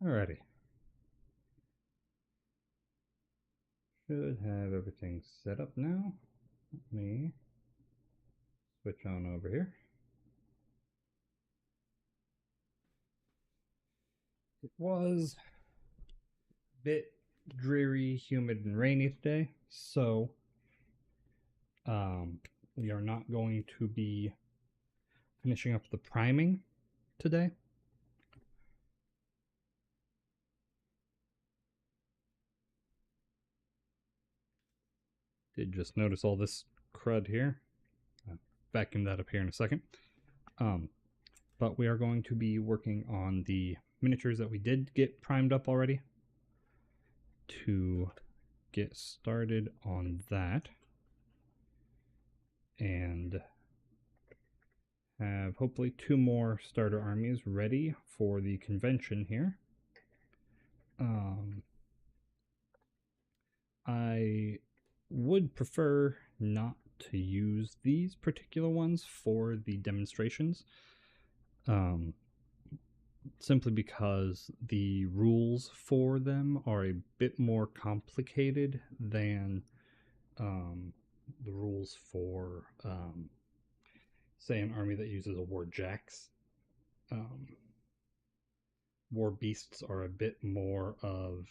Alrighty. Should have everything set up now. Let me switch on over here. It was a bit dreary, humid, and rainy today, so we are not going to be finishing up the priming today. Did just notice all this crud here. I'll vacuum that up here in a second. But we are going to be working on the miniatures that we did get primed up already to get started on that and have hopefully 2 more starter armies ready for the convention here. I would prefer not to use these particular ones for the demonstrations, simply because the rules for them are a bit more complicated than the rules for, say, an army that uses a war jacks. War beasts are a bit more of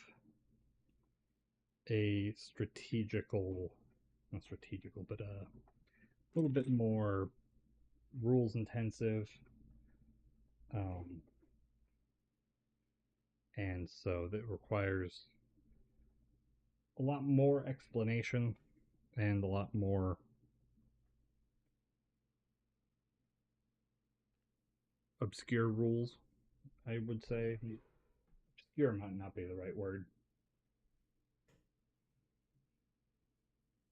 a strategical, not strategical, but a little bit more rules intensive. And so that requires a lot more explanation and a lot more obscure rules, I would say. Obscure might not be the right word,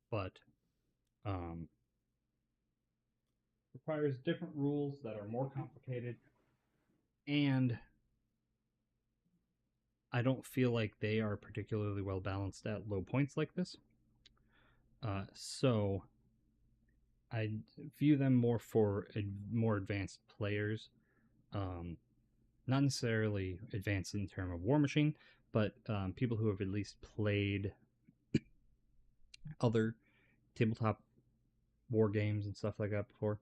but um, requires different rules that are more complicated, and I don't feel like they are particularly well balanced at low points like this. So I view them more for more advanced players. Not necessarily advanced in terms of Warmachine, but people who have at least played other tabletop war games and stuff like that before.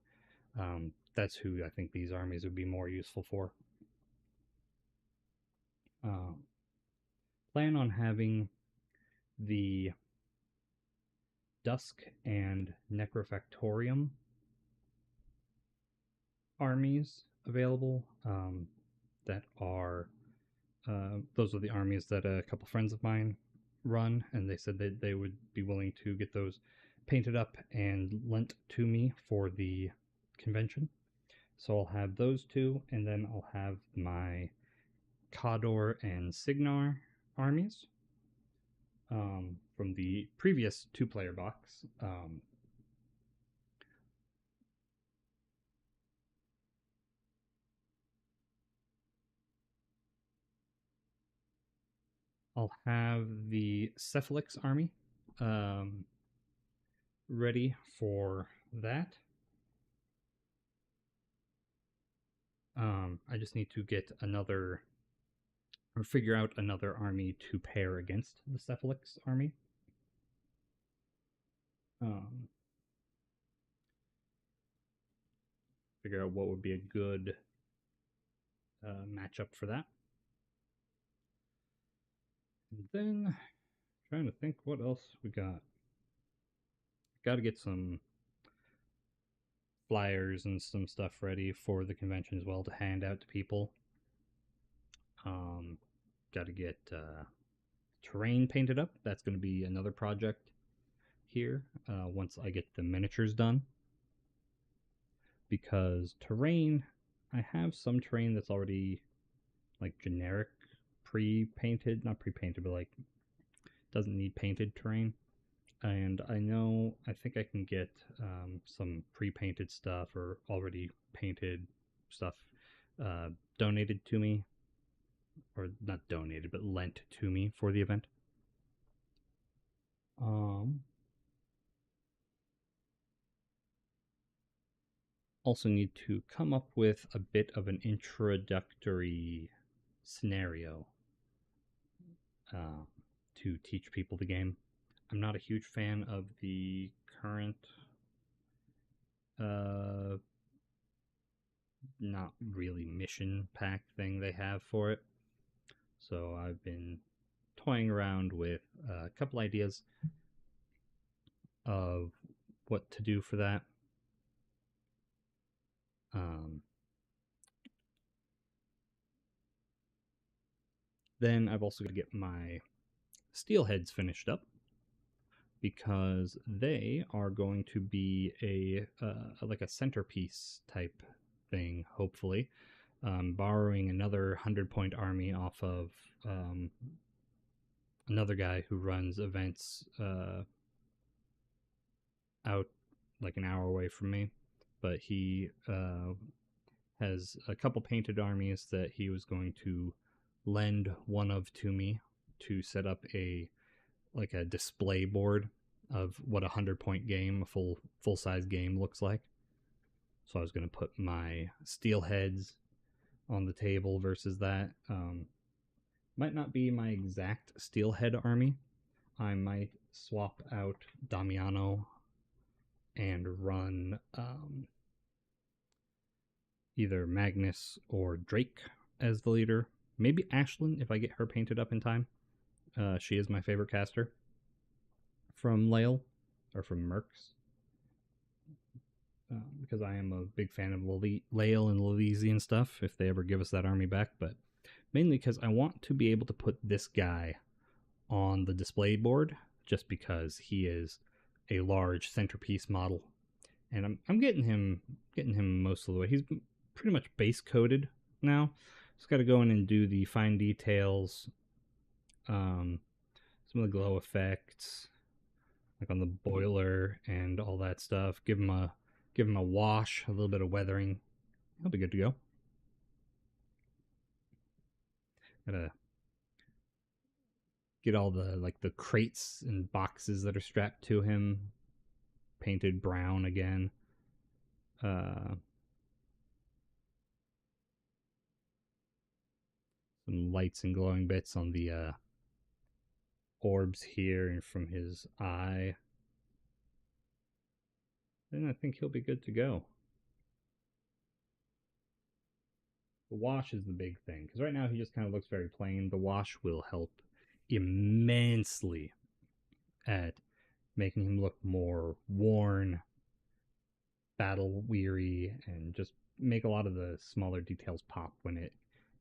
That's who I think these armies would be more useful for. Plan on having the Dusk and Necrofactorium armies available. That are those are the armies that a couple friends of mine run, and they said that they would be willing to get those painted up and lent to me for the convention. So I'll have those two, and then I'll have my Cador and Signar armies from the previous 2-player box. I'll have the Cephalix army ready for that. I just need to get another, or figure out another army to pair against the Cephalix army. Figure out what would be a good matchup for that. And then, trying to think what else we got. Got to get some flyers and some stuff ready for the convention as well to hand out to people. Got to get terrain painted up. That's going to be another project here once I get the miniatures done. Because terrain, I have some terrain that's already like generic pre-painted, not pre-painted, but like doesn't need painted terrain. And I think I can get some pre-painted stuff or already painted stuff donated to me, or not donated, but lent to me for the event. Also need to come up with a bit of an introductory scenario uh, to teach people the game. I'm not a huge fan of the current, uh, not really mission pack thing they have for it. So I've been toying around with a couple ideas of what to do for that. Um, then I've also got to get my steelheads finished up because they are going to be a like a centerpiece type thing. Hopefully, borrowing another 100-point army off of um, another guy who runs events out like an hour away from me, but he has a couple painted armies that he was going to lend one of to me to set up a like a display board of what a 100-point game, a full size game looks like. So I was going to put my steelheads on the table versus that. Might not be my exact steelhead army. I might swap out Damiano and run either Magnus or Drake as the leader. Maybe Ashlyn if I get her painted up in time. She is my favorite caster from Lael or from Mercs. Because I am a big fan of Lael and Elysian stuff if they ever give us that army back, but mainly because I want to be able to put this guy on the display board just because he is a large centerpiece model. And I'm getting him most of the way. He's pretty much base coated now. Just got to go in and do the fine details, some of the glow effects, like on the boiler and all that stuff. Give him a wash, a little bit of weathering. He'll be good to go. Gotta get all the crates and boxes that are strapped to him painted brown again. Some lights and glowing bits on the orbs here and from his eye. Then I think he'll be good to go. The wash is the big thing because right now he just kind of looks very plain. The wash will help immensely at making him look more worn, battle weary, and just make a lot of the smaller details pop when it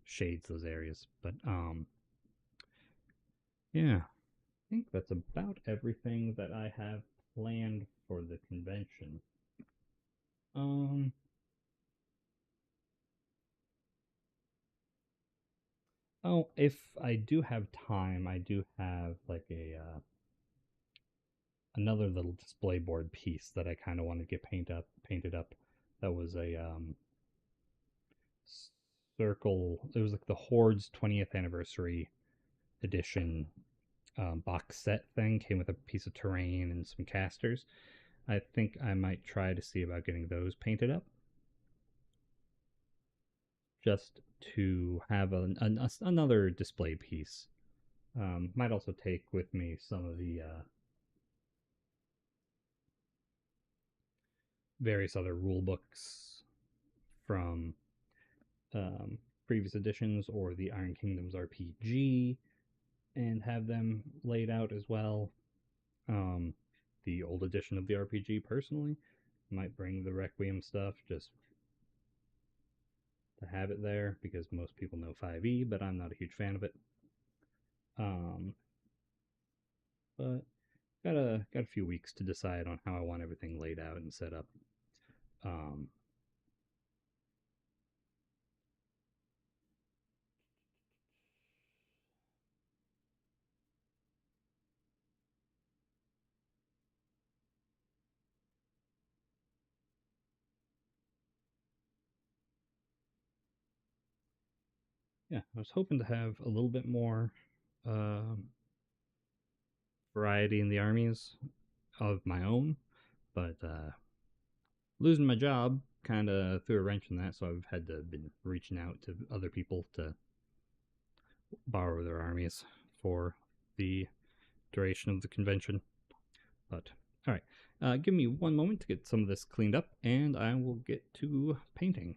shades those areas. But yeah, I think that's about everything that I have planned for the convention. Um, oh, if I do have time, I do have like a another little display board piece that I kind of want to get painted up. That was a circle. It was like the Horde's 20th anniversary edition box set thing. Came with a piece of terrain and some casters. I think I might try to see about getting those painted up, just to have another display piece. Might also take with me some of the various other rule books from previous editions or the Iron Kingdoms RPG and have them laid out as well. The old edition of the RPG, personally, might bring the Requiem stuff just to have it there because most people know 5e, but I'm not a huge fan of it. But got a few weeks to decide on how I want everything laid out and set up. Um, yeah, I was hoping to have a little bit more um, variety in the armies of my own, but losing my job kind of threw a wrench in that, so I've had to been reaching out to other people to borrow their armies for the duration of the convention. But all right, give me one moment to get some of this cleaned up, and I will get to painting.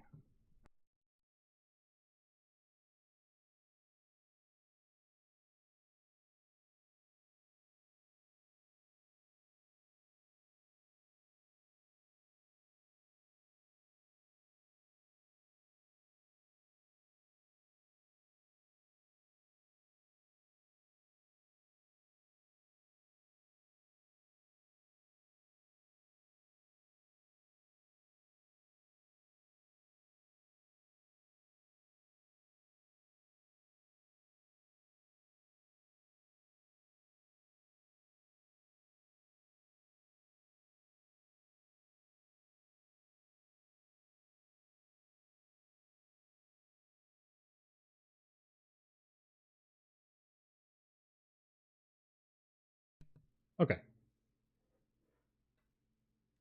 Okay,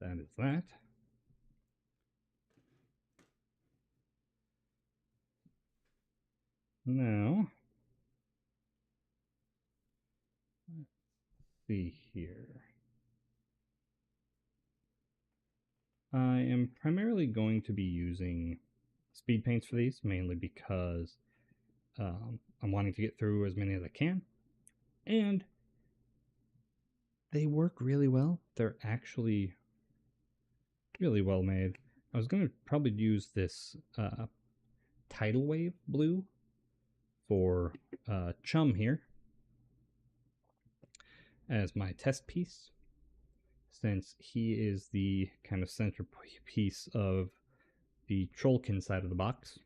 that is that. Now, let's see here. I am primarily going to be using speed paints for these, mainly because I'm wanting to get through as many as I can, and they work really well. They're actually really well made. I was going to probably use this tidal wave blue for Chum here as my test piece, since he is the kind of centerpiece of the Trollkin side of the box.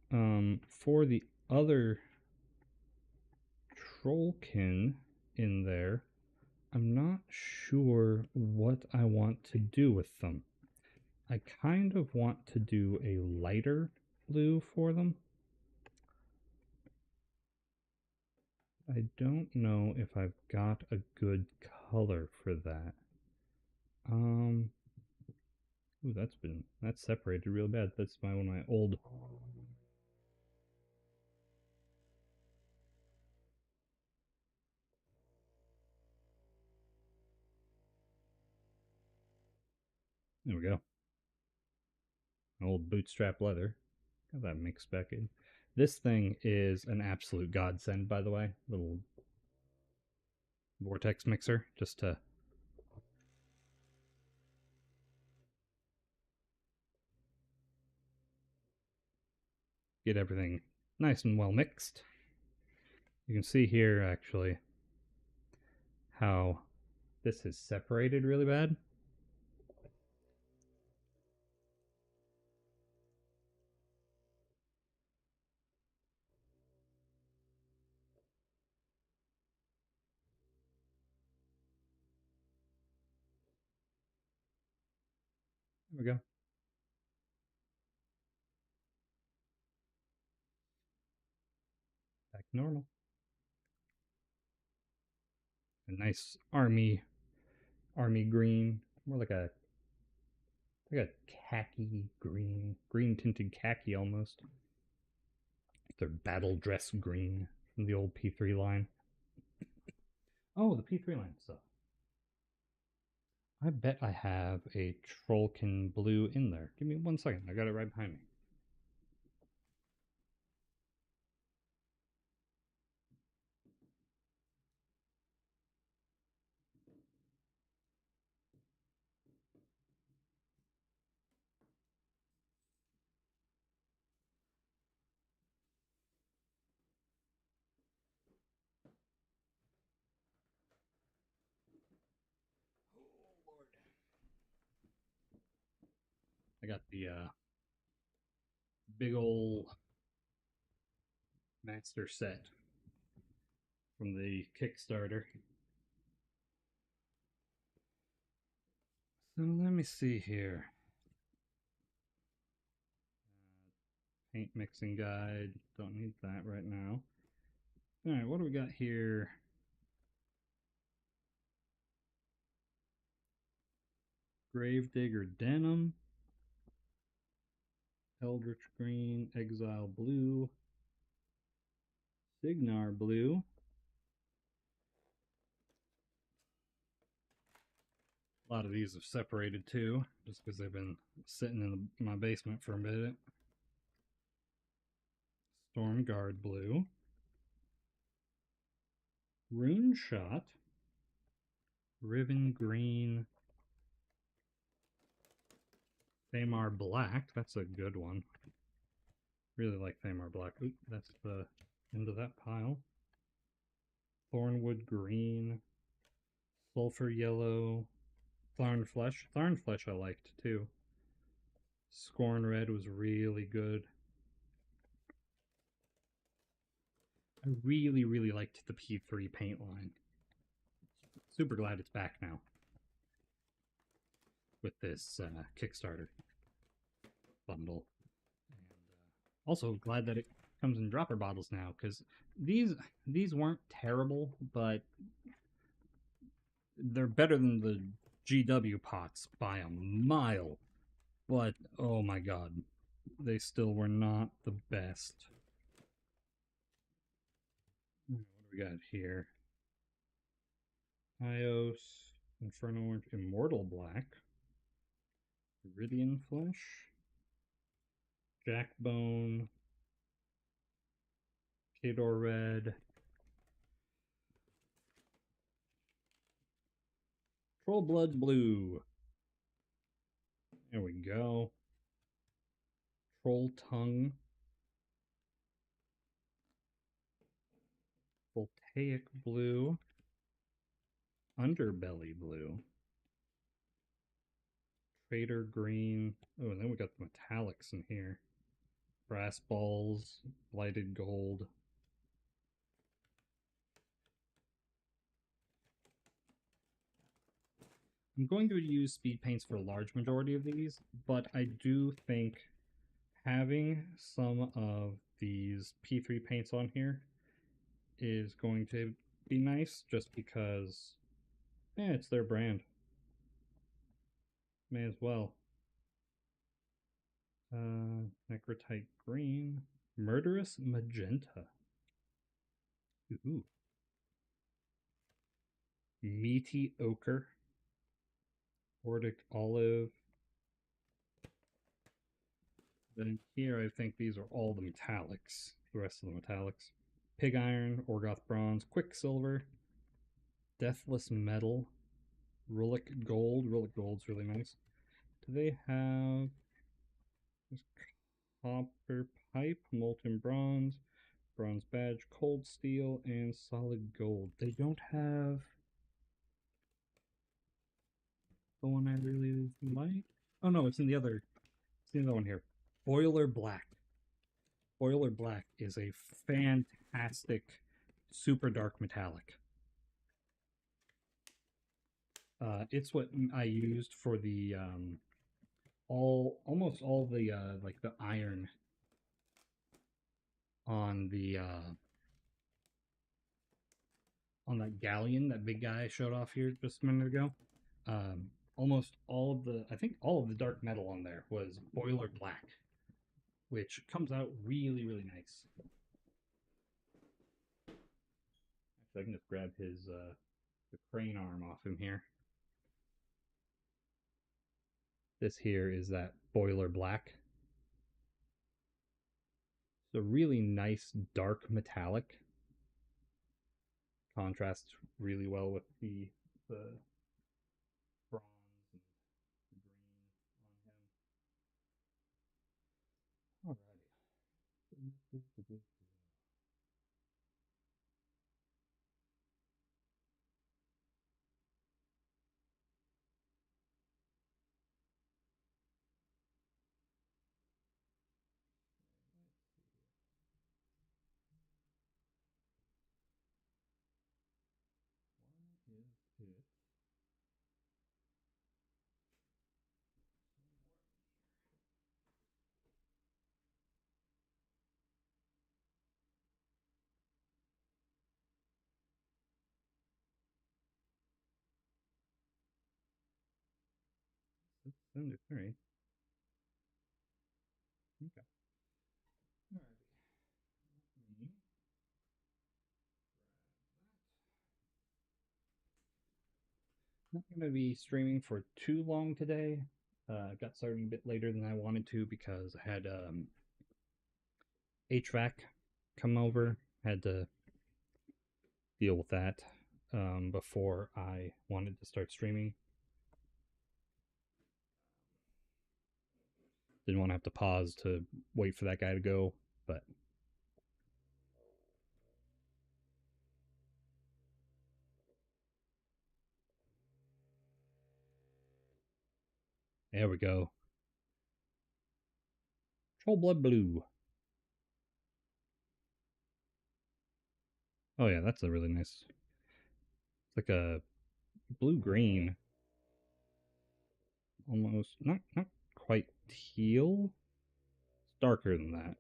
For the other Trollkin in there, I'm not sure what I want to do with them. I kind of want to do a lighter blue for them. I don't know if I've got a good color for that. Ooh, that's separated real bad. That's one of my old. There we go. Old bootstrap leather. Got that mixed back in. This thing is an absolute godsend, by the way. Little vortex mixer, just to get everything nice and well mixed. You can see here actually how this is separated really bad. There we go. Back to normal. A nice army green, more like a khaki green tinted khaki almost. Their battle dress green from the old P3 line. Oh, the P3 line stuff. I bet I have a Trollkin blue in there. Give me 1 second. I got it right behind me. Oh, Lord. I got the big old master set from the Kickstarter. So let me see here. Paint mixing guide. Don't need that right now. All right, what do we got here? Gravedigger denim, Eldritch green, exile blue, Signar blue. A lot of these have separated too, just because they've been sitting in my basement for a bit. Storm Guard blue. Rune Shot. Riven green. Thamar black. That's a good one. Really like Thamar black. Oop, that's the end of that pile. Thornwood green. Sulfur yellow. Thorn flesh. Thorn flesh I liked too. Scorn red was really good. I really, really liked the P3 paint line. Super glad it's back now with this Kickstarter bundle. And also glad that it comes in dropper bottles now, because these weren't terrible, but they're better than the GW pots by a mile. But oh my god, they still were not the best. What do we got here? Ios, Inferno Orange, Immortal Black, Iridian Flesh, Jackbone, Kador Red, Troll Blood Blue. There we go. Troll Tongue. Voltaic Blue. Underbelly Blue. Trader Green. Oh, and then we got the metallics in here. Brass Balls. Blighted Gold. I'm going to use speed paints for a large majority of these, but I do think having some of these P3 paints on here is going to be nice, just because it's their brand. May as well. Necrotite Green. Murderous Magenta. Ooh. Meaty Ochre. Ordic Olive. Then here I think these are all the metallics. The rest of the metallics. Pig Iron, Orgoth Bronze, Quicksilver, Deathless Metal, Rulic Gold. Rulic Gold's really nice. Do they have Copper Pipe, Molten Bronze, Bronze Badge, Cold Steel, and Solid Gold? They don't have the one I really like. Oh no, it's in the other. It's in the other one here. Boiler Black. Boiler Black is a fantastic super dark metallic. It's what I used for the almost all the like the iron on that galleon, that big guy I showed off here just a minute ago. Almost all of the, I think all of the dark metal on there was Boiler Black, which comes out really, really nice. Actually, I can just grab his the crane arm off him here. This here is that Boiler Black. It's a really nice dark metallic. Contrasts really well with the bronze and the green on him. Alrighty. Is it? Send it. All right. Okay. All right. Not going to be streaming for too long today. Got started a bit later than I wanted to because I had HVAC come over. Had to deal with that before I wanted to start streaming. Didn't want to have to pause to wait for that guy to go, but there we go. Troll Blood Blue. Oh yeah, that's a really nice. It's like a blue green, almost not quite teal. It's darker than that.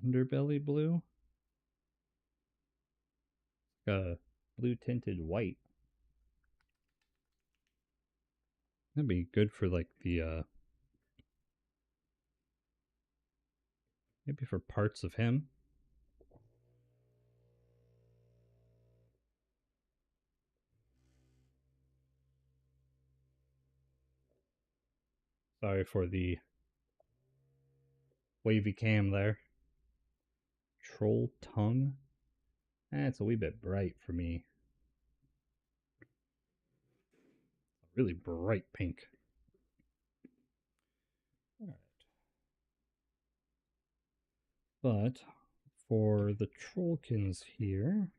Underbelly blue. Blue tinted white. That'd be good for like the maybe for parts of him. Sorry for the wavy cam there. Troll tongue. That's a wee bit bright for me. Really bright pink. All right. But for the Trollkins here,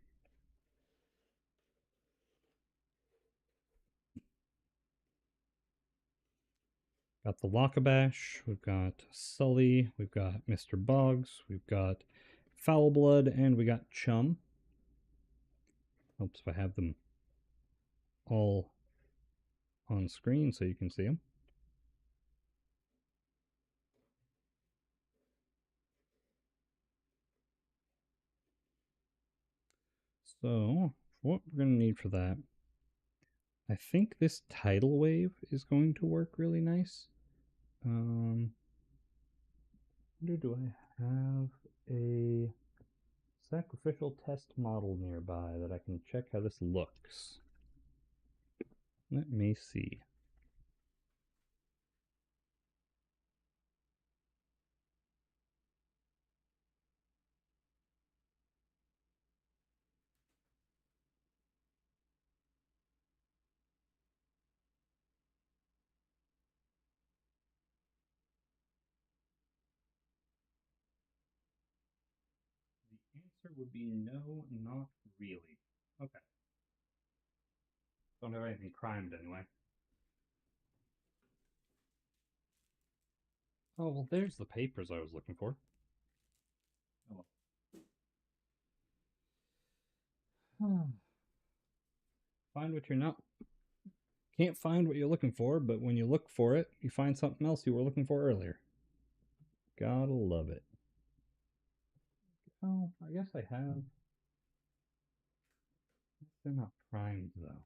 got the Lockabash, we've got Sully, we've got Mr. Boggs, we've got Foul Blood, and we got Chum. Helps if I have them all on screen so you can see them. So, what we're going to need for that, I think this tidal wave is going to work really nice. Where do I have a sacrificial test model nearby that I can check how this looks? Let me see. The answer would be no, not really. Okay. Don't have anything primed anyway. Oh, well, there's the papers I was looking for. Oh. Find what you're not. Can't find what you're looking for, but when you look for it, you find something else you were looking for earlier. Gotta love it. Oh, I guess I have. They're not primed, though.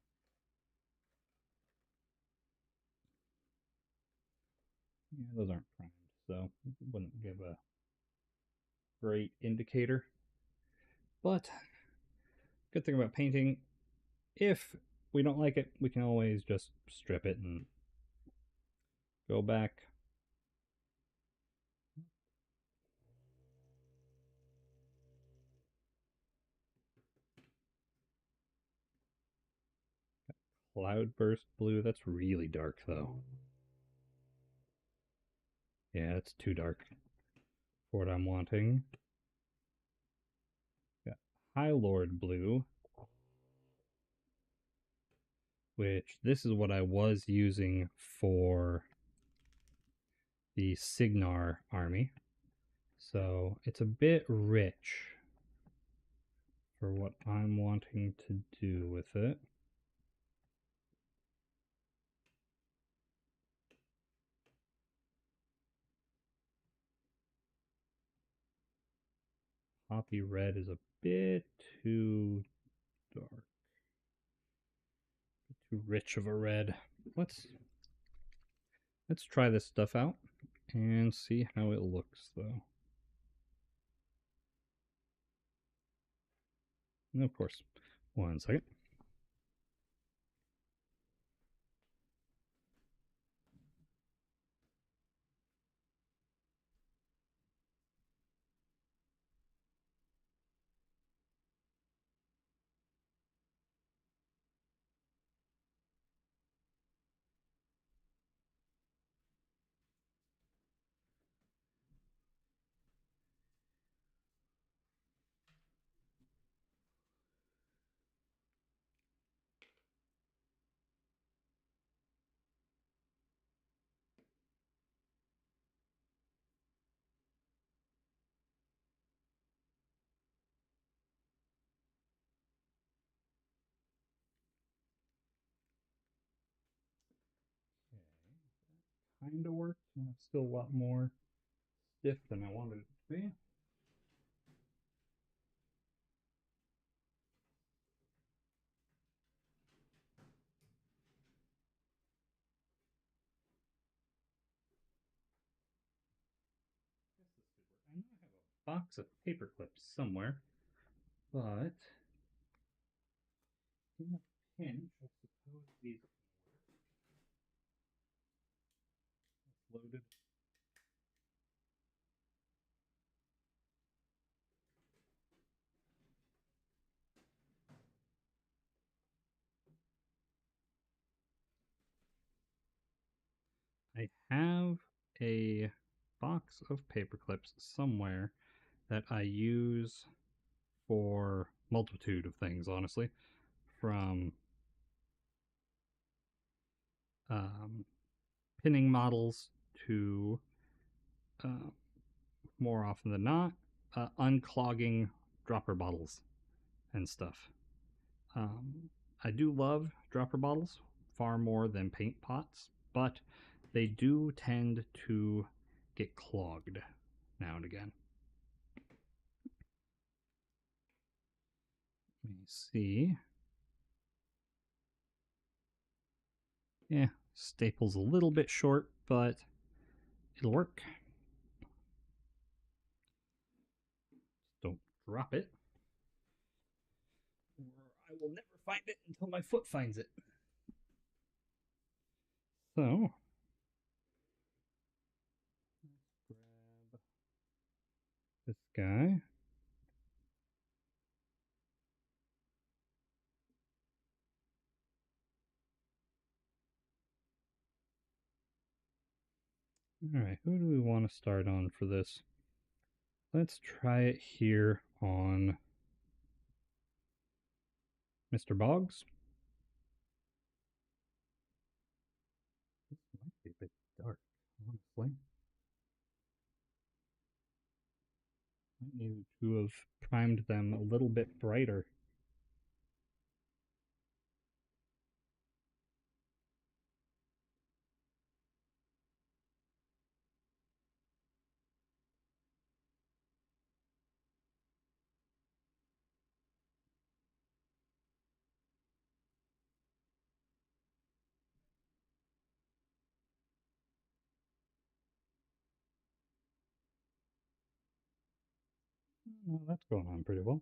Yeah, those aren't primed, so it wouldn't give a great indicator. But good thing about painting, if we don't like it, we can always just strip it and go back. Cloudburst blue, that's really dark though. Yeah, it's too dark for what I'm wanting. Got High Lord blue, which this is what I was using for the Signar army. So it's a bit rich for what I'm wanting to do with it. Poppy red is a bit too dark. Too rich of a red. Let's try this stuff out and see how it looks though. Of course. 1 second. Okay, kind of worked. It's still a lot more stiff than I wanted it to be. Guess this could work. I know I have a box of paper clips somewhere, but in a pinch, I suppose these can work. Loaded. I have a box of paper clips somewhere that I use for multitude of things, honestly, from um, pinning models to uh, more often than not unclogging dropper bottles and stuff. Um, I do love dropper bottles far more than paint pots, but they do tend to get clogged now and again. Let me see. Yeah, staple's a little bit short, but it'll work. Don't drop it, or I will never find it until my foot finds it. So, let's grab this guy. Alright, who do we want to start on for this? Let's try it here on Mr. Boggs. This might be a bit dark, honestly. I needed to have primed them a little bit brighter. No, that's going on pretty well.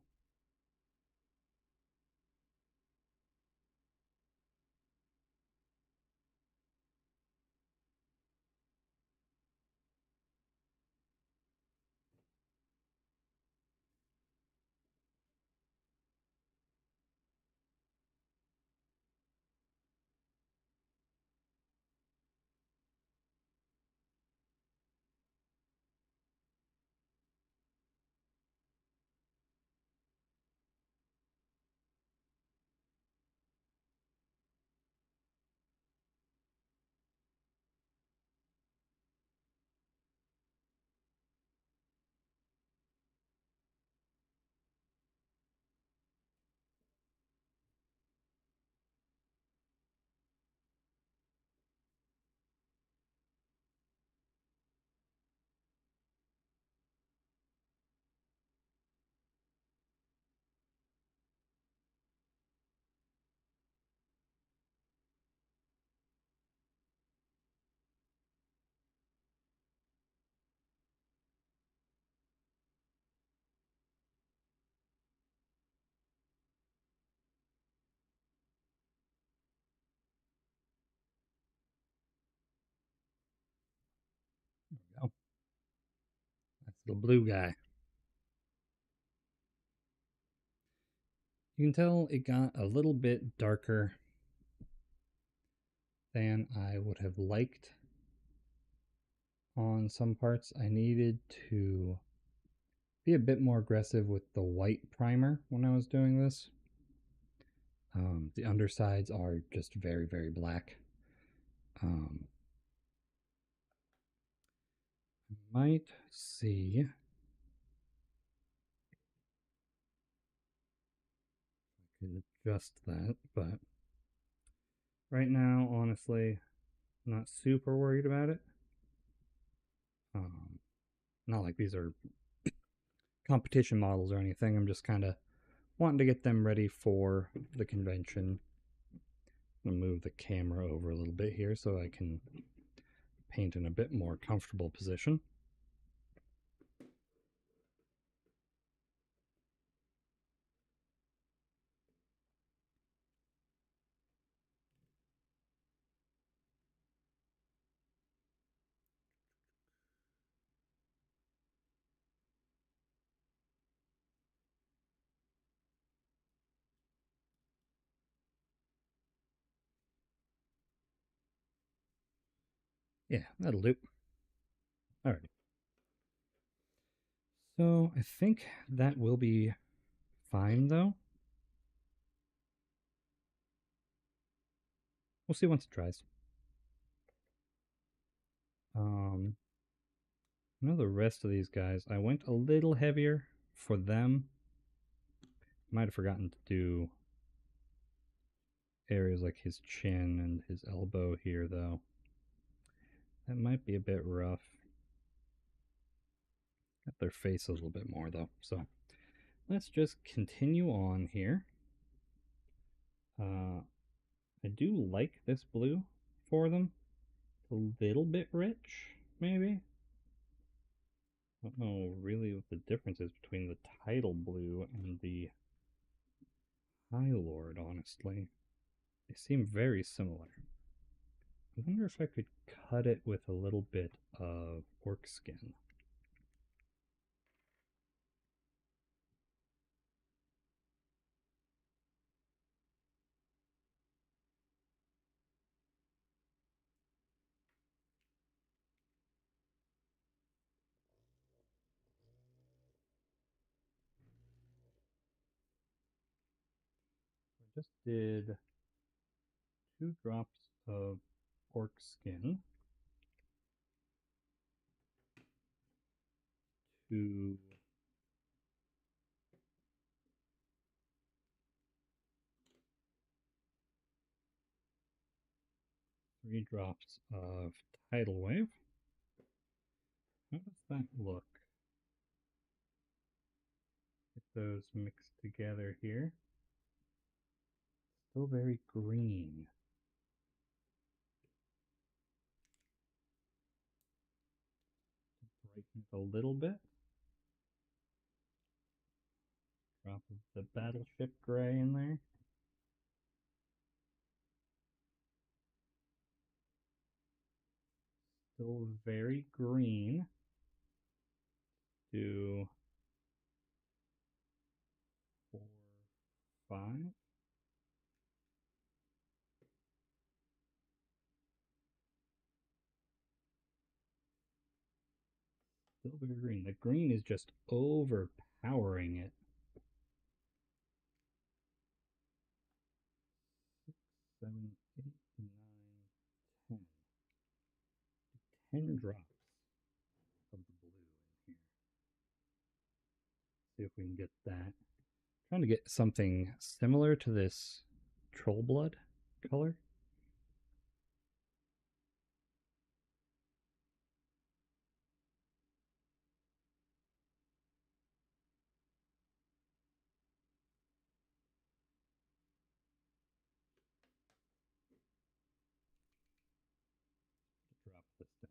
Little blue guy. You can tell it got a little bit darker than I would have liked on some parts. I needed to be a bit more aggressive with the white primer when I was doing this. The undersides are just very, very black. Um, I might see if I could adjust that, but right now, honestly, I'm not super worried about it. Um, Not like these are competition models or anything. I'm just kind of wanting to get them ready for the convention. I'm going to move the camera over a little bit here so I can paint in a bit more comfortable position. Yeah, that'll do. Alrighty. So I think that will be fine though. We'll see once it dries. I know the rest of these guys, I went a little heavier for them. Might have forgotten to do areas like his chin and his elbow here though. That might be a bit rough. Got their face a little bit more though. So let's just continue on here. I do like this blue for them. A little bit rich, maybe. I don't know really what the difference is between the title blue and the High Lord, honestly. They seem very similar. I wonder if I could cut it with a little bit of orc skin. I just did 2 drops of orc skin, 2 3 drops of tidal wave. How does that look? Get those mixed together here. Still very green. Brighten it a little bit. Drop of the battleship gray in there. Still very green. Do 4, 5. Still very green. The green is just overpowering it. 6, 7, 8, 9, 10. 10 drops of the blue in here. See if we can get that. Trying to get something similar to this troll blood color. Drop this down.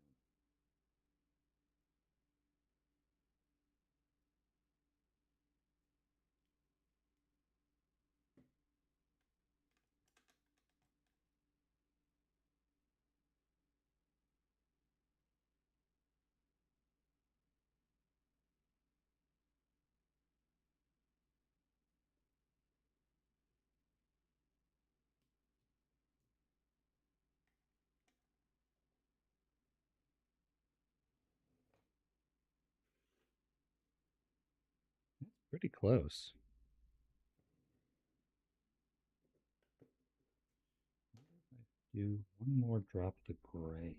Pretty close. Do one more drop the gray.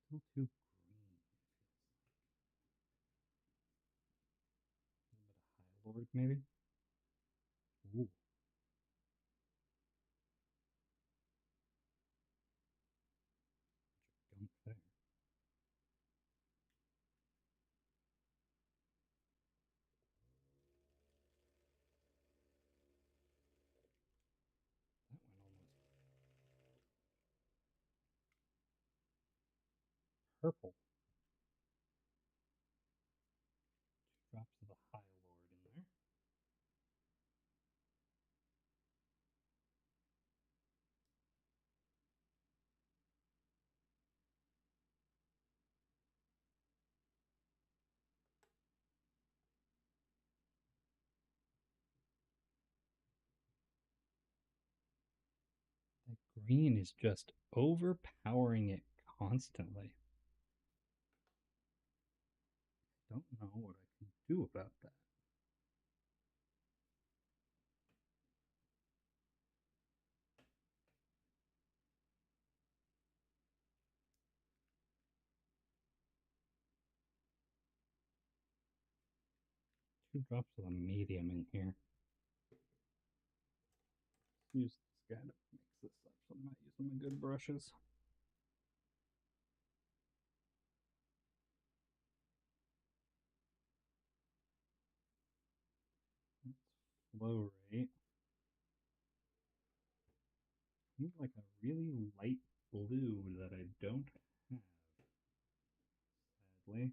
Still too green. A little bit of High Lord, maybe? Ooh, gunk there. That went almost purple. Two drops of the High Lord in there. That green is just overpowering it constantly. Don't know what I can do about that. Two drops of the medium in here. Let's use this guy to mix this up so I'm not using my good brushes. That's flow rate. I need like a really light blue that I don't have, sadly.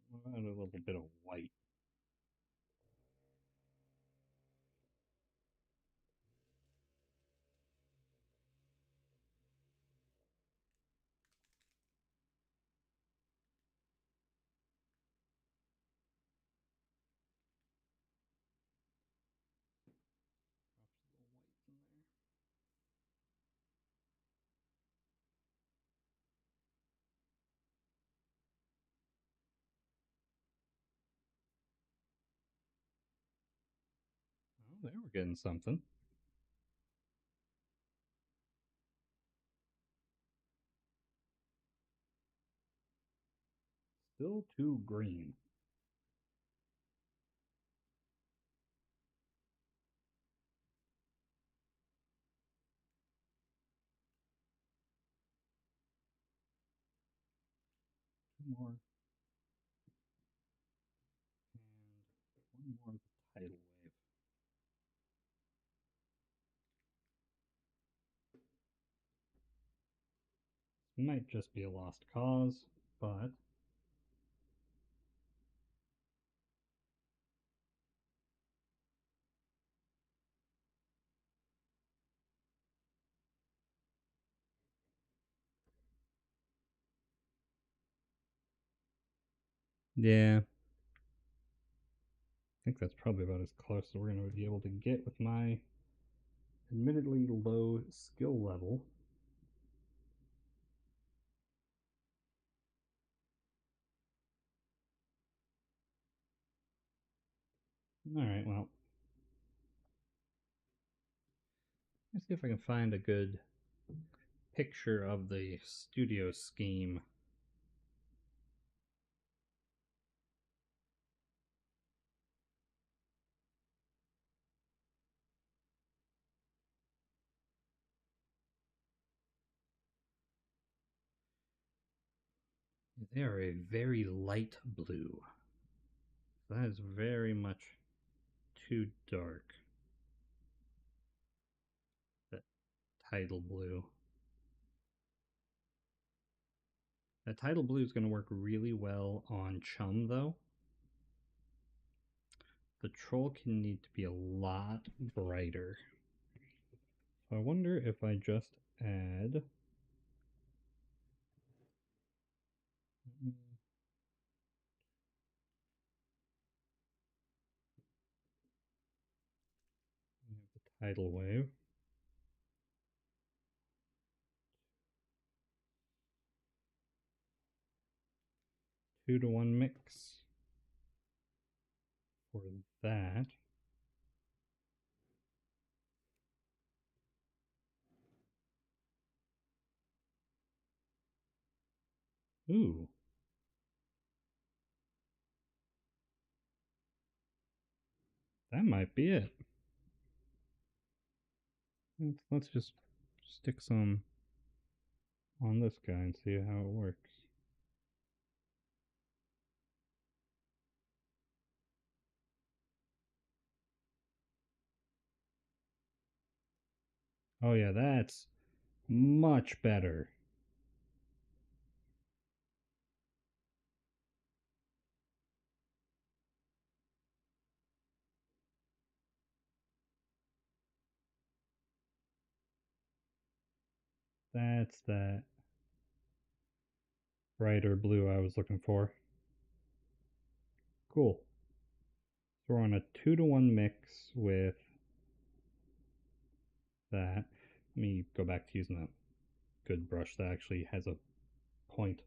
What about a little bit of white? Drops a little white in there. Oh, there we're getting something. Still too green. Two more. And one more of the tidal wave. This might just be a lost cause, but yeah, I think that's probably about as close as we're going to be able to get with my admittedly low skill level. Alright, well, let's see if I can find a good picture of the studio scheme. They are a very light blue. That is very much too dark. That tidal blue. That tidal blue is going to work really well on Chum, though. The troll can need to be a lot brighter. So I wonder if I just add Tidal wave. 2-to-1 mix for that. Ooh. That might be it. Let's just stick some on this guy and see how it works. Oh yeah, that's much better. That's that brighter blue I was looking for. Cool. So we're on a 2-to-1 mix with that. Let me go back to using a good brush that actually has a point.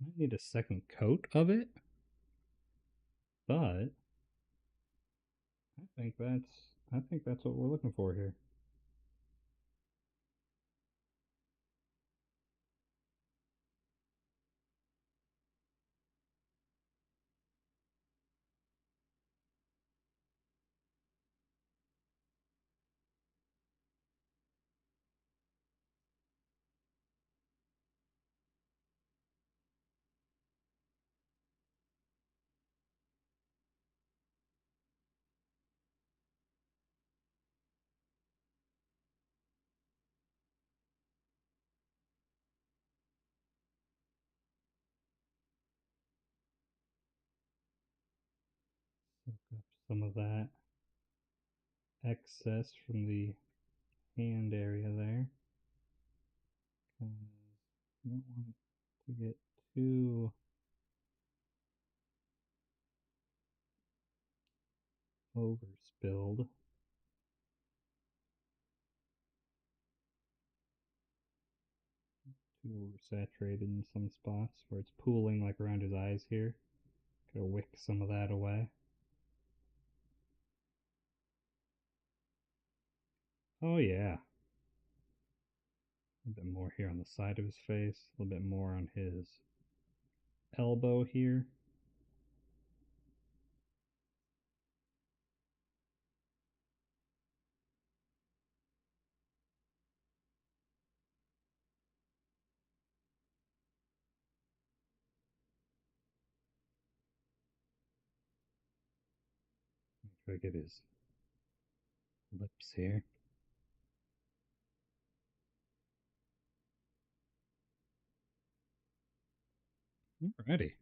Might need a second coat of it, but I think that's what we're looking for here. Soak up some of that excess from the hand area there. Because you don't want it to get too overspilled. Too oversaturated in some spots where it's pooling like around his eyes here. Gotta wick some of that away. Oh yeah. A little bit more here on the side of his face, a little bit more on his elbow here. Try to get his lips here. Alrighty.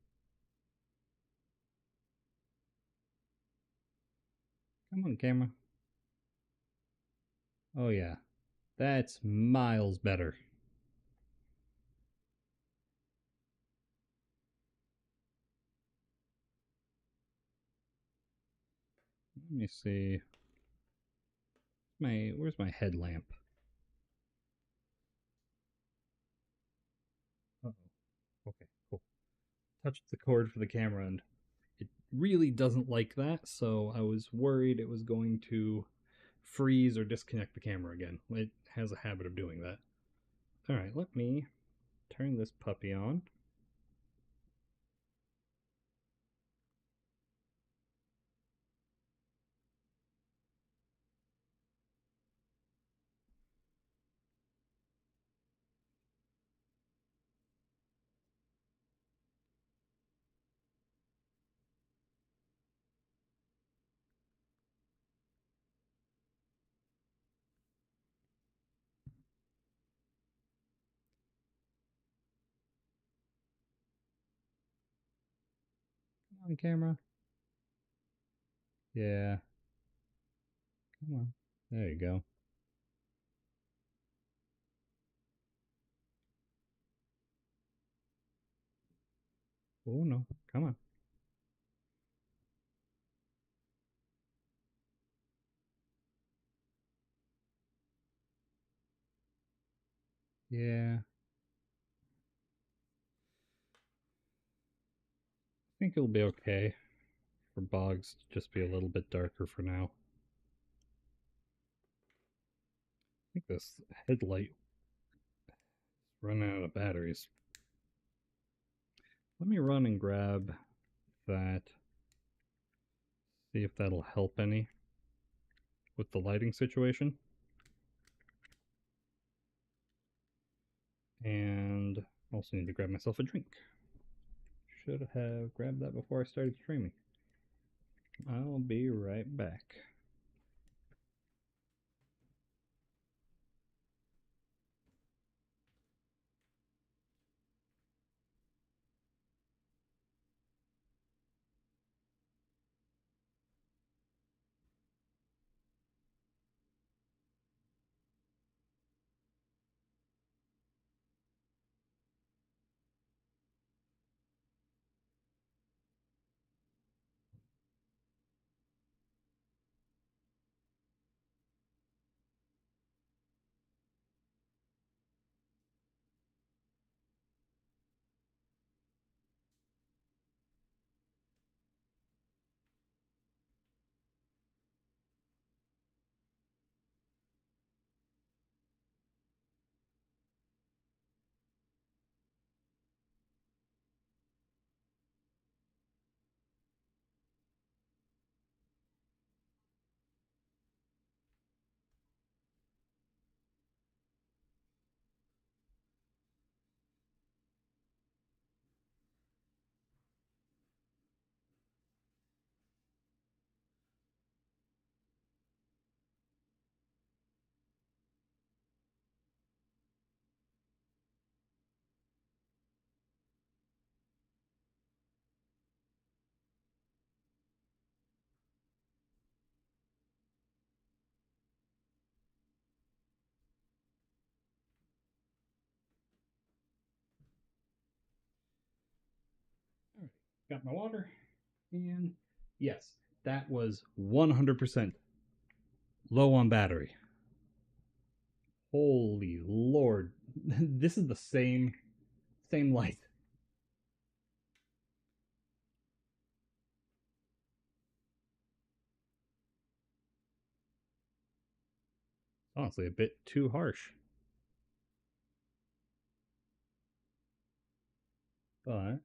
Come on, camera. Oh yeah. That's miles better. Let me see. Where's my headlamp? Uh oh. Okay, cool. Touched the cord for the camera and it really doesn't like that, so I was worried it was going to freeze or disconnect the camera again. It has a habit of doing that. Alright, let me turn this puppy on. on camera. Yeah. Come on. There you go. Oh no. Come on. Yeah. I think it'll be okay for bogs to just be a little bit darker for now. I think this headlight is running out of batteries. Let me run and grab that. See if that'll help any with the lighting situation. And also need to grab myself a drink. Should have grabbed that before I started streaming. I'll be right back. Alright, got my water. And yes, that was 100% low on battery. Holy lord. This is the same light. Honestly, a bit too harsh. But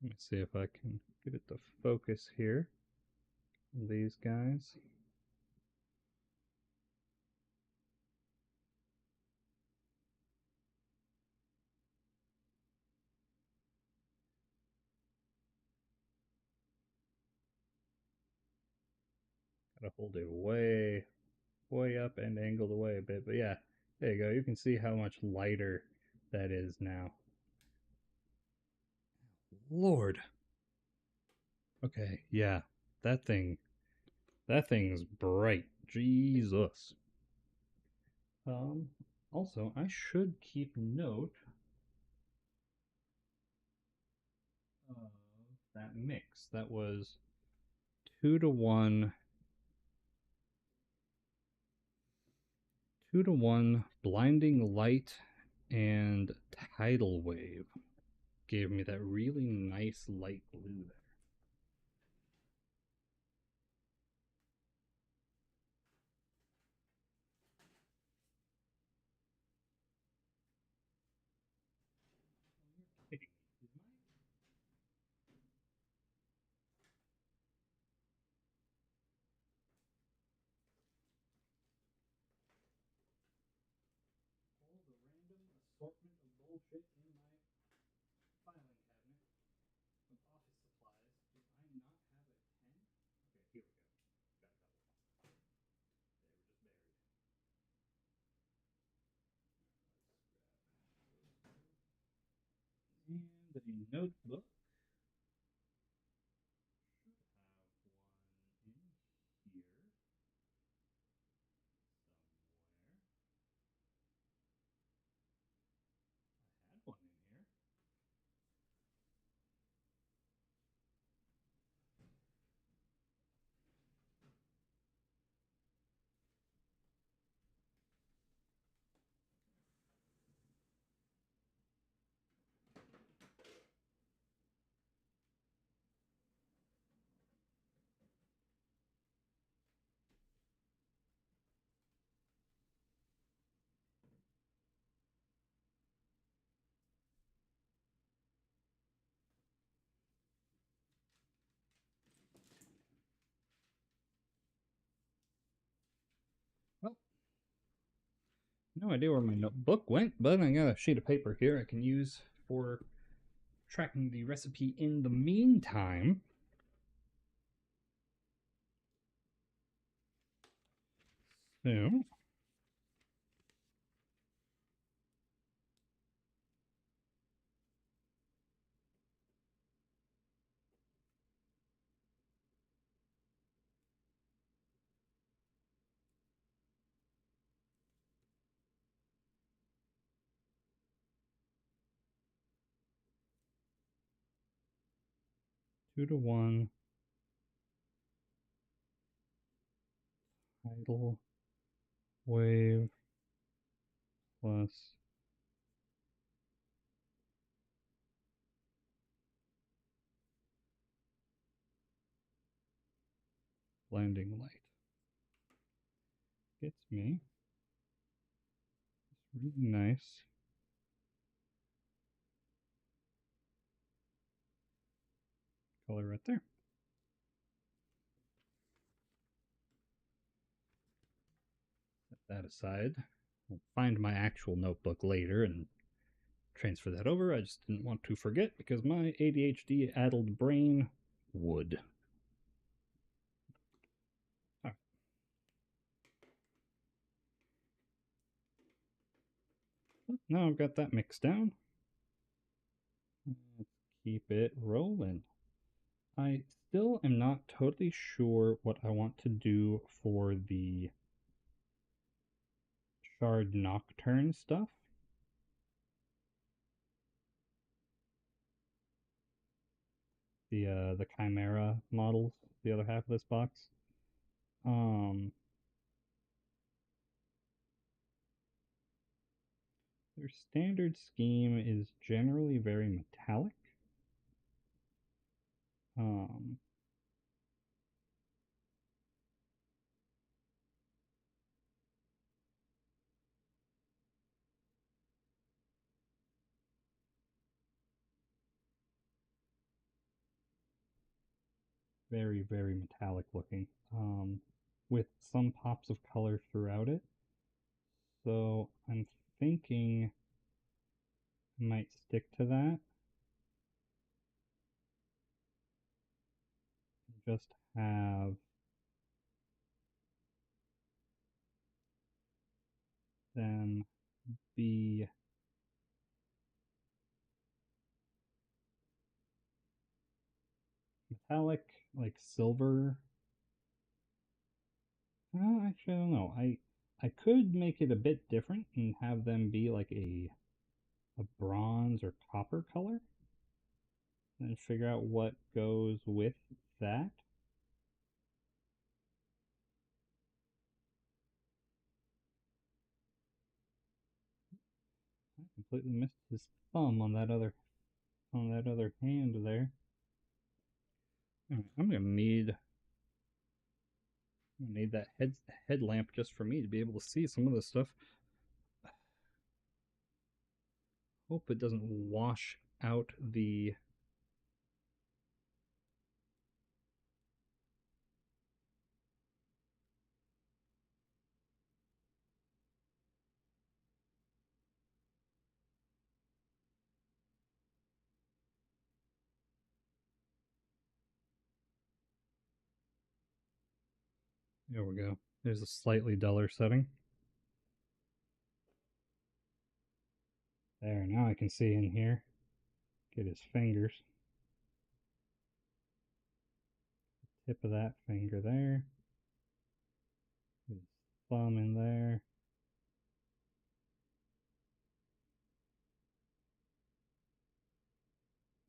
let me see if I can get it to focus here. These guys. Gotta hold it way up and angled away a bit. But yeah, there you go. You can see how much lighter that is now. Lord. Okay, yeah. That thing's bright. Jesus. Um Also, I should keep note of that mix. That was 2 to 1 2 to 1 blinding light and tidal wave gave me that really nice light blue there. Kidding me. Is all the random assortment of bullshit in my filing cabinet of office supplies did I not have a pen? Okay, here we go. Got a couple. They were just buried. And a notebook. Should have one in here somewhere. I had one in here. Well, no idea where my notebook went, but I got a sheet of paper here I can use for tracking the recipe in the meantime. So, 2-to-1 tidal wave plus blinding light. Gets me this really nice color right there. Set that aside. I'll find my actual notebook later and transfer that over. I just didn't want to forget because my ADHD addled brain would. All right. Now I've got that mixed down. Let's keep it rolling. I still am not totally sure what I want to do for the Shard Nocturne stuff. The Chimera models, the other half of this box. Um, their standard scheme is generally very metallic. Um, very, very metallic looking, with some pops of color throughout it. So I'm thinking I might stick to that. Just have them be metallic, like silver. Actually, I don't know. I could make it a bit different and have them be like a bronze or copper color, and figure out what goes with that. I completely missed his thumb on that other hand there. Right, I'm gonna need that headlamp just for me to be able to see some of this stuff. Hope it doesn't wash out the. There we go. There's a slightly duller setting. There, now I can see in here. Get his fingers. Tip of that finger there. His thumb in there.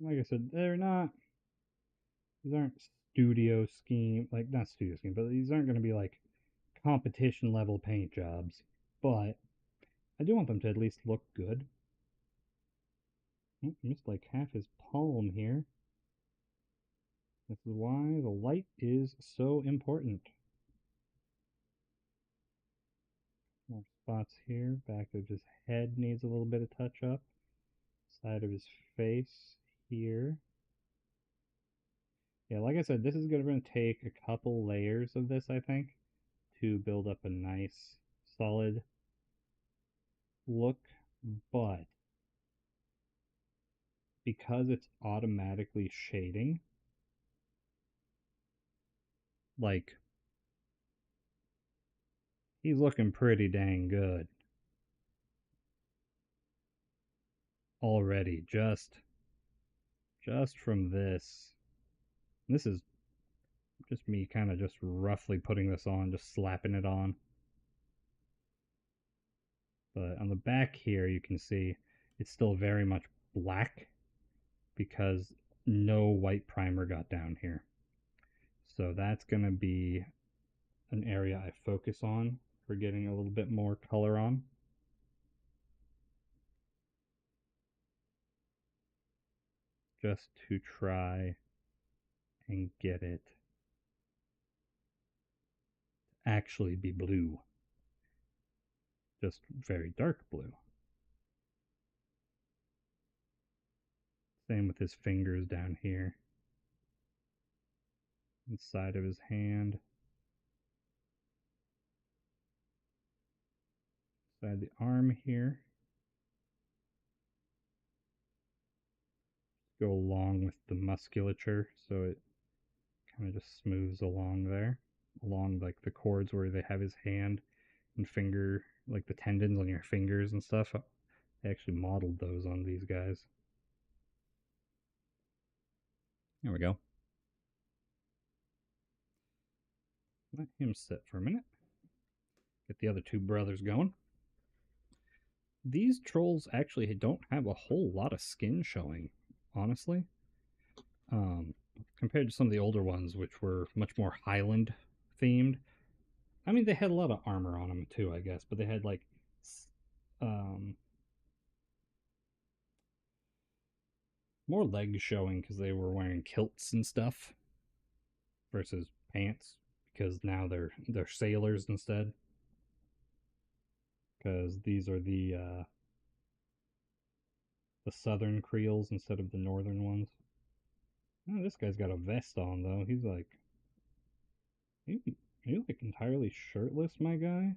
Like I said, these aren't studio scheme, like not studio scheme, but these aren't going to be like competition level paint jobs. But I do want them to at least look good. Oh, missed like half his palm here. This is why the light is so important. More spots here. Back of his head needs a little bit of touch up. Side of his face here. Yeah, like I said, this is going to take a couple layers of this, I think, to build up a nice, solid look. But because it's automatically shading, like, he's looking pretty dang good already, just from this. This is just me kind of just roughly putting this on, just slapping it on. But on the back here, you can see it's still very much black because no white primer got down here. So that's going to be an area I focus on for getting a little bit more color on. Just to try and get it to actually be blue. Just very dark blue. Same with his fingers down here. Inside of his hand. Inside the arm here. Go along with the musculature so it kind of just smooths along there. Along like the cords where they have his hand and finger, like the tendons on your fingers and stuff. They actually modeled those on these guys. There we go. Let him sit for a minute. Get the other two brothers going. These trolls actually don't have a whole lot of skin showing, honestly. Compared to some of the older ones, which were much more Highland themed. I mean, they had a lot of armor on them too, I guess, but they had like um, more legs showing because they were wearing kilts and stuff versus pants because now they're sailors instead. Because these are the southern Creoles instead of the northern ones. Oh, this guy's got a vest on though. He's like, are you like entirely shirtless, my guy?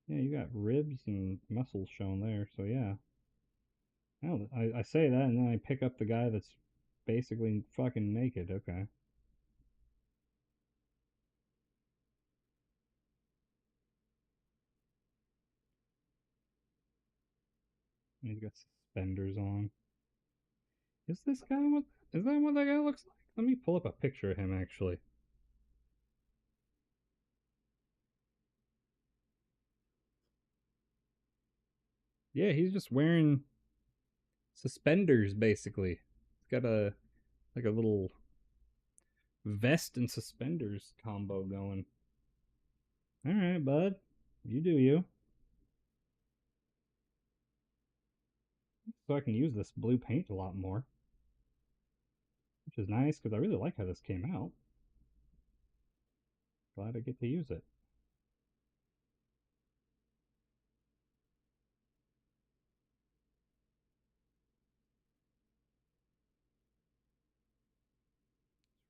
Yeah, you got ribs and muscles shown there. So yeah. I say that and then I pick up the guy that's basically fucking naked. Okay. And he's got suspenders on. Is this guy what? Is that what that guy looks like? Let me pull up a picture of him actually. Yeah, he's just wearing suspenders basically. He's got a like a little vest and suspenders combo going. All right, bud. You do you. So I can use this blue paint a lot more, which is nice because I really like how this came out. Glad I get to use it.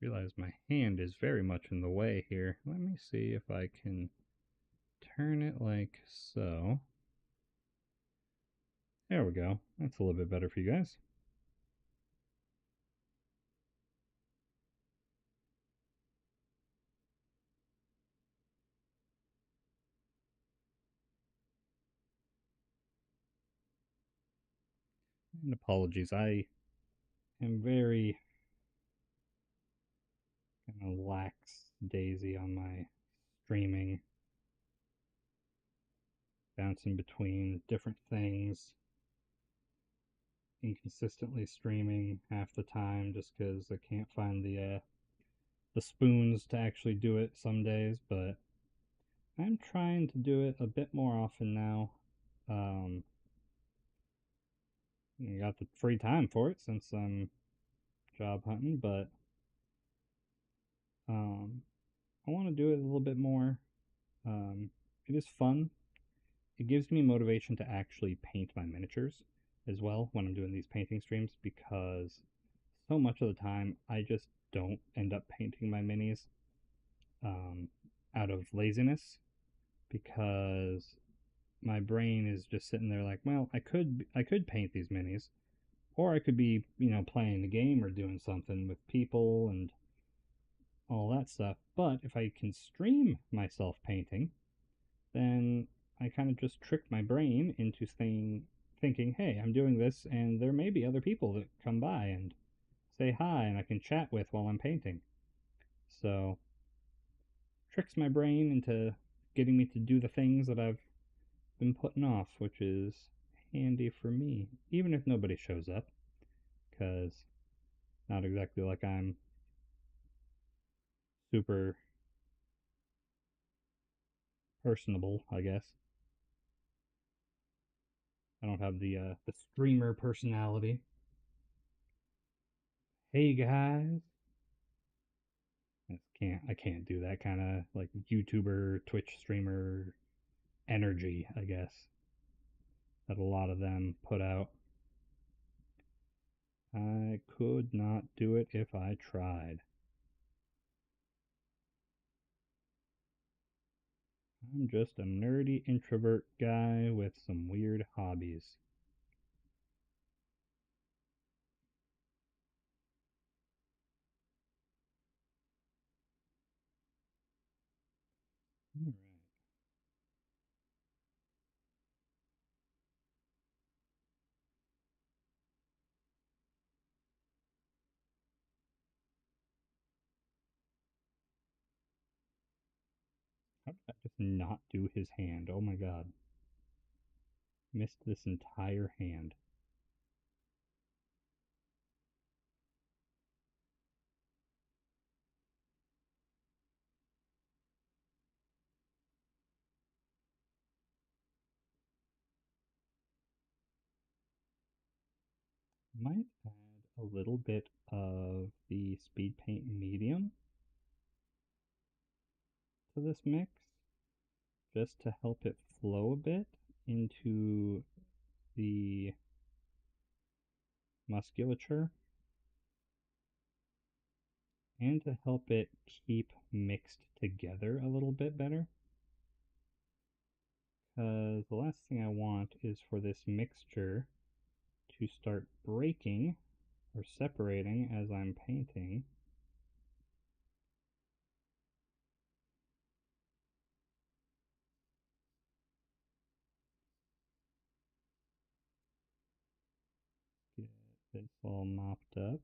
Realize my hand is very much in the way here. Let me see if I can turn it like so. There we go. That's a little bit better for you guys. And apologies, I am very kind of lax daisy on my streaming, bouncing between different things, inconsistently streaming half the time just because I can't find the spoons to actually do it some days, but I'm trying to do it a bit more often now. Um, I got the free time for it since I'm job hunting, but um, I want to do it a little bit more. Um, it is fun. It gives me motivation to actually paint my miniatures as well when I'm doing these painting streams because so much of the time I just don't end up painting my minis um, out of laziness because my brain is just sitting there like, well, I could paint these minis, or I could be playing the game or doing something with people and all that stuff. But if I can stream myself painting, then I kind of just trick my brain into thinking, hey, I'm doing this, and there may be other people that come by and say hi, and I can chat with while I'm painting. So tricks my brain into getting me to do the things that I've been putting off, which is handy for me, even if nobody shows up, because not exactly like I'm super personable, I guess. I don't have the streamer personality. Hey guys, I can't do that kind of like YouTuber, Twitch streamer energy, I guess, that a lot of them put out. I could not do it if I tried. I'm just a nerdy introvert guy with some weird hobbies. Alright. How did I just not do his hand? Oh my god. Missed this entire hand. Might add a little bit of the speed paint medium to this mix just to help it flow a bit into the musculature and to help it keep mixed together a little bit better. Because the last thing I want is for this mixture to start breaking or separating as I'm painting. Get this all mopped up.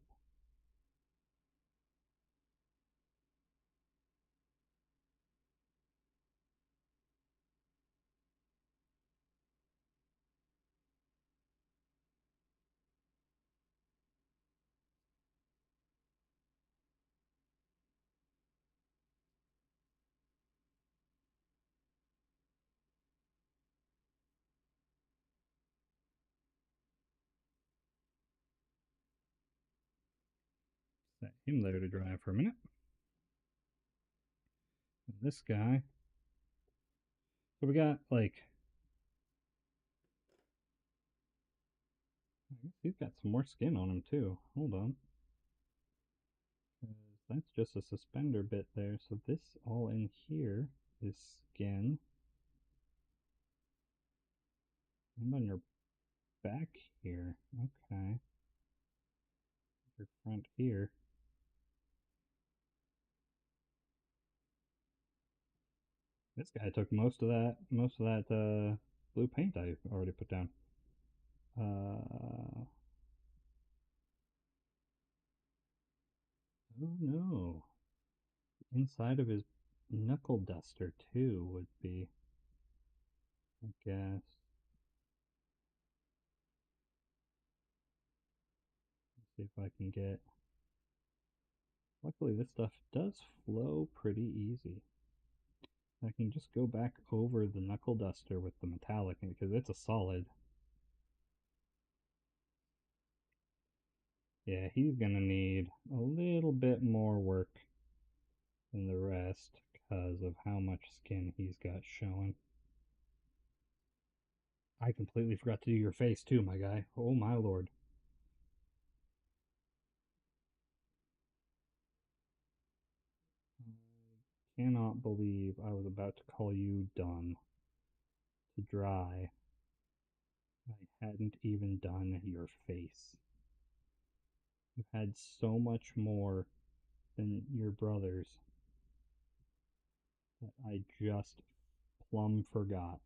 Set him there to dry for a minute. And this guy. So we got like, I guess he's got some more skin on him too. Hold on. That's just a suspender bit there. So this all in here is skin. And on your back here. Okay. Your front ear. This guy took most of that blue paint I already put down. Uh, Oh no. Inside of his knuckle duster too would be, I guess. Let's see if I can get. Luckily, this stuff does flow pretty easy. I can just go back over the knuckle duster with the metallic because it's a solid. Yeah, he's gonna need a little bit more work than the rest because of how much skin he's got showing. I completely forgot to do your face too, my guy. Oh my lord. I cannot believe I was about to call you done to dry. I hadn't even done your face. You had so much more than your brothers that I just plumb forgot.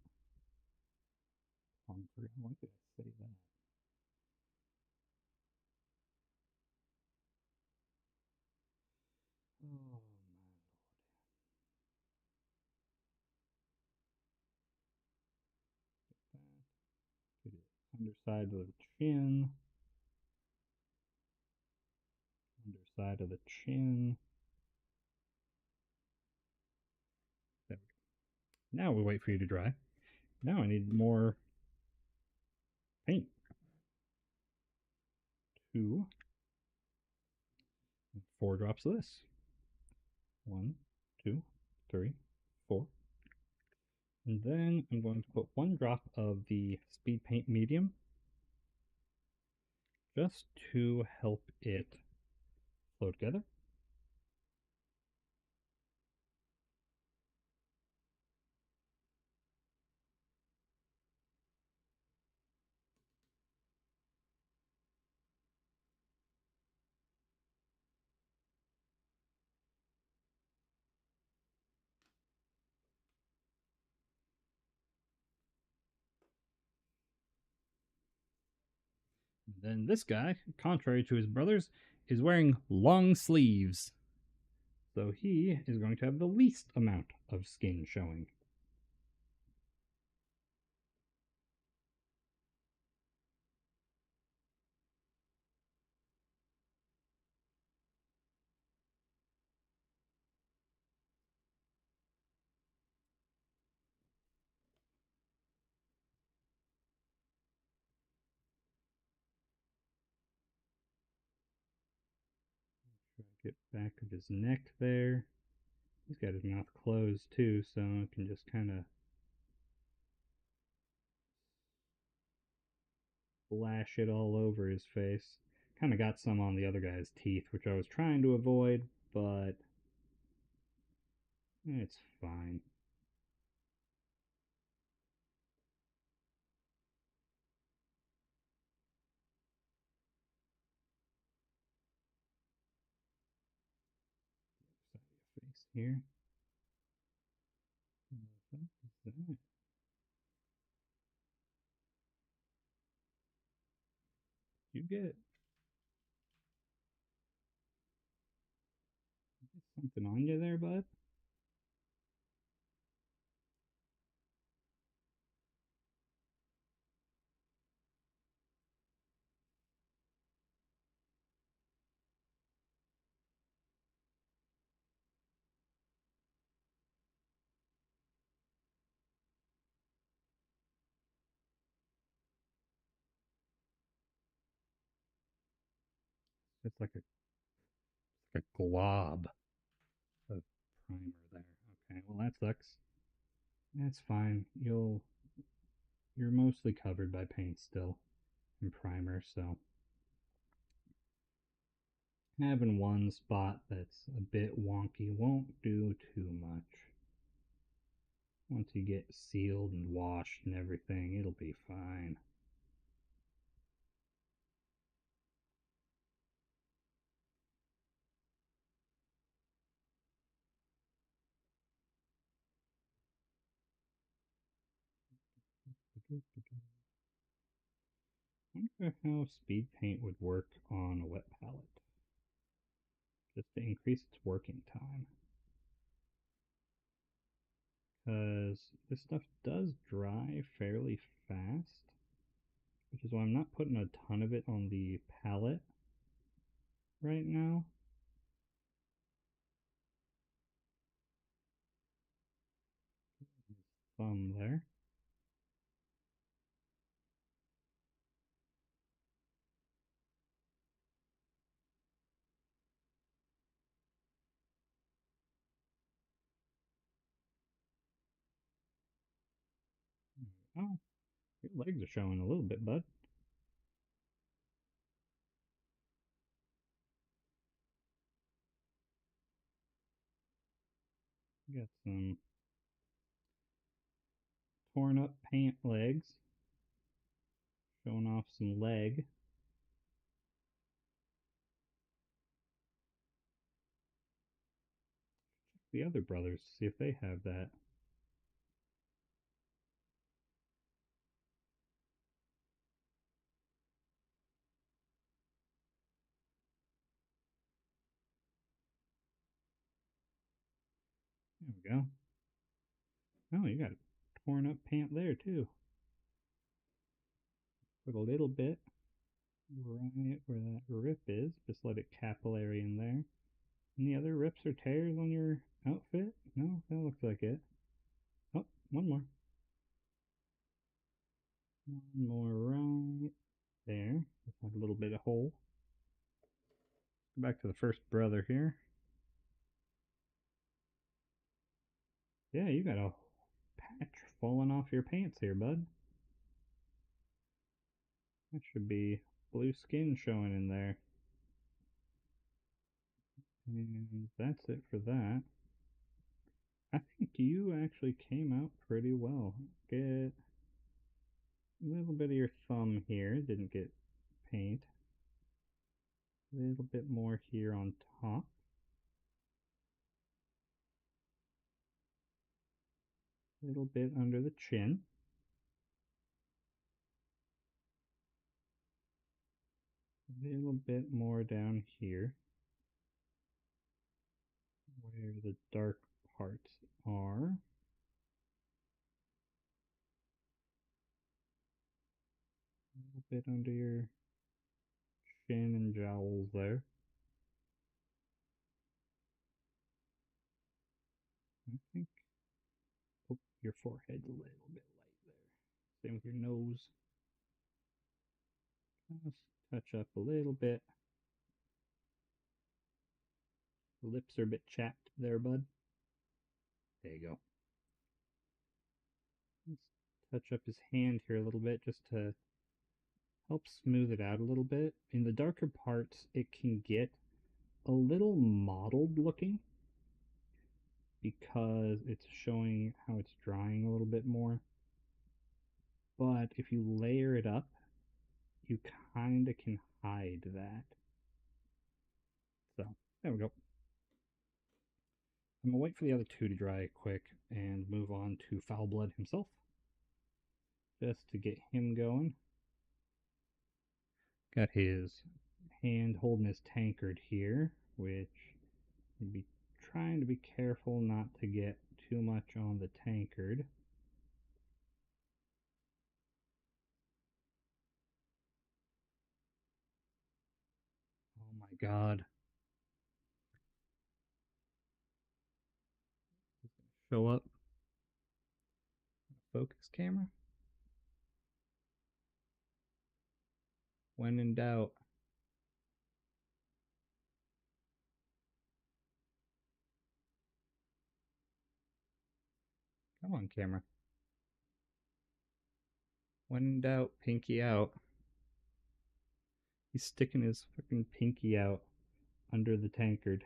Plumb forgot. Why did I say that? Oh my lord. Get it. Underside of the chin. Underside of the chin. There we go. Now we wait for you to dry. Now I need more paint. 2, 4 drops of this. 1, 2, 3, 4. And then I'm going to put 1 drop of the speed paint medium just to help it flow together. Then this guy, contrary to his brothers, is wearing long sleeves. So he is going to have the least amount of skin showing. Try to get back of his neck there. He's got his mouth closed too, so I can just kind of splash it all over his face. Kind of got some on the other guy's teeth, which I was trying to avoid, but it's fine. Side of your face here. What is that? You get something on you there, bud? It's like a glob of primer there. Okay, well that sucks. That's fine. You're mostly covered by paint still and primer, so having one spot that's a bit wonky won't do too much. Once you get sealed and washed and everything, it'll be fine. I wonder how speed paint would work on a wet palette. just to increase its working time. Because this stuff does dry fairly fast, which is why I'm not putting a ton of it on the pallet right now. Thumb there. Oh, your legs are showing a little bit, bud. You got some torn up pant legs, showing off some leg. The other brothers, see if they have that. There we go. Oh, you got a torn up pant there too. Put a little bit right where that rip is. Just let it capillary in there. Any other rips or tears on your outfit? No, that looks like it. Oh, one more. One more right there. Just have a little bit of hole. Go back to the first brother here. Yeah, you got a patch falling off your pants here, bud. That should be blue skin showing in there. And that's it for that. I think you actually came out pretty well. Get a little bit of your thumb here. Didn't get paint. A little bit more here on top. A little bit under the chin. A little bit more down here where the dark parts are. A little bit under your chin and jowls there. I think your forehead's a little bit light there. Same with your nose. Just touch up a little bit. The lips are a bit chapped there, bud. There you go. Let's touch up his hand here a little bit just to help smooth it out a little bit. In the darker parts, it can get a little mottled looking because it's showing how it's drying a little bit more. But if you layer it up, you kind of can hide that. So, there we go. I'm going to wait for the other two to dry quick and move on to Foul Blood himself. Just to get him going. Got his hand holding his tankard here, which you'd be trying to be careful not to get too much on the tankard. Oh my god. Show up. Focus camera. When in doubt. Come on, camera. When in doubt, pinky out. He's sticking his fucking pinky out under the tankard.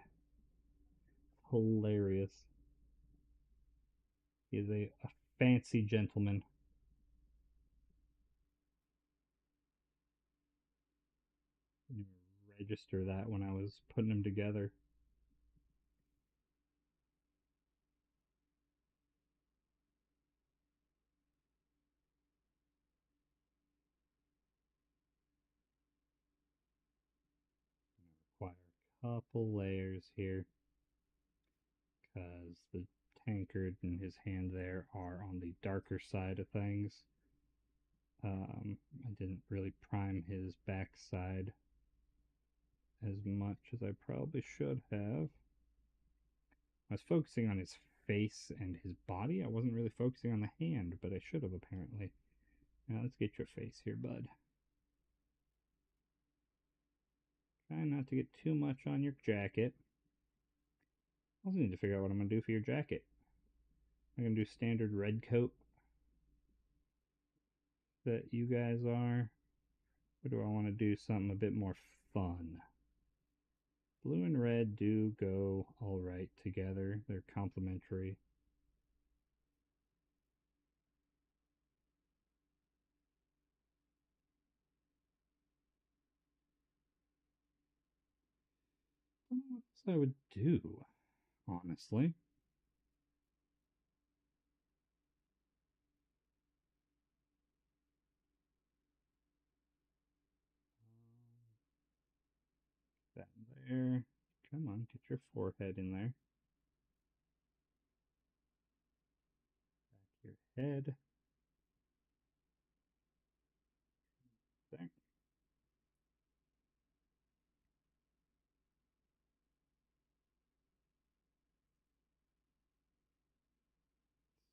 Hilarious. He is a fancy gentleman. I didn't even register that when I was putting them together. Require couple layers here because the tankard and his hand there are on the darker side of things. I didn't really prime his backside as much as I probably should have. I was focusing on his face and his body. I wasn't really focusing on the hand, but I should have apparently. Now let's get your face here, bud. Try not to get too much on your jacket. I also need to figure out what I'm going to do for your jacket. I'm going to do standard red coat that you guys are. Or do I want to do something a bit more fun? Blue and red do go alright together. They're complementary. I don't know what else I would do, honestly. That there. Come on, get your forehead in there. Back your head. There.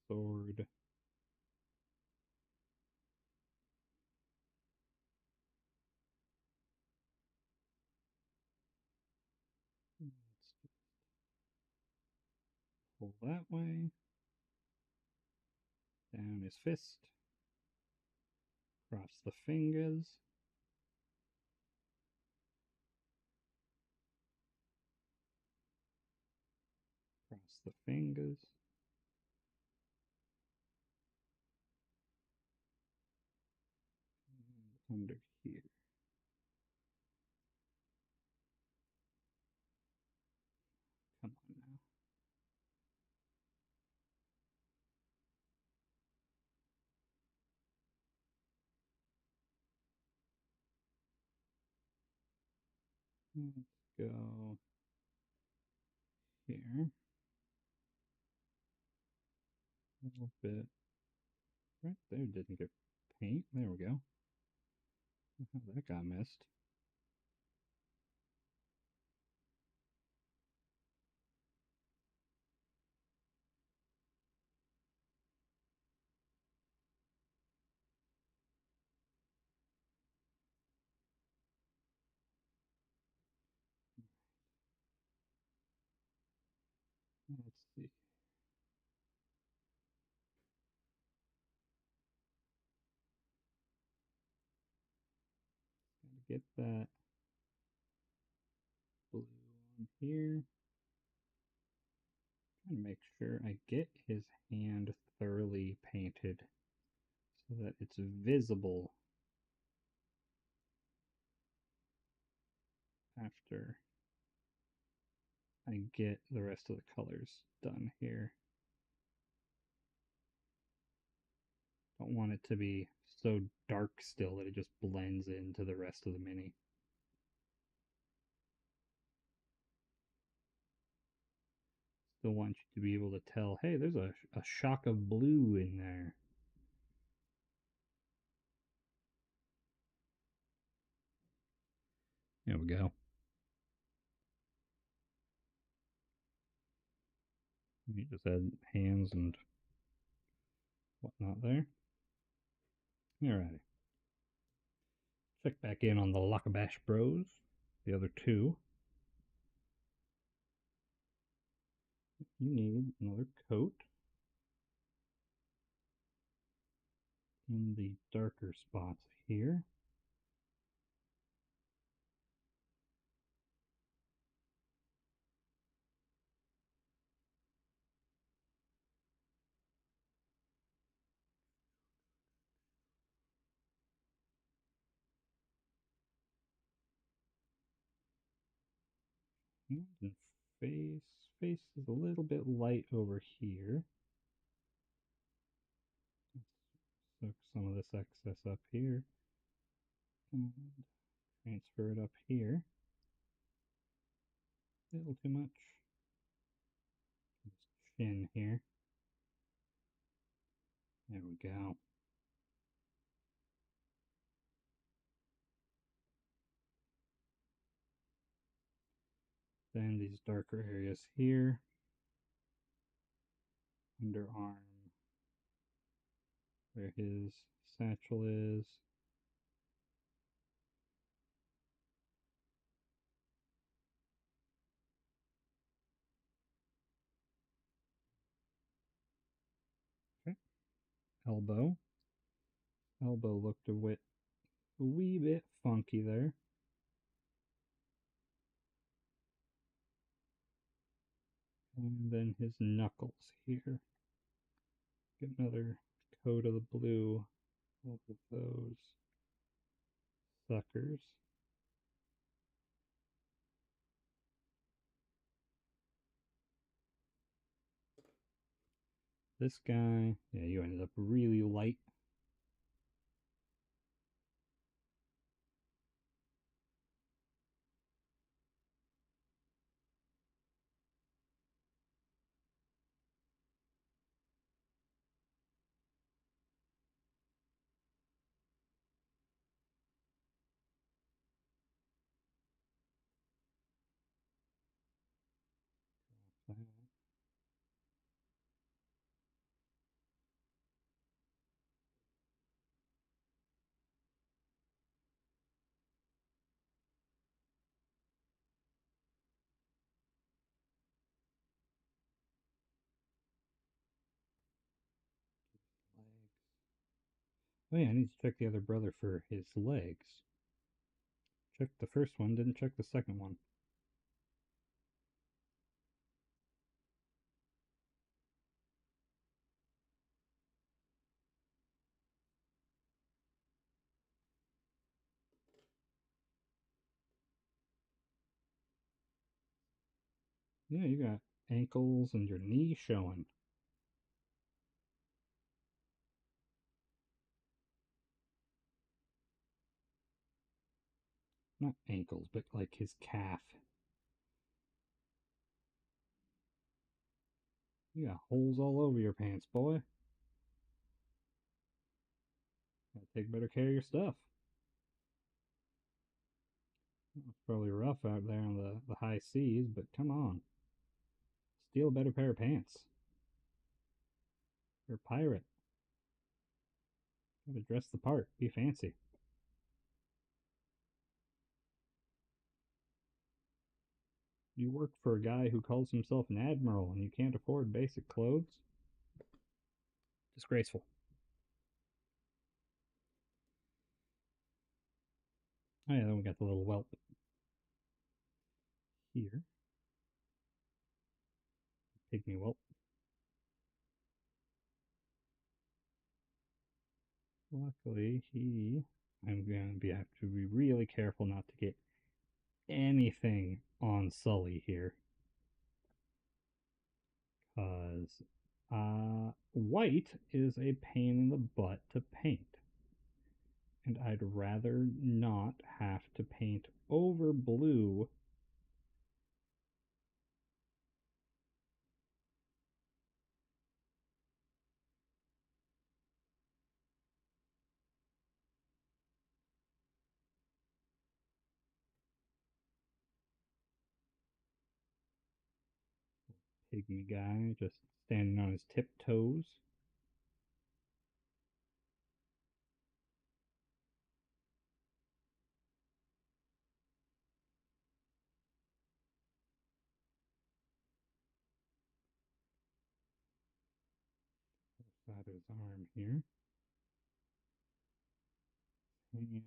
Sword. Let's pull that way. Down his fist. Cross the fingers. Cross the fingers. And under here. Come on now. Let's go here. A little bit. Right there didn't get paint. There we go. How that got missed. Let's see. Gotta get that blue on here. Trying to make sure I get his hand thoroughly painted so that it's visible after I get the rest of the colors done here. Don't want it to be so dark still that it just blends into the rest of the mini. Still want you to be able to tell, hey, there's a shock of blue in there. There we go. You just add hands and whatnot there. Alrighty. Check back in on the Lockabash Bros, the other two. You need another coat in the darker spots here. Hands and face. Face is a little bit light over here. Let's soak some of this excess up here and transfer it up here. A little too much. His chin here. There we go. Then these darker areas here. Underarm, where his satchel is. Okay. Elbow. Elbow looked a wee bit funky there. And then his knuckles here. Get another coat of the blue over those suckers. This guy, yeah, you ended up really light. Legs. Oh yeah, I need to check the other brother for his legs. Checked the first one, didn't check the second one. Yeah, you got ankles and your knee showing. Not ankles, but like his calf. You got holes all over your pants, boy. Gotta take better care of your stuff. It's probably rough out there on the high seas, but come on. Steal a better pair of pants. You're a pirate. Gotta dress the part. Be fancy. You work for a guy who calls himself an admiral and you can't afford basic clothes? Disgraceful. Oh yeah, then we got the little whelp here. Pygmy whelp. Luckily, I'm going to have to be really careful not to get anything on Sully here. Because white is a pain in the butt to paint. And I'd rather not have to paint over blue. Pygmy guy just standing on his tiptoes. Side of his arm here. And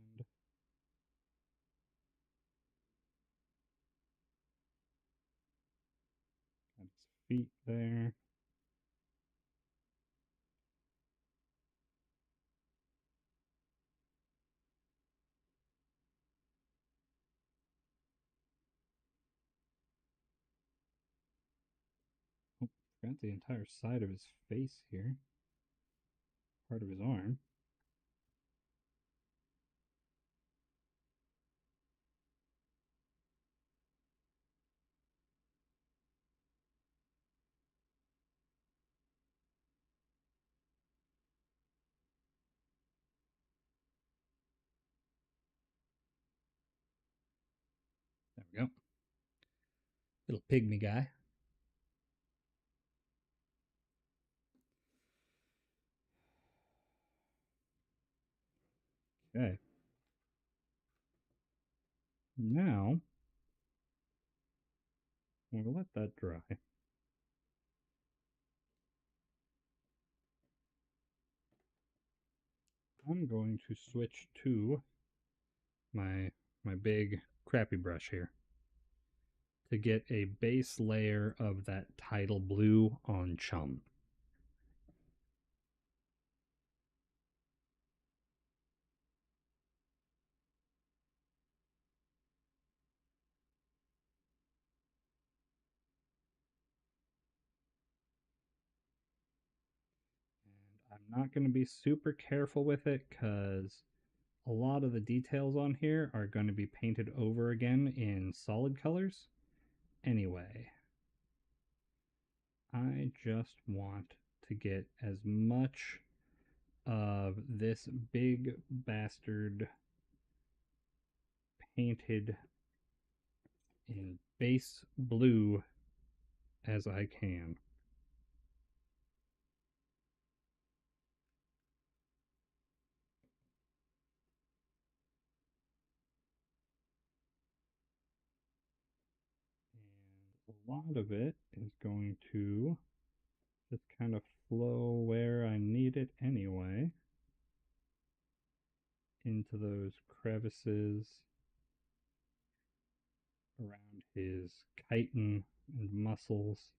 got his feet there. Oh, forgot the entire side of his face here. Part of his arm. Little pygmy guy. Okay. Now, we'll let that dry. I'm going to switch to my big crappy brush here to get a base layer of that tidal blue on Chum. And I'm not going to be super careful with it because a lot of the details on here are going to be painted over again in solid colors. Anyway, I just want to get as much of this big bastard painted in base blue as I can. And a lot of it is going to just kind of flow where I need it anyway, into those crevices around his chitin and muscles,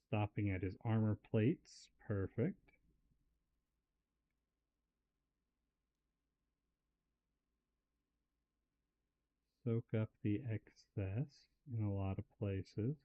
stopping at his armor plates. Perfect. Soak up the excess in a lot of places.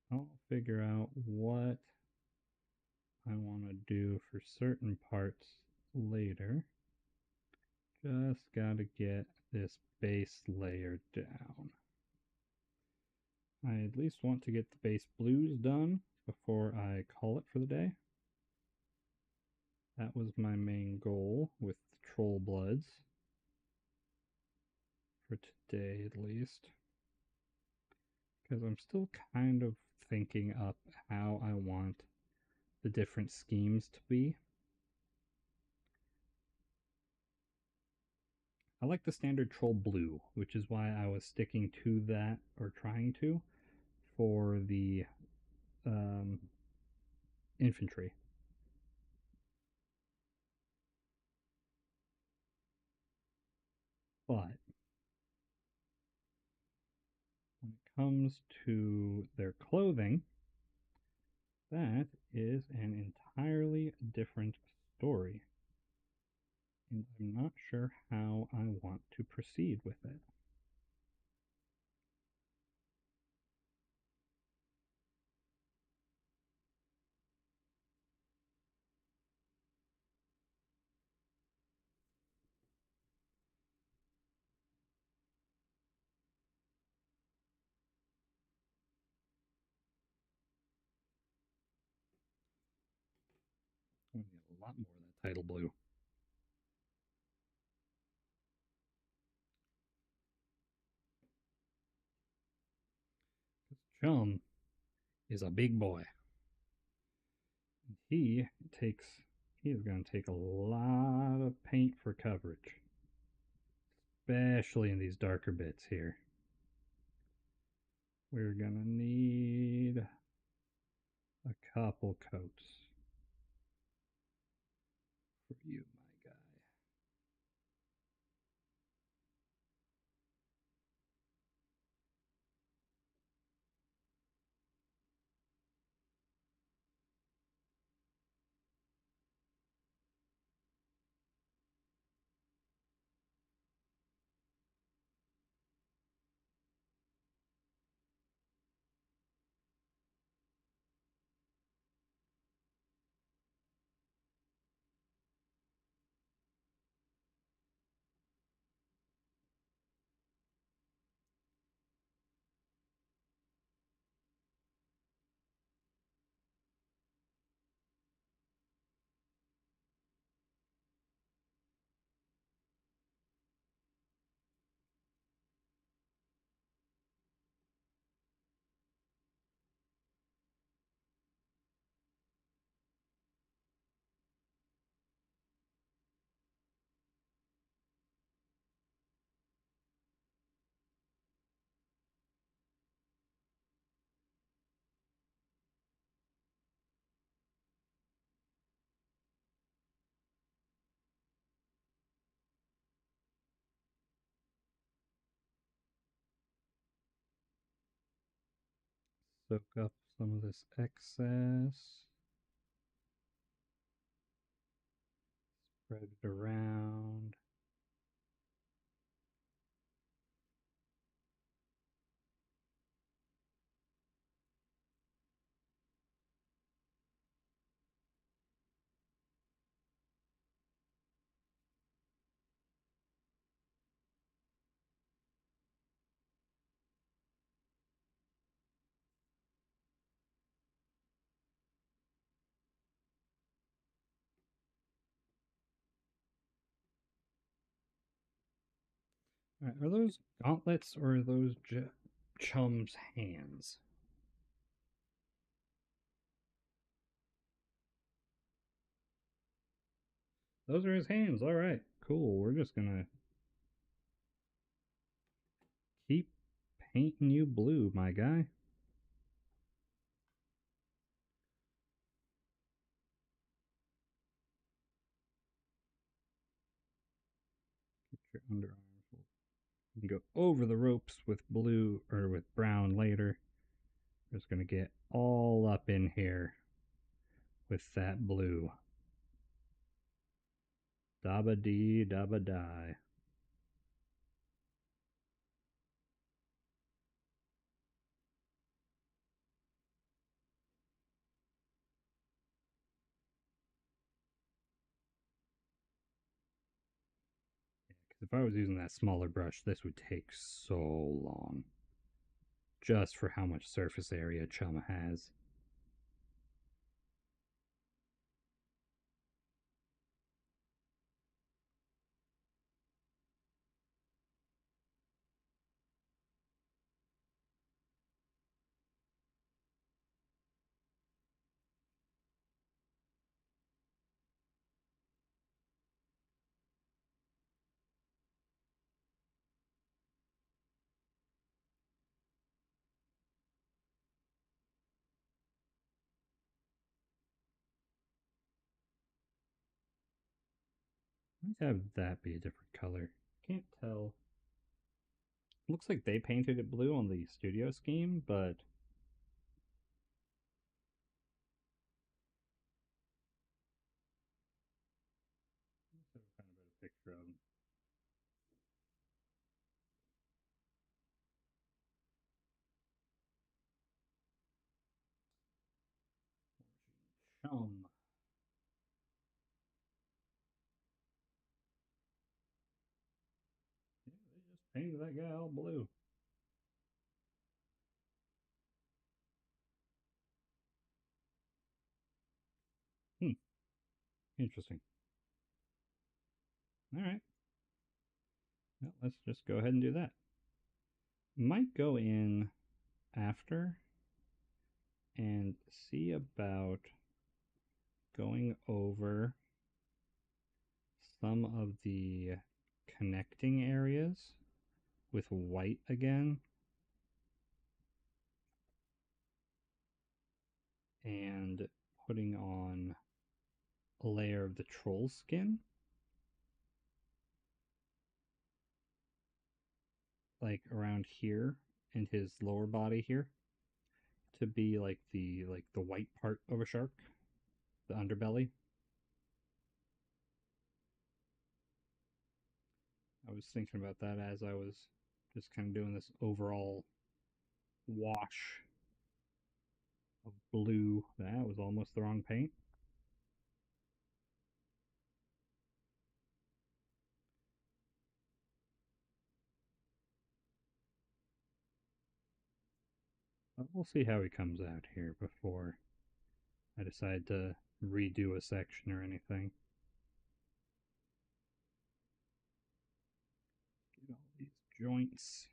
I'll figure out what I want to do for certain parts later. Just gotta get this base layer down. I at least want to get the base blues done before I call it for the day. That was my main goal with the Troll Bloods. For today at least. Because I'm still kind of thinking up how I want the different schemes to be. I like the standard Troll Blue, which is why I was sticking to that, or trying to, for the infantry. But when it comes to their clothing, that is an entirely different story. And I'm not sure how I want to proceed with it. I'm going to get a lot more of that tidal blue. Chum is a big boy. He is going to take a lot of paint for coverage, especially in these darker bits here. We're going to need a couple coats for you, my guy. Soak up some of this excess. Spread it around. Right, are those gauntlets or are those Chum's hands? Those are his hands. All right, cool. We're just gonna keep painting you blue, my guy. Get your underarms. You can go over the ropes with blue or with brown later. We're just gonna get all up in here with that blue. Dabba dee dabba die. Because if I was using that smaller brush, this would take so long. Just for how much surface area Chum has. Let's have that be a different color. Can't tell. Looks like they painted it blue on the studio scheme, but let's have kind of a better picture of them. Chum. Yeah, they just painted that guy all blue. Hmm. Interesting. All right. Well, let's just go ahead and do that. Might go in after and see about going over some of the connecting areas with white again and putting on a layer of the troll skin, like around here and his lower body here, to be like the white part of a shark, the underbelly. I was thinking about that as I was just kind of doing this overall wash of blue. That was almost the wrong paint. But we'll see how he comes out here before I decide to redo a section or anything. Get all these joints.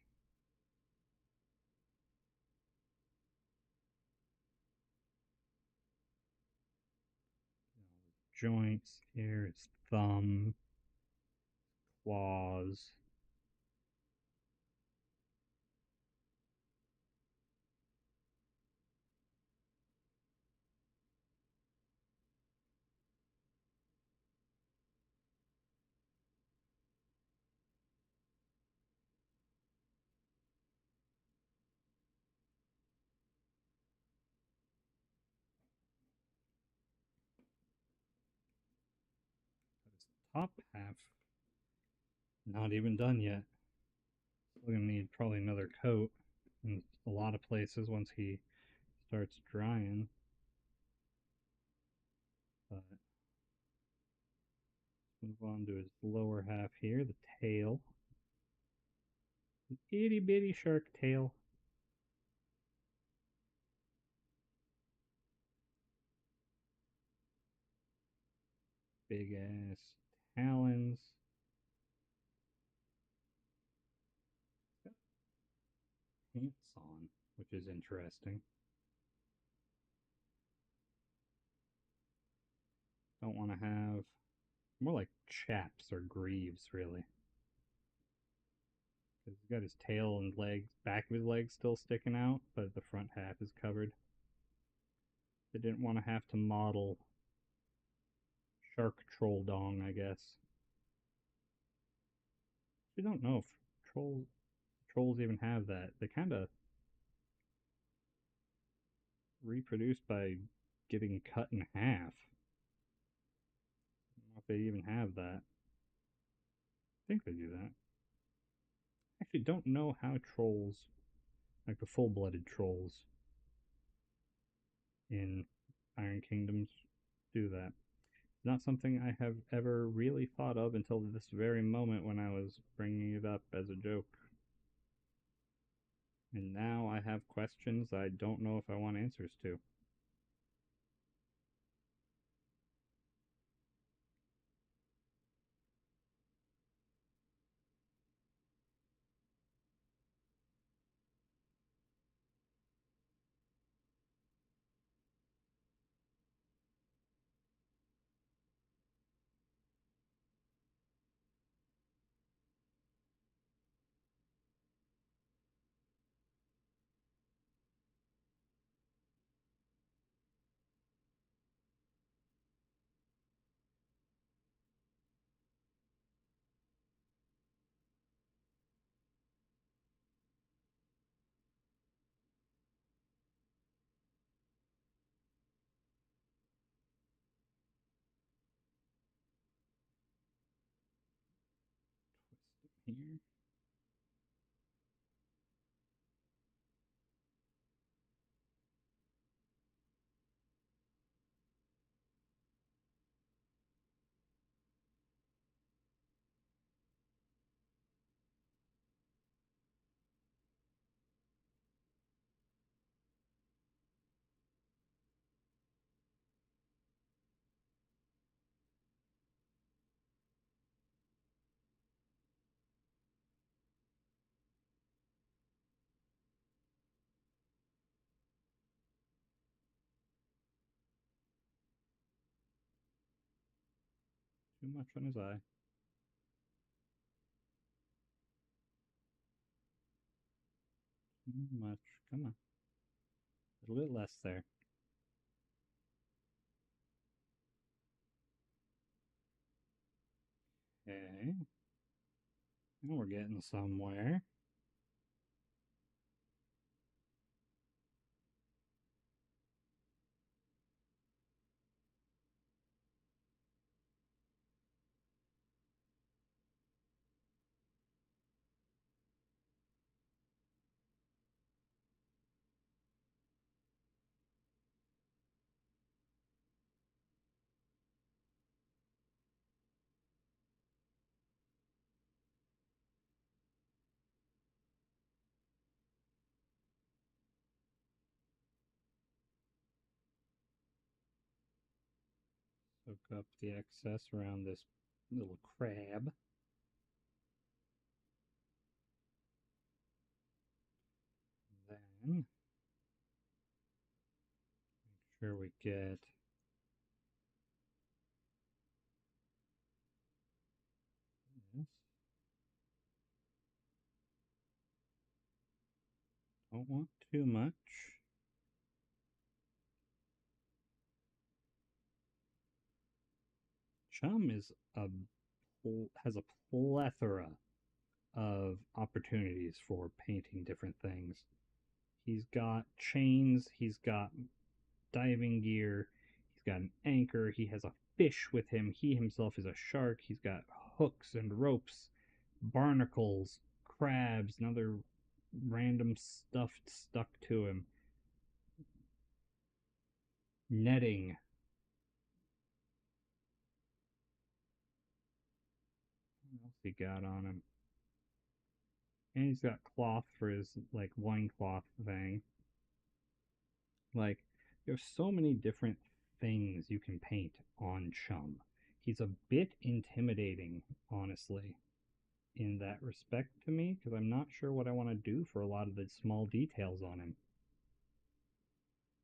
Joints. Here, his thumb, claws. top half, not even done yet. Still gonna need probably another coat in a lot of places once he starts drying. But let's move on to his lower half here, the tail. An itty bitty shark tail. Big ass talons. Pants on, which is interesting. Don't want to have more like chaps or greaves, really. Because he's got his tail and legs, back of his legs still sticking out, but the front half is covered. They didn't want to have to model shark troll dong, I guess. We don't know if trolls even have that. They kind of reproduce by getting cut in half. I don't know if they even have that. I think they do that. Actually, don't know how trolls, like the full-blooded trolls in Iron Kingdoms, do that. Not something I have ever really thought of until this very moment when I was bringing it up as a joke. And now I have questions I don't know if I want answers to. Twist it here. Too much on his eye. Too much. Come on. A little bit less there. Okay. Now we're getting somewhere. Soak up the excess around this little crab. Then make sure we get this. Don't want too much. Chum has a plethora of opportunities for painting different things. He's got chains, he's got diving gear, he's got an anchor, he has a fish with him. He himself is a shark. He's got hooks and ropes, barnacles, crabs, and other random stuff stuck to him. Netting. What else he got on him? And he's got cloth for his like loincloth thing. Like, there's so many different things you can paint on Chum. He's a bit intimidating, honestly, in that respect to me, because I'm not sure what I want to do for a lot of the small details on him.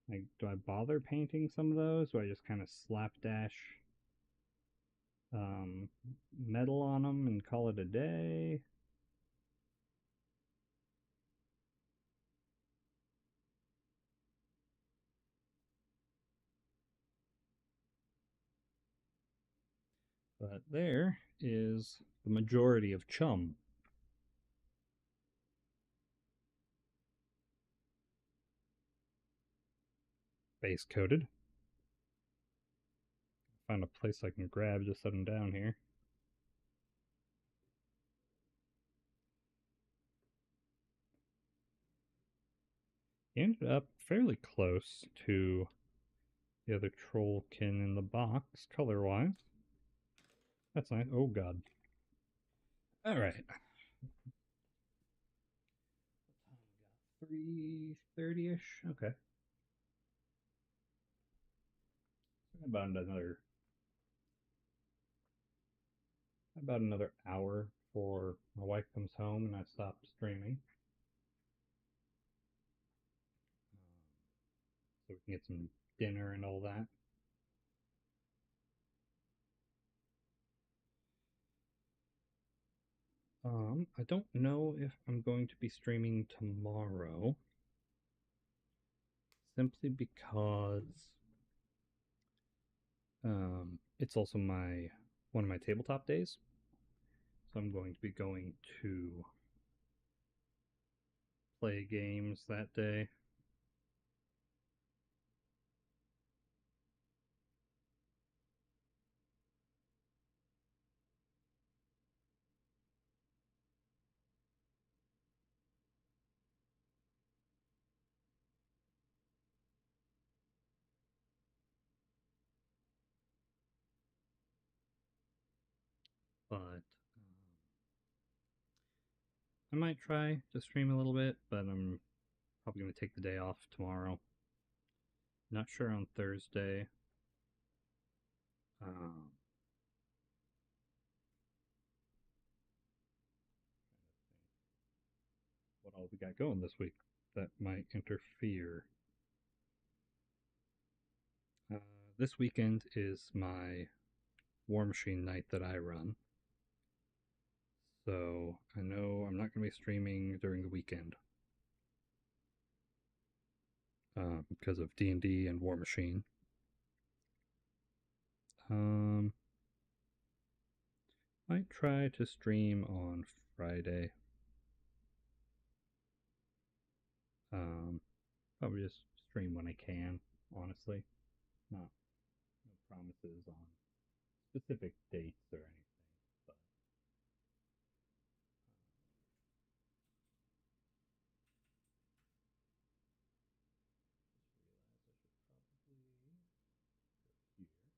Like, do I bother painting some of those? Do I just kind of slapdash um, metal on them and call it a day? But there is the majority of Chum. Base coated. Find a place I can grab to set them down here. He ended up fairly close to the other Trollkin in the box, color-wise. That's nice. Oh, God. All right. 3:30-ish. Okay. About another hour before my wife comes home and I stop streaming. So we can get some dinner and all that. I don't know if I'm going to be streaming tomorrow, simply because it's also one of my tabletop days. So I'm going to be going to play games that day. But I might try to stream a little bit, but I'm probably going to take the day off tomorrow. Not sure on Thursday. Um, what all we got going this week that might interfere. Uh, this weekend is my Warmachine night that I run. So I know I'm not going to be streaming during the weekend because of D&D and Warmachine. Might try to stream on Friday. Probably just stream when I can, honestly. Not no promises on specific dates or anything, but here. Check here.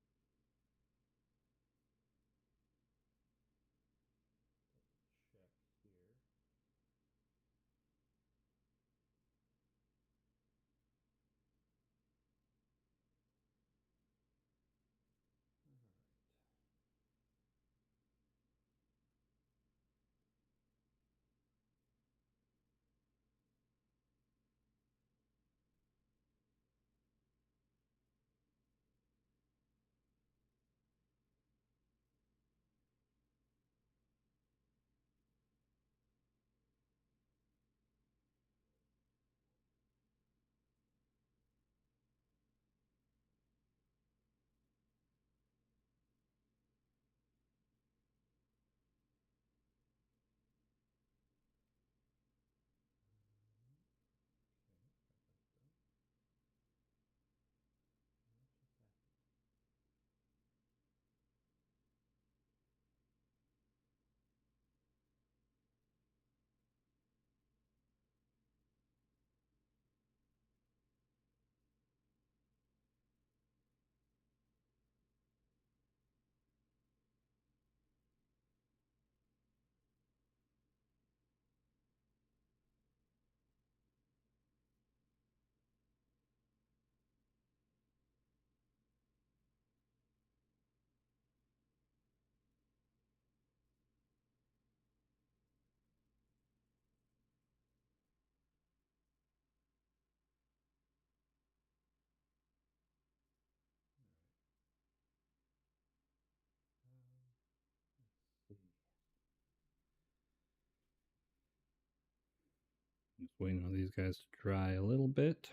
Just waiting on these guys to dry a little bit.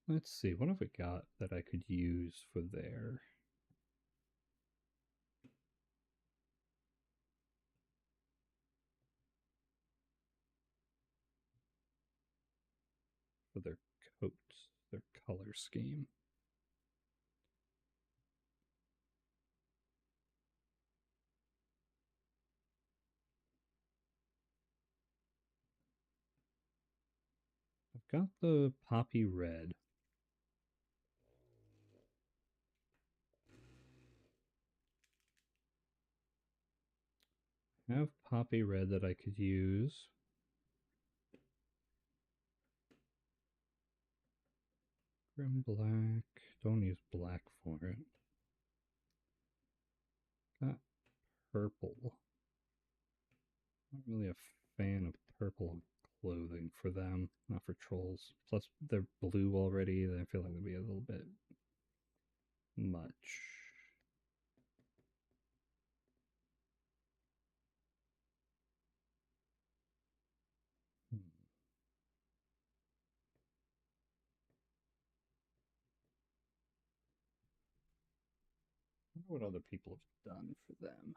Let's see, what have we got that I could use for their coats, their color scheme. I've got the poppy red. I have poppy red that I could use. Grim black. Don't use black for it. Got purple. Not really a fan of purple clothing for them, not for trolls. Plus, they're blue already. I feel like it'd be a little bit much. Hmm. I wonder what other people have done for them.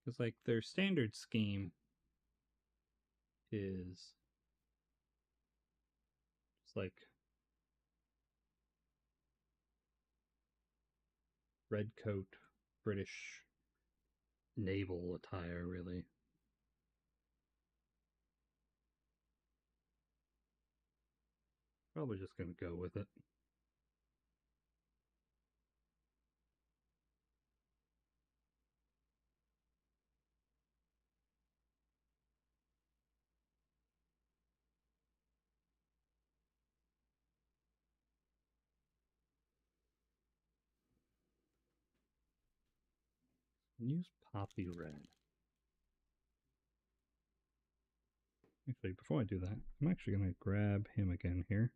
Because, like, their standard scheme is it's like red coat, British naval attire, really. Probably just gonna go with it. Use poppy red. Actually, before I do that, I'm actually gonna grab him again here.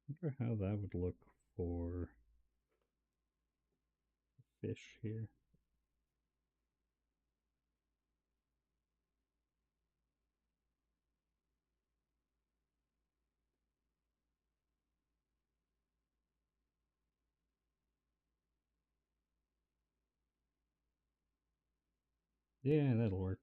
Wonder how that would look for fish here. Yeah, that'll work.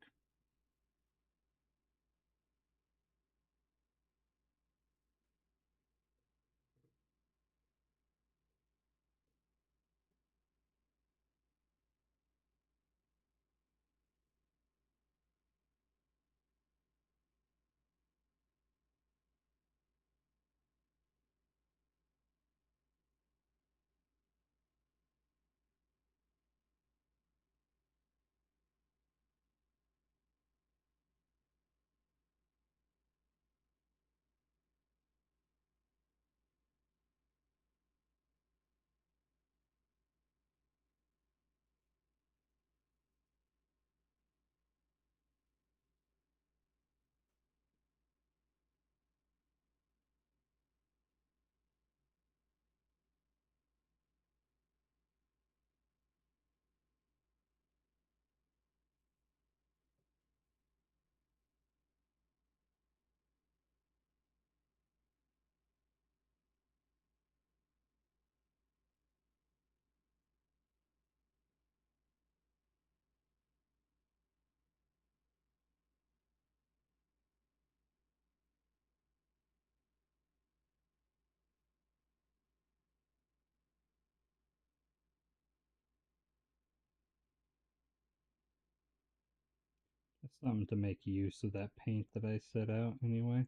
That's something to make use of that paint that I set out anyway.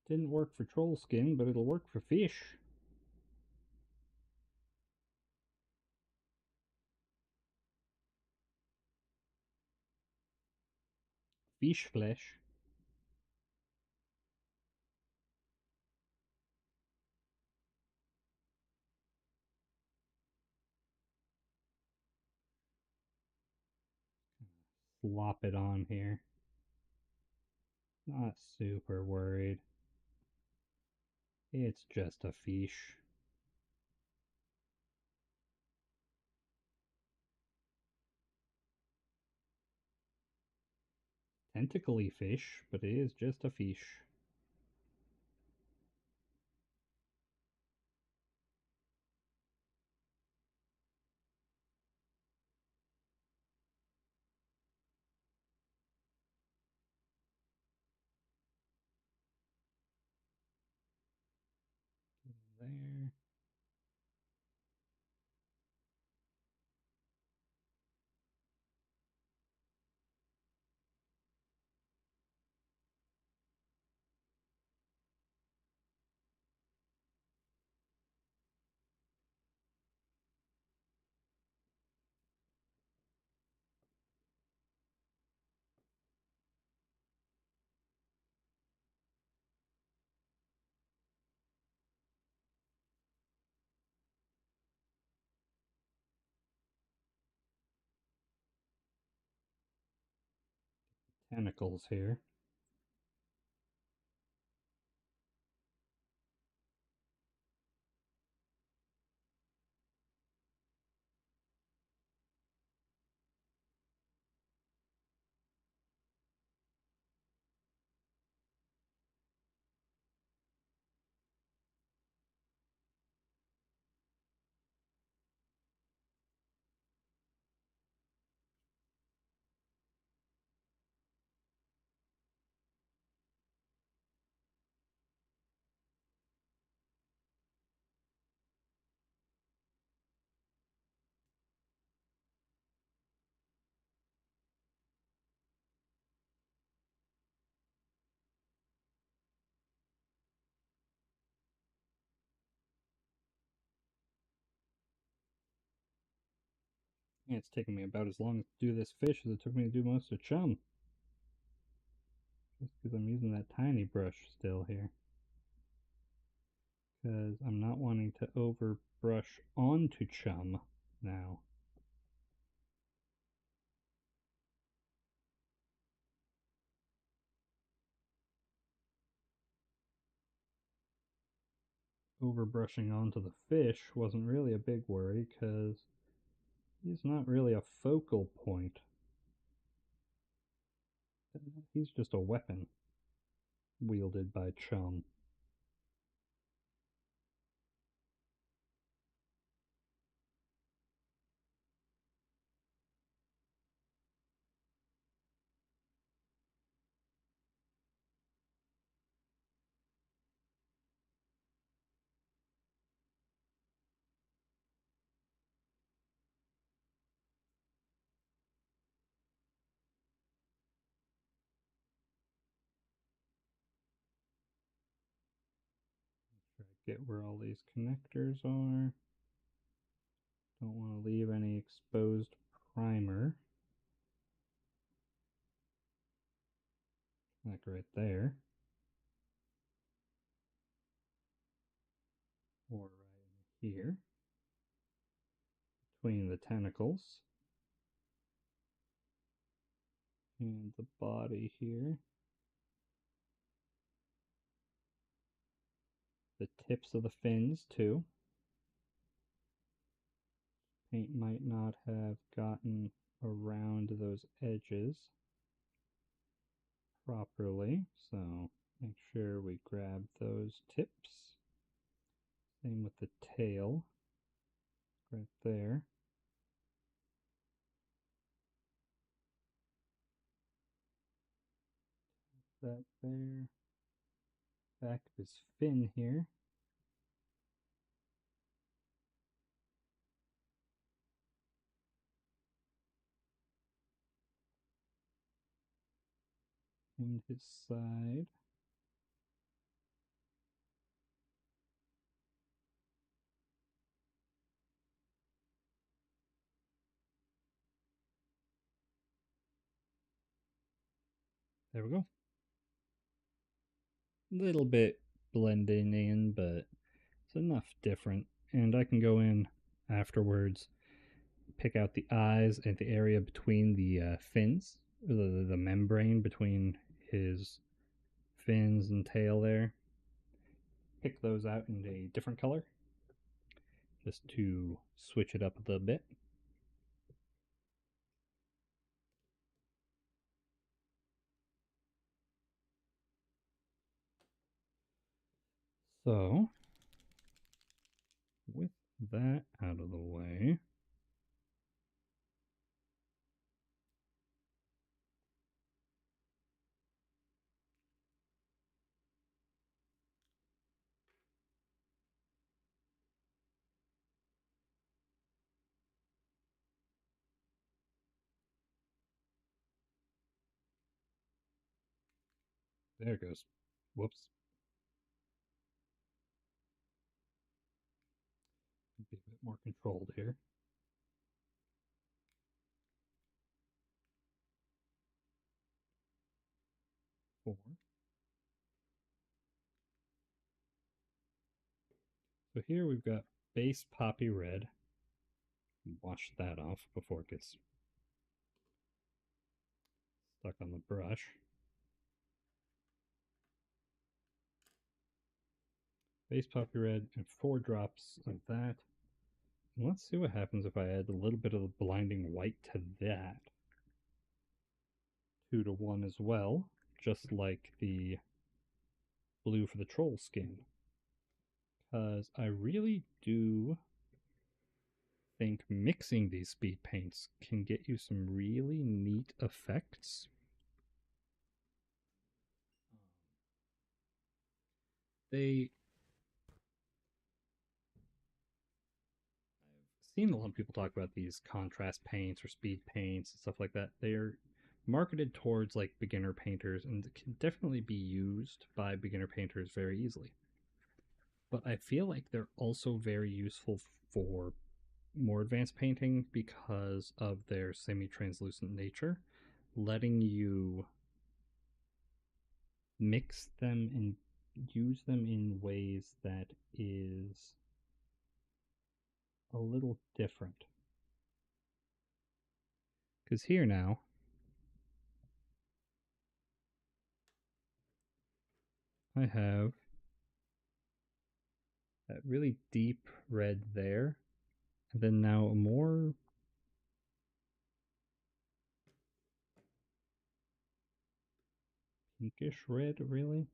Didn't work for troll skin, but it'll work for fish. Fish flesh. slop it on here. Not super worried. It's just a fish. Tentacly fish, but it is just a fish. There. Tentacles here. Yeah, it's taking me about as long to do this fish as it took me to do most of Chum. Just because I'm using that tiny brush still here. Because I'm not wanting to over brush onto Chum now. Over brushing onto the fish wasn't really a big worry because he's not really a focal point. He's just a weapon wielded by Chum. Try to get where all these connectors are. Don't want to leave any exposed primer. Like right there. Or right here. Between the tentacles. And the body here. The tips of the fins too. Paint might not have gotten around those edges properly, so make sure we grab those tips. Same with the tail, right there. That there. Back of his fin here. And his side. There we go. Little bit blending in, but it's enough different. And I can go in afterwards, pick out the eyes and the area between the fins the membrane between his fins and tail there. Pick those out in a different color just to switch it up a little bit. So, with that out of the way, there it goes. Whoops. Be a bit more controlled here. Four. So here we've got base poppy red. Wash that off before it gets stuck on the brush. Base poppy red and 4 drops of that. And let's see what happens if I add a little bit of the blinding white to that. 2 to 1 as well, just like the blue for the troll skin. Because I really do think mixing these speed paints can get you some really neat effects. I've seen a lot of people talk about these contrast paints or speed paints and stuff like that. They're marketed towards like beginner painters and can definitely be used by beginner painters very easily. But I feel like they're also very useful for more advanced painting because of their semi-translucent nature, letting you mix them and use them in ways that is a little different. Because here now, I have that really deep red there, and then now a more pinkish red, really.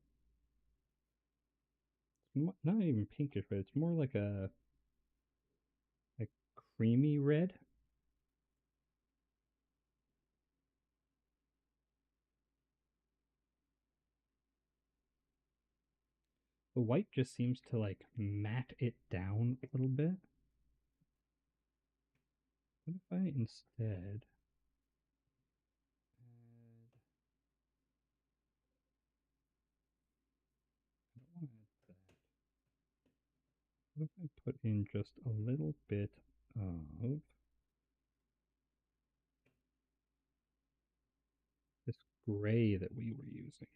Not even pinkish red, it's more like a creamy red. The white just seems to like matte it down a little bit. What if I instead add, I don't want to add that. What if I put in just a little bit of this gray that we were using?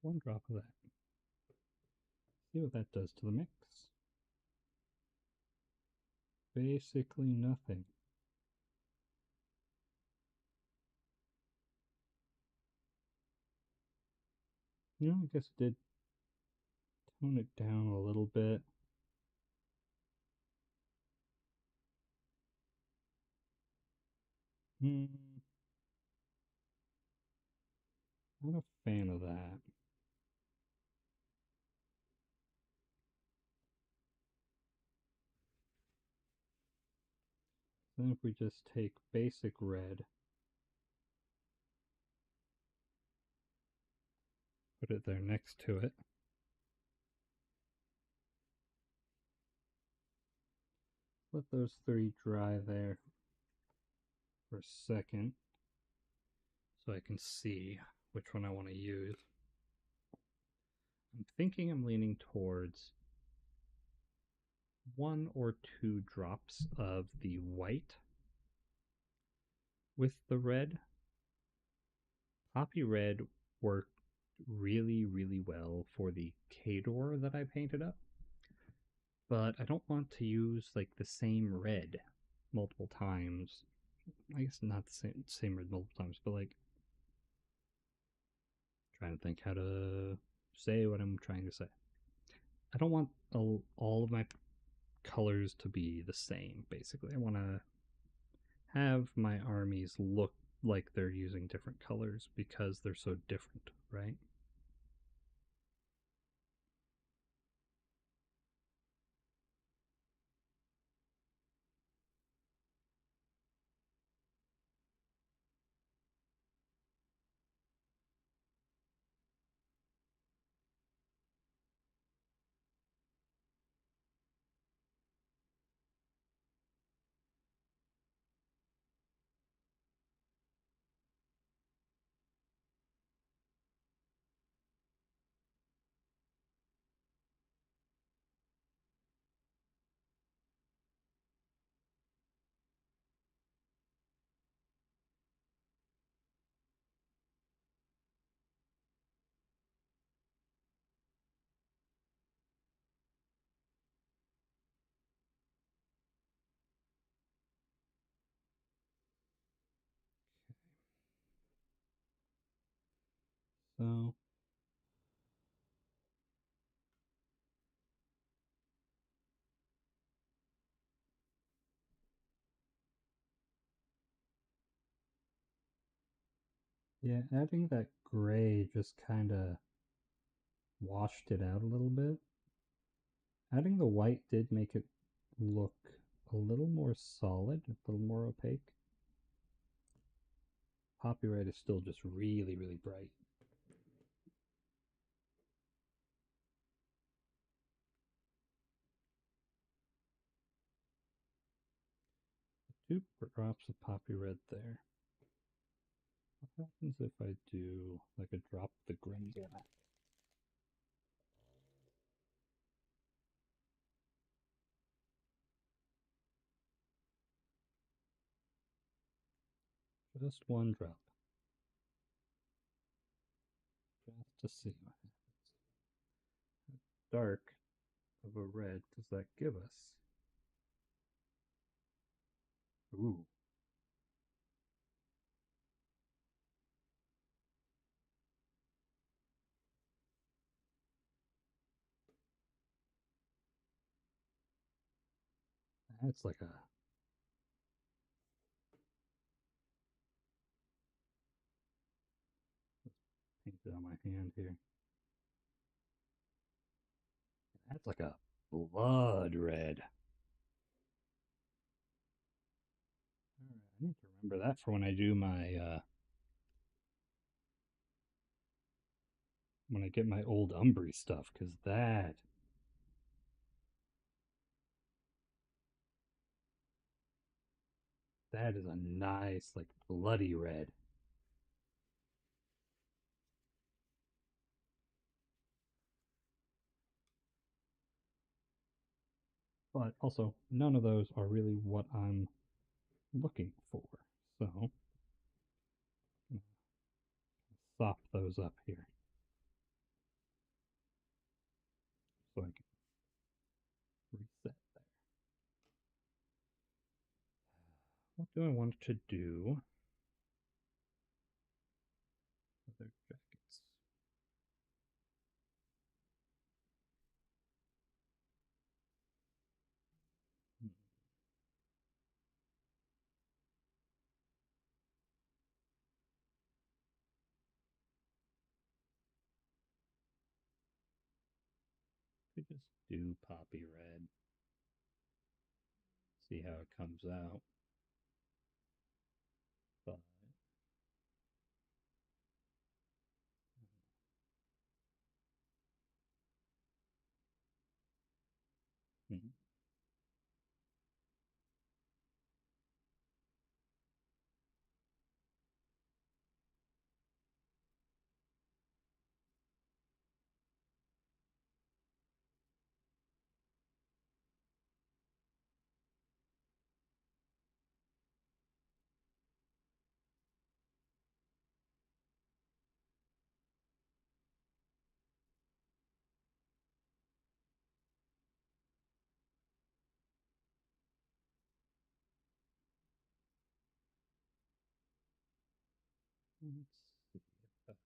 1 drop of that. See what that does to the mix. Basically nothing. You know, I guess it did tone it down a little bit. Not a fan of that. Then if we just take basic red, put it there next to it. Let those 3 dry there for a second so I can see which one I want to use. I'm thinking I'm leaning towards 1 or 2 drops of the white with the red. Poppy red worked really, really well for the Kador that I painted up, but I don't want to use like the same red multiple times I guess not the same red multiple times, but like trying to think how to say what I'm trying to say. I don't want all of my colors to be the same. Basically, I want to have my armies look like they're using different colors because they're so different, right? So yeah, adding that gray just kind of washed it out a little bit. Adding the white did make it look a little more solid, a little more opaque. Poppy red is still just really, really bright. 2 drops of poppy red there. What happens if I do like a drop the grim black? Just 1 drop. Just to see what happens. How dark of a red does that give us? Ooh. That's like a paint it on my hand here. That's like a blood red. Alright, I need to remember that for when I do my when I get my old Umbry stuff, because that is a nice like bloody red. But also, none of those are really what I'm looking for. So, sop those up here so I can reset there. What do I want to do with their jackets? Hmm. Could just do poppy red, see how it comes out. But hmm. Let's see about.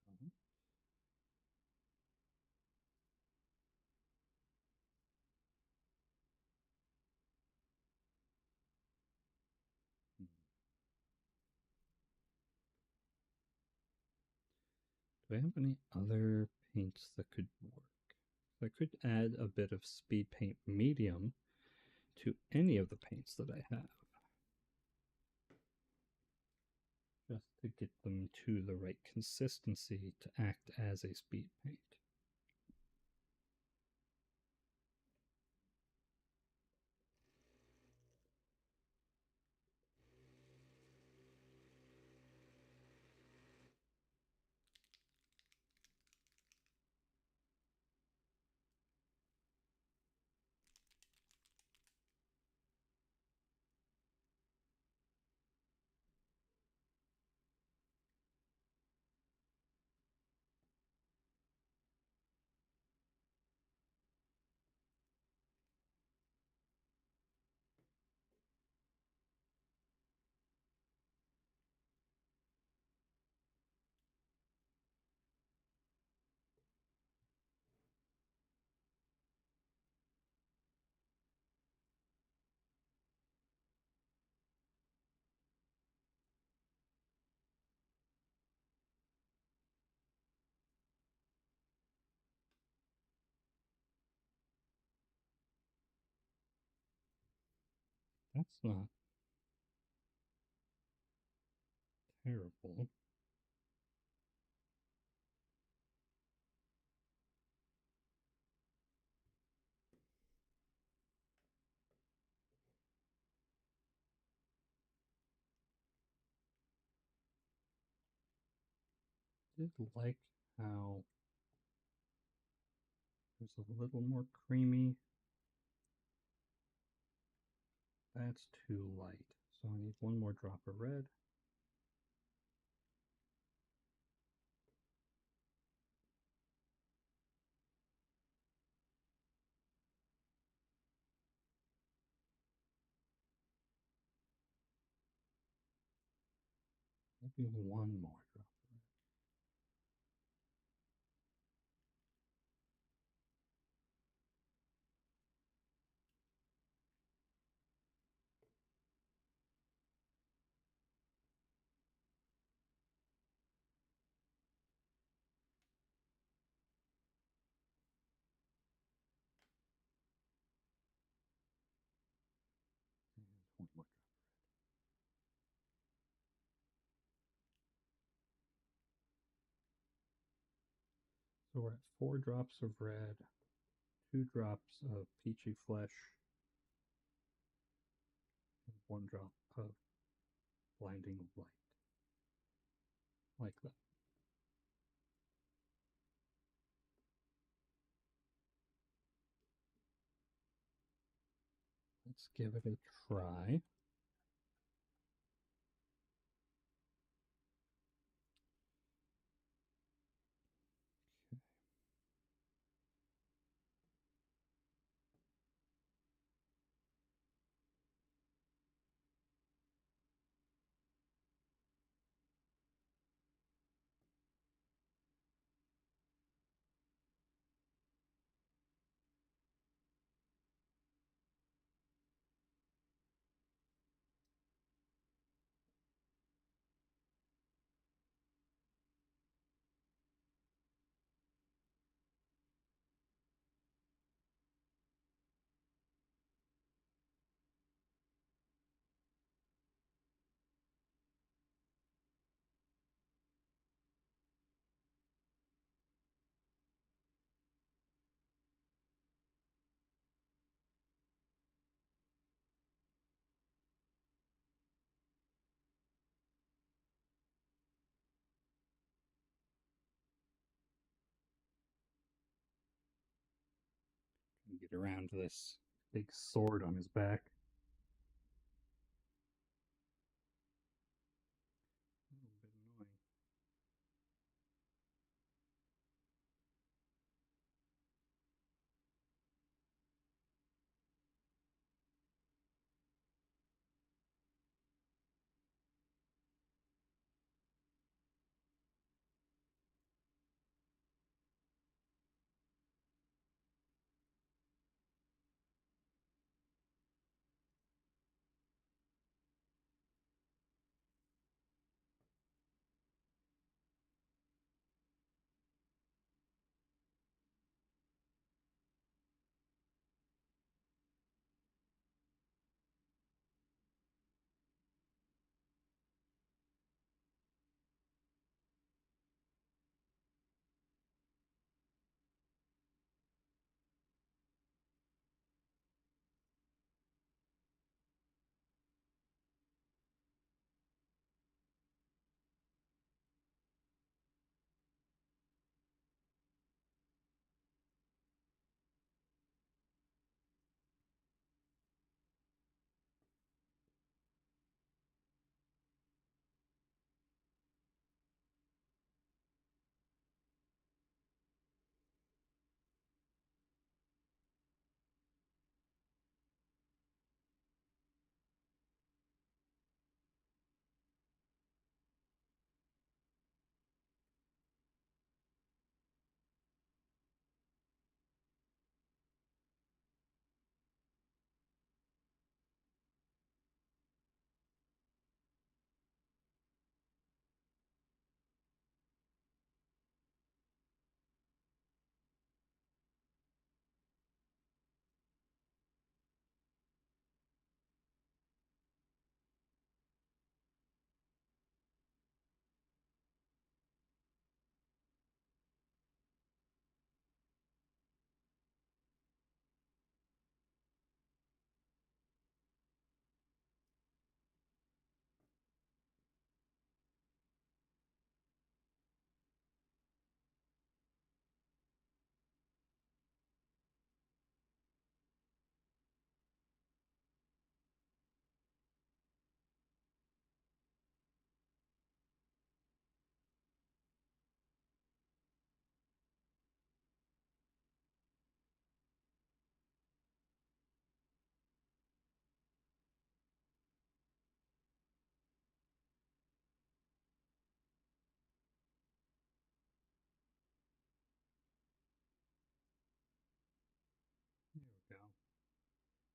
Hmm. Do I have any other paints that could work? I could add a bit of speed paint medium to any of the paints that I have, just to get them to the right consistency to act as a speed paint. That's not terrible. I did like how there's a little more creamy. That's too light. So I need one more drop of red. Maybe one more drop of red. And one more drop. So we're at 4 drops of red, 2 drops of peachy flesh, and 1 drop of blinding light. Like that. Let's give it a try. Trying to get around this big sword on his back. A little bit annoying.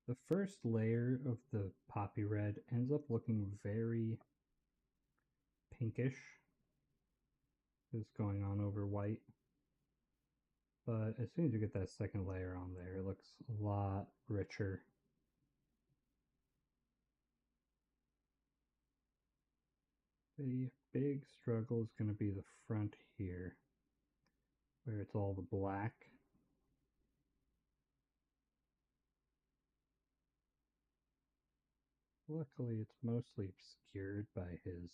The first layer of the poppy red ends up looking very pinkish, is going on over white. But as soon as you get that second layer on there, it looks a lot richer. The big struggle is going to be the front here, where it's all the black. Luckily, it's mostly obscured by his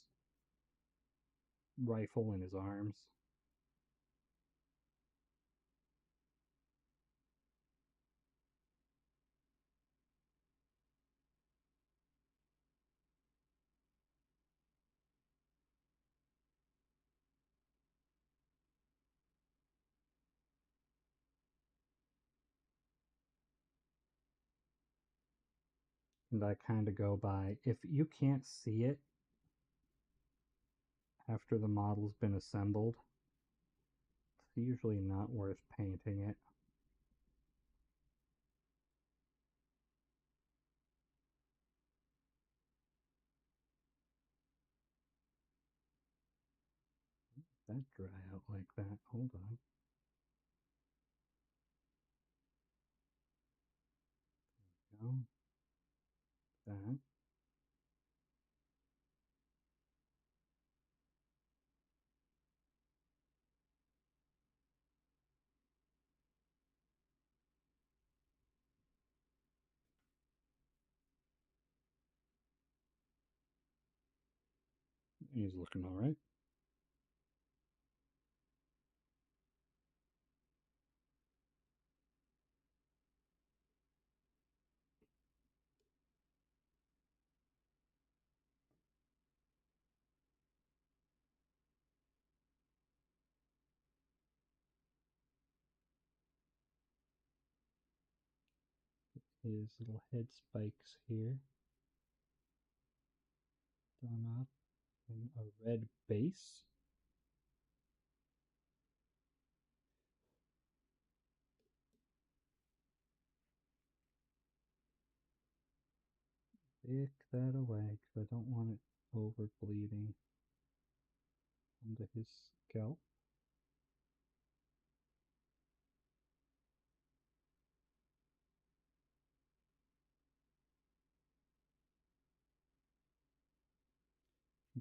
rifle and his arms. And I kind of go by, if you can't see it after the model's been assembled, it's usually not worth painting it. That dry out like that. Hold on. There we go. That. He's looking all right. His little head spikes here done up in a red base. Pick that away because I don't want it over bleeding onto his scalp.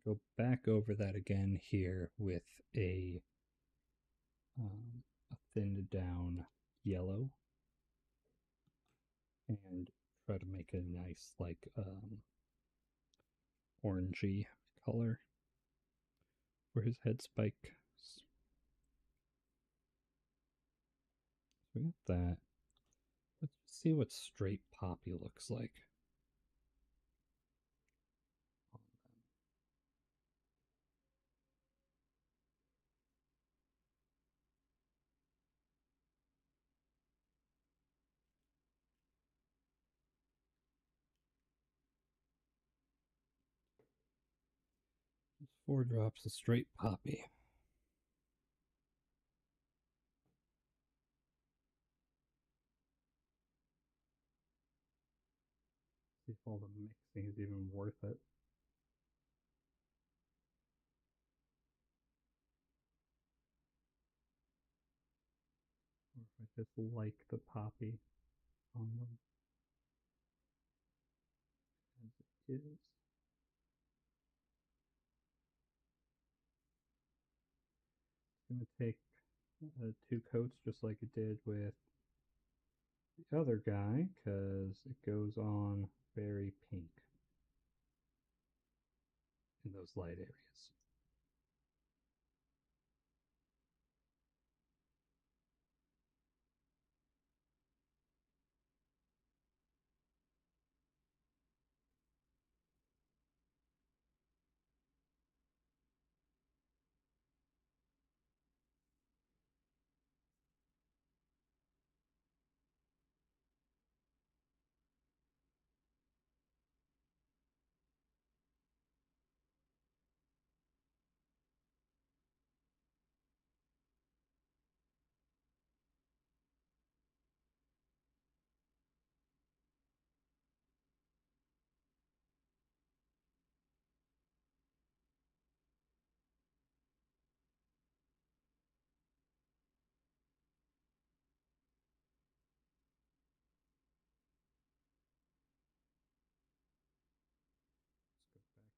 Go back over that again here with a thinned down yellow and try to make a nice like orangey color for his head spike. So we got that. Let's see what straight poppy looks like. Just 4 drops of straight poppy. See if all the mixing is even worth it. Or if I just like the poppy on them as it is. It's going to take 2 coats just like it did with the other guy because it goes on very pink in those light areas.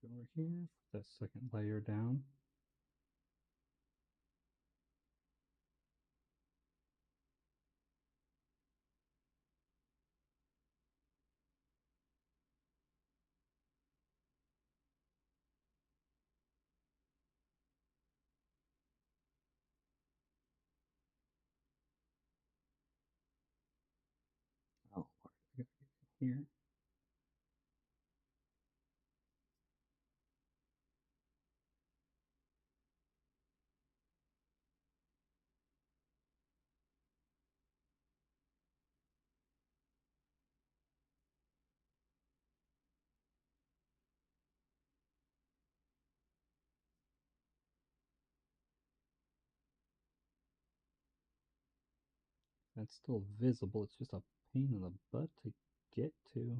over here, put that second layer down. Oh, where did I get here? That's still visible. It's just a pain in the butt to get to.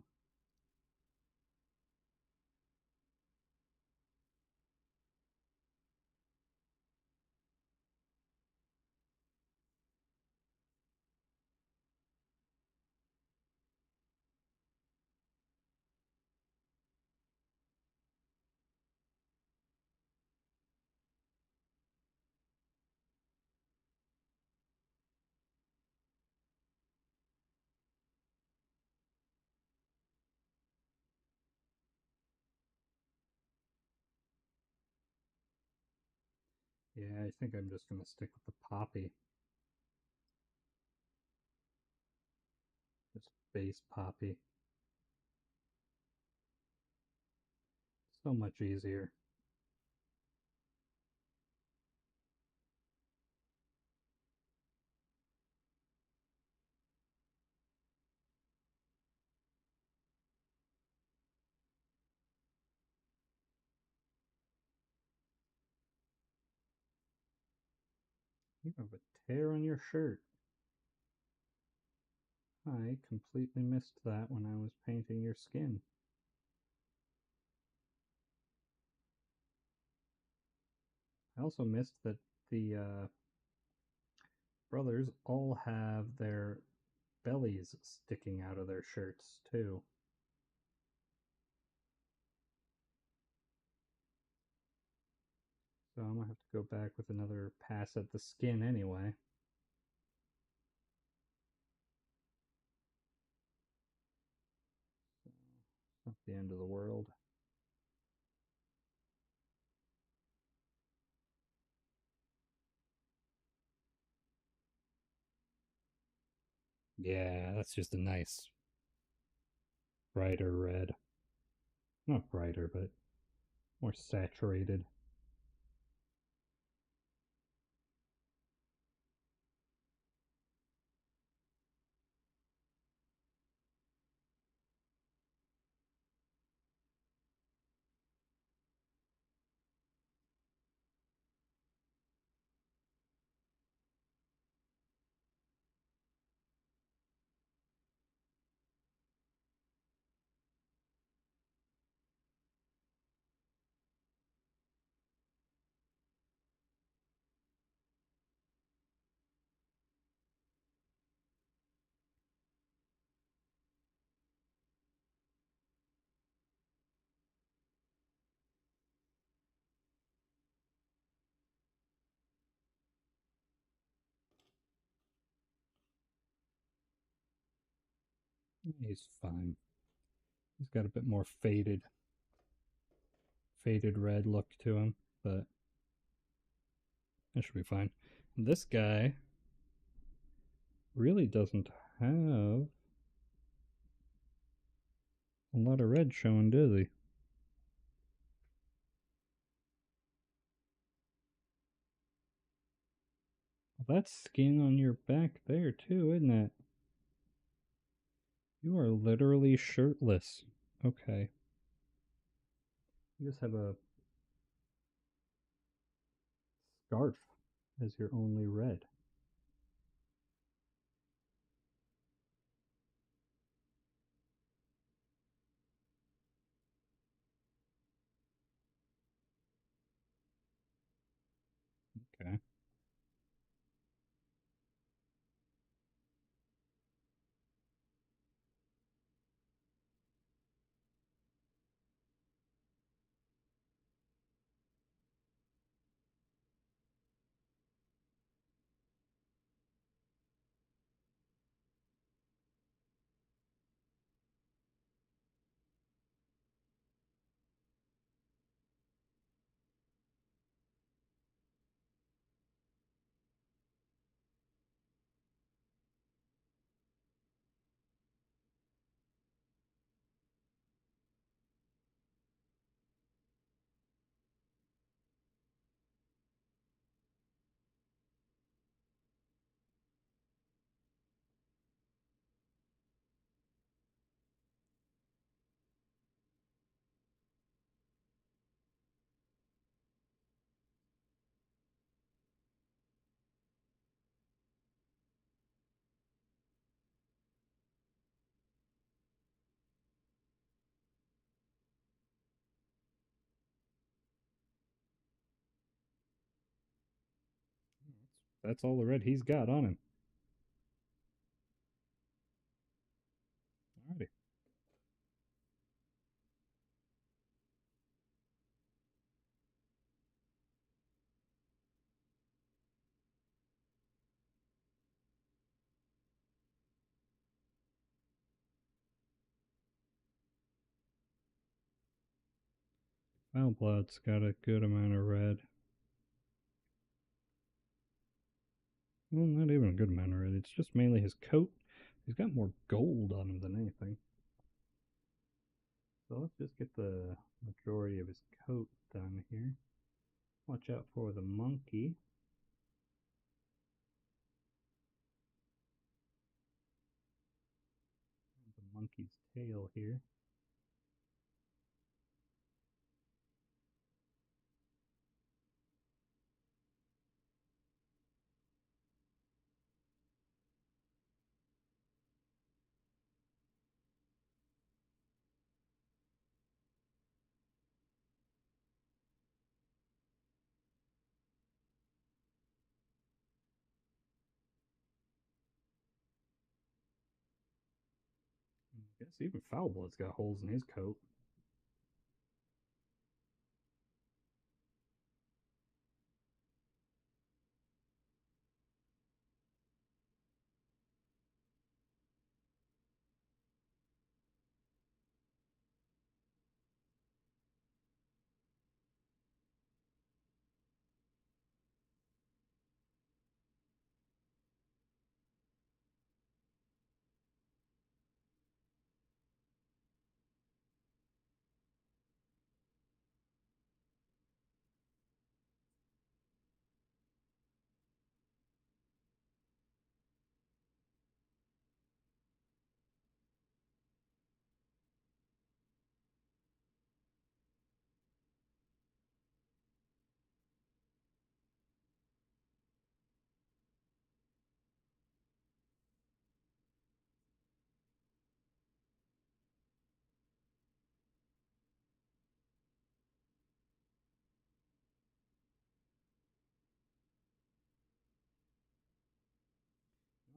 Yeah, I think I'm just going to stick with the poppy. Just base poppy. So much easier. You have a tear on your shirt. I completely missed that when I was painting your skin. I also missed that the brothers all have their bellies sticking out of their shirts, too. So I'm going to have to go back with another pass at the skin anyway. So it's not the end of the world. Yeah, that's just a nice brighter red. Not brighter, but more saturated. He's fine. He's got a bit more faded red look to him, but that should be fine. This guy really doesn't have a lot of red showing, does he? Well, that's skin on your back there too, isn't it? You are literally shirtless. Okay. You just have a scarf as your only red. Okay. That's all the red he's got on him. Alrighty. Foulblood's got a good amount of red. Well, not even a good amount of red. It's just mainly his coat. He's got more gold on him than anything. So let's just get the majority of his coat done here. Watch out for the monkey. The monkey's tail here. I guess even Foulblood's got holes in his coat.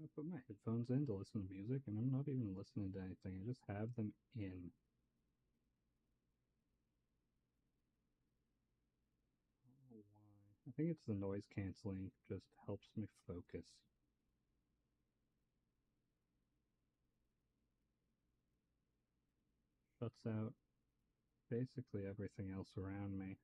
I put my headphones in to listen to music, and I'm not even listening to anything. I just have them in. I don't know why. I think it's the noise canceling just helps me focus. Shuts out basically everything else around me.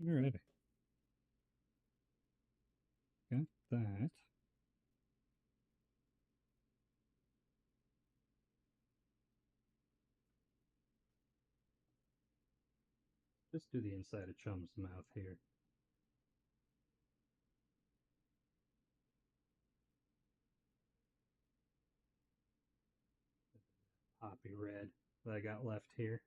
Alrighty. Got that. Just do the inside of Chum's mouth here. Poppy red that I got left here.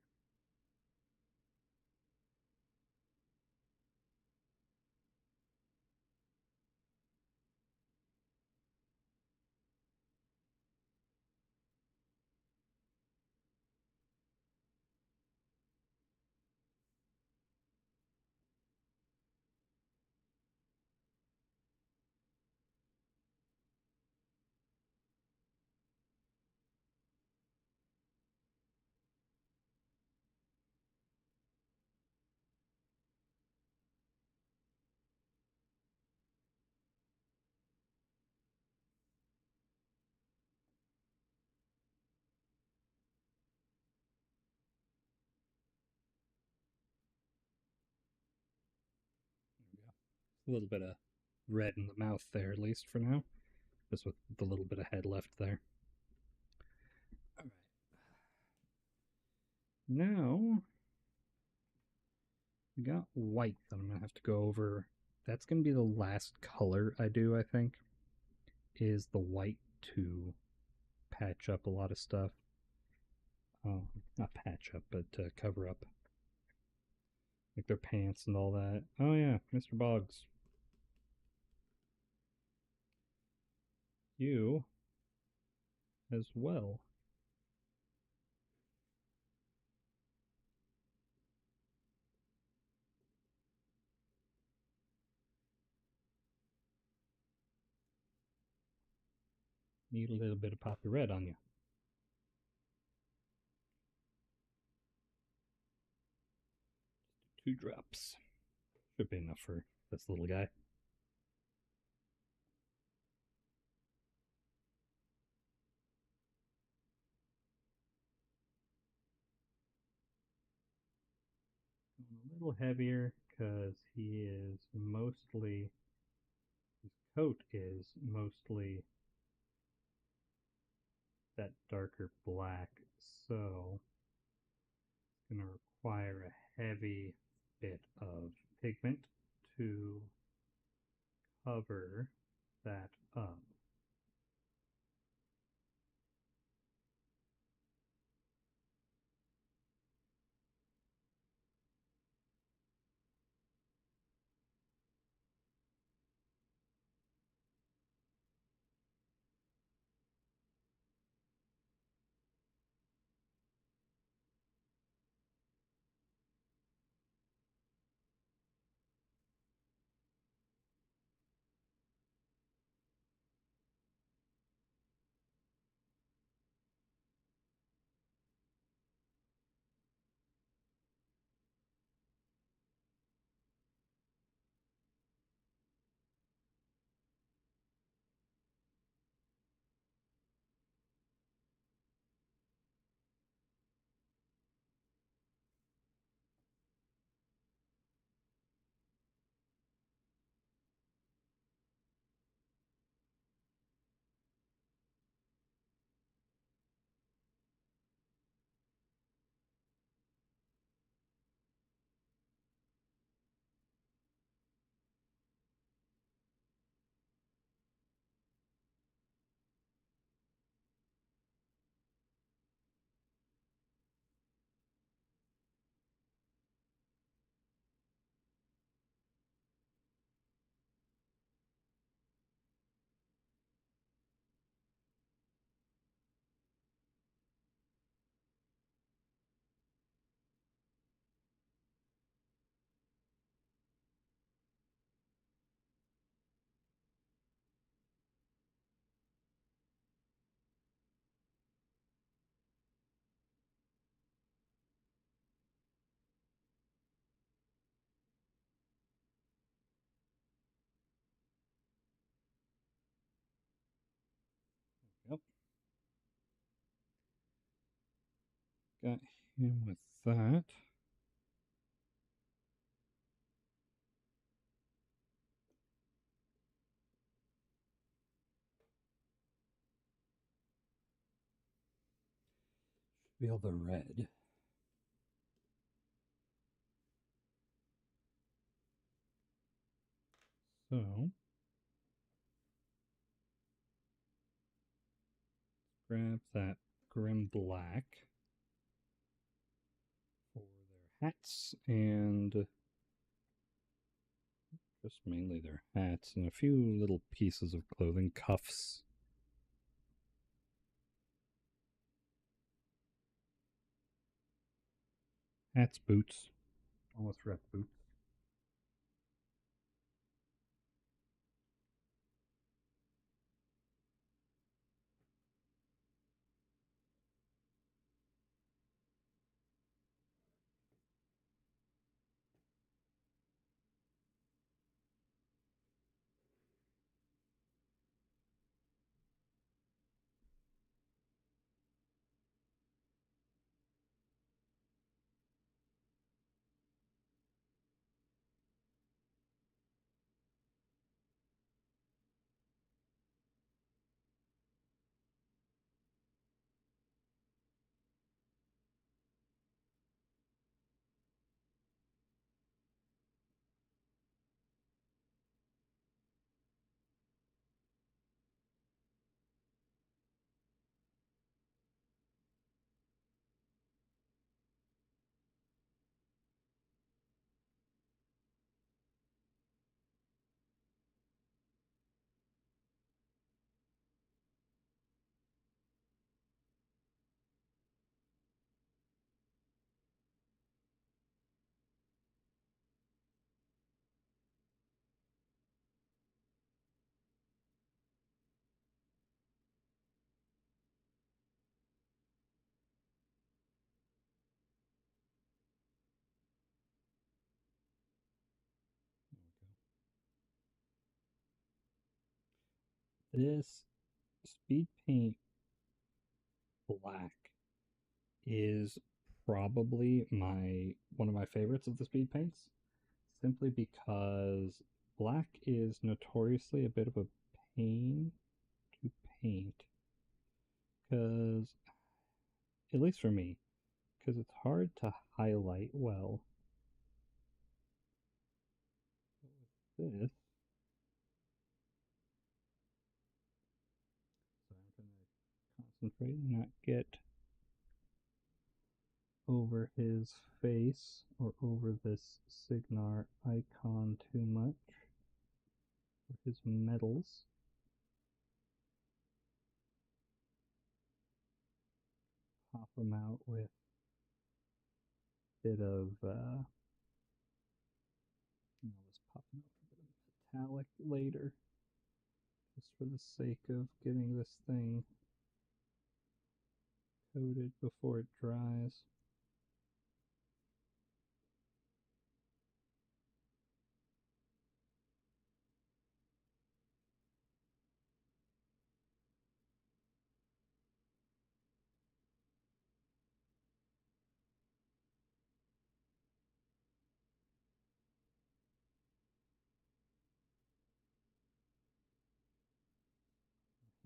There we go. A little bit of red in the mouth there, at least for now. Just with the little bit of head left there. Alright. Now, we got white that I'm going to have to go over. That's going to be the last color I do, I think, is the white to patch up a lot of stuff. Not patch up, but cover up. Like their pants and all that. Oh yeah, Mr. Boggs. You as well. Need a little bit of poppy red on you. 2 drops. Should be enough for this little guy. A little heavier because he is mostly, his coat is mostly that darker black, so it's going to require a heavy bit of pigment to cover that up. Yep. Got him with that. feel the red. So, grab that Grim Black for their hats and just mainly their hats and a few little pieces of clothing, cuffs. Hats, boots, almost rep boots. This speed paint black is probably my one of my favorites of the speed paints, simply because black is notoriously a bit of a pain to paint, because at least for me, because it's hard to highlight well. This, so I'm going to concentrate and not get over his face or over this Signar icon too much, or his medals. Pop them out with a bit of, let's pop them out with a bit of metallic later, just for the sake of getting this thing coated before it dries.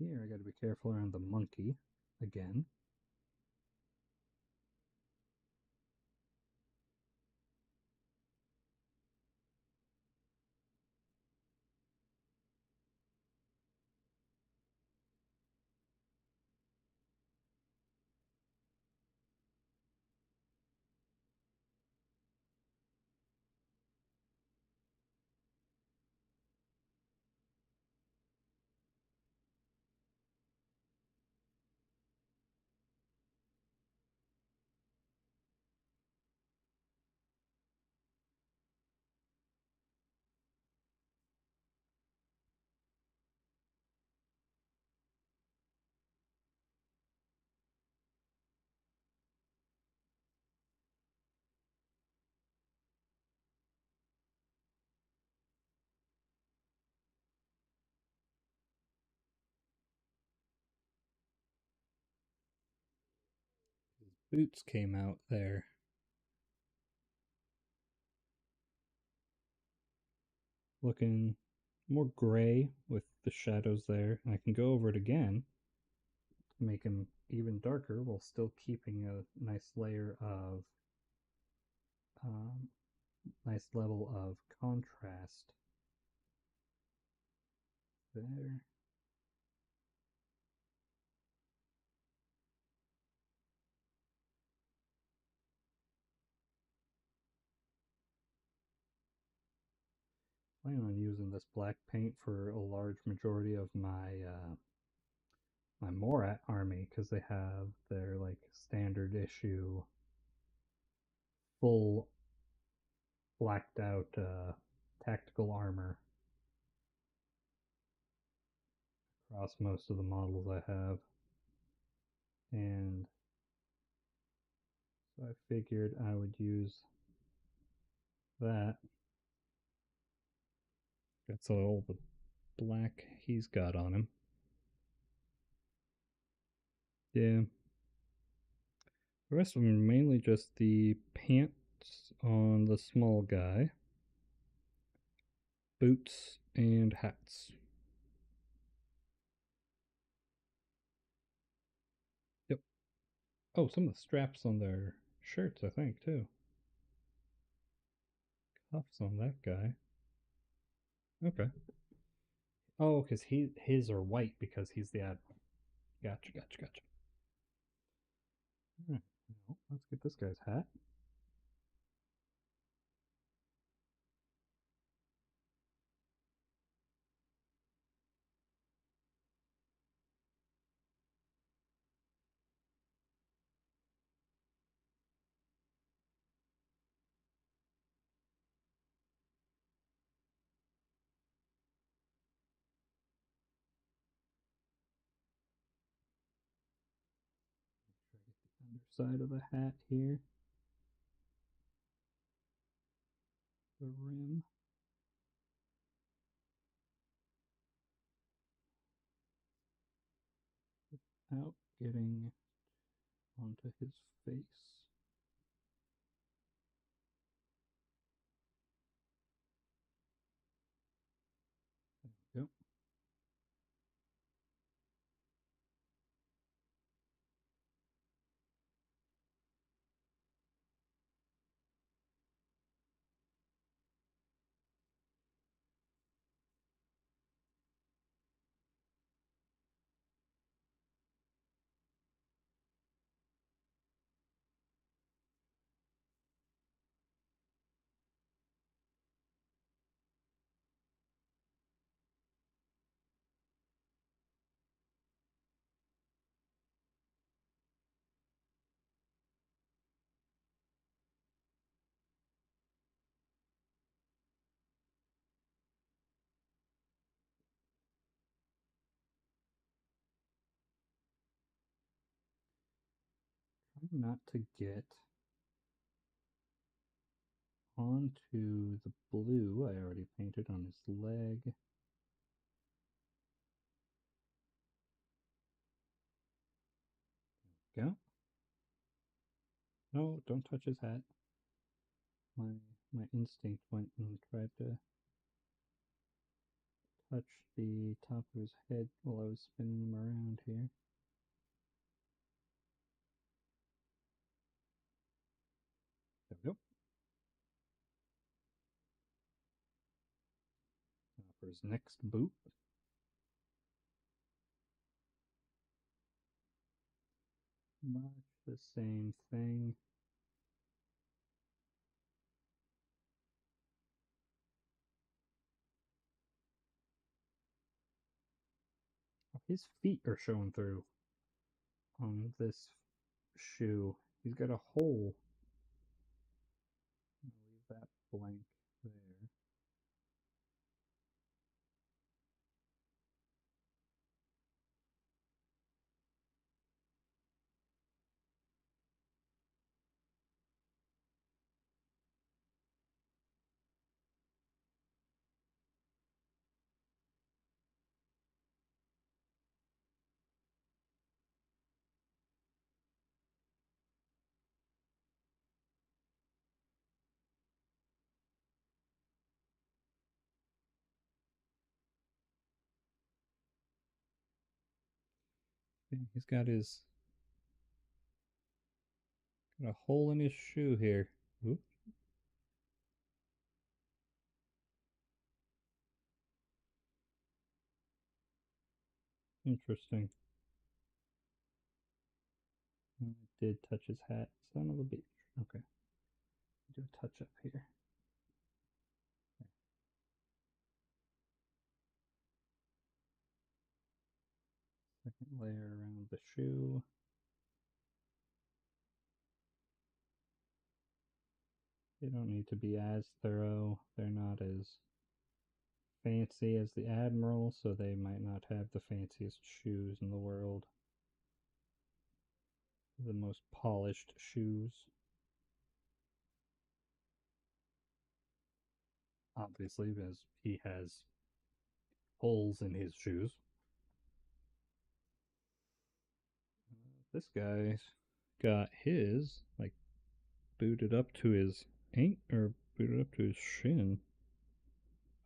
Here I gotta be careful around the monkey again. His boots came out there. Looking more gray with the shadows there. I can go over it again to make him even darker while still keeping a nice layer of nice level of contrast there. Plan on using this black paint for a large majority of my Morat army because they have their like standard issue full blacked out tactical armor across most of the models I have, and so I figured I would use that. That's all the black he's got on him. Yeah. The rest of them are mainly just the pants on the small guy, boots, and hats. Yep. Oh, some of the straps on their shirts, I think, too. Cuffs on that guy. Okay. Oh, because his are white because he's the admiral. Gotcha. All right. Well, let's get this guy's hat. Try to get the underside of the hat here. The rim. Without getting onto his face. There we go. Try not to get onto the blue I already painted on his leg. Go. No, don't touch his hat. My instinct went and tried to touch the top of his head while I was spinning him around here. There we go. Now for his next boot. Much the same thing. His feet are showing through on this shoe. He's got a hole. I'll leave that blank there. He's got his Got a hole in his shoe here. Oop, interesting. I did touch his hat. Son of a bitch. Okay. Do a touch up here. Second layer around the shoe. They don't need to be as thorough. They're not as fancy as the Admiral, so they might not have the fanciest shoes in the world. The most polished shoes. Obviously, because he has holes in his shoes. This guy's got his like booted up to his or booted up to his shin.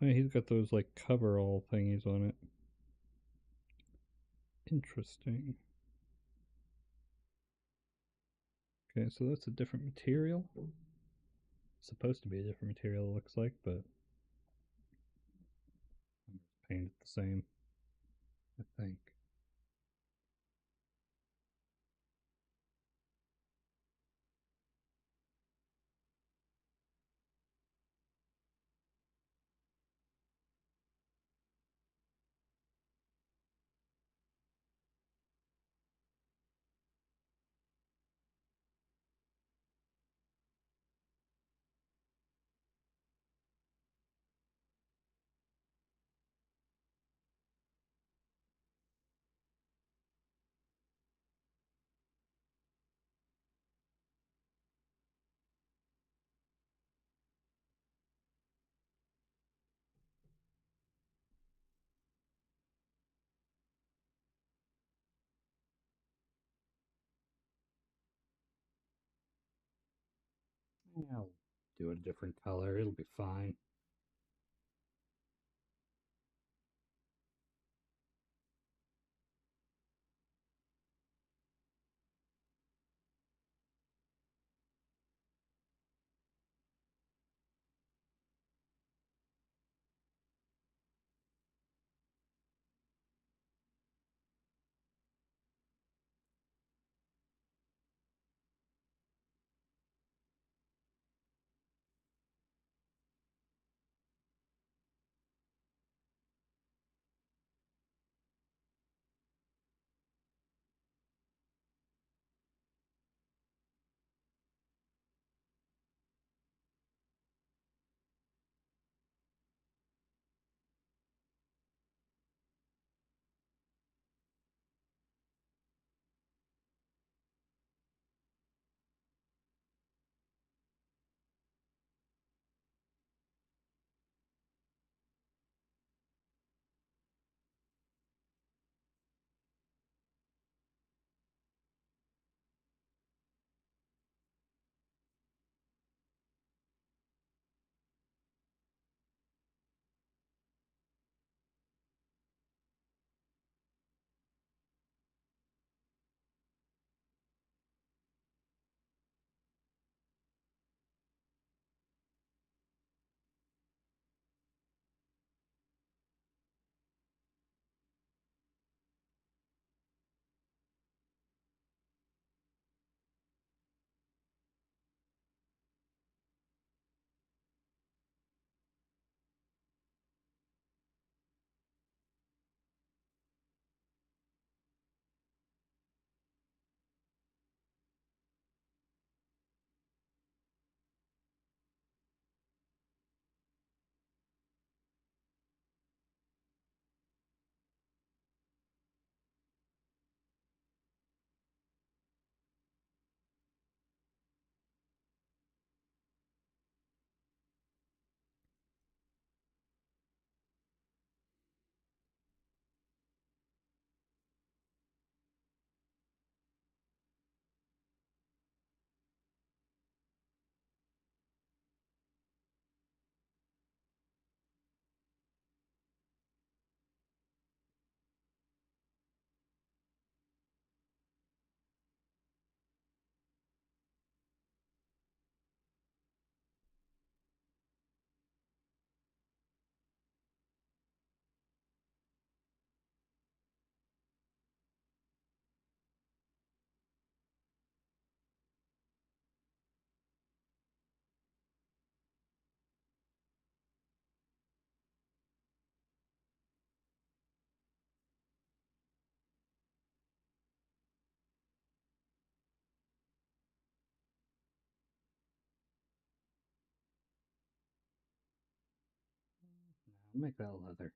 I mean, he's got those like coverall thingies on it. Interesting. Okay, so that's a different material. It's supposed to be a different material, it looks like, but I'm just painted the same, I think. Yeah, I'll do a different color, it'll be fine. I'll make that leather.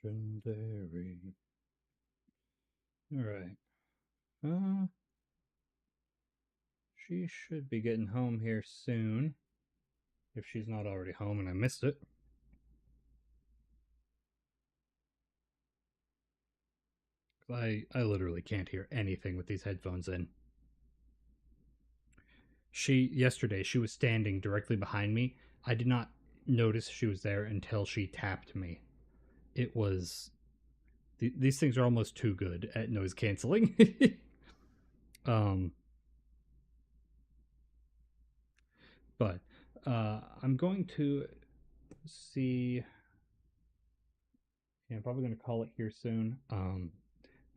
Legendary. All right. Uh, she should be getting home here soon. If she's not already home and I missed it. I literally can't hear anything with these headphones in. Yesterday she was standing directly behind me. I did not notice she was there until she tapped me. It was these things are almost too good at noise canceling. um, but I'm going to see. Yeah, I'm probably going to call it here soon.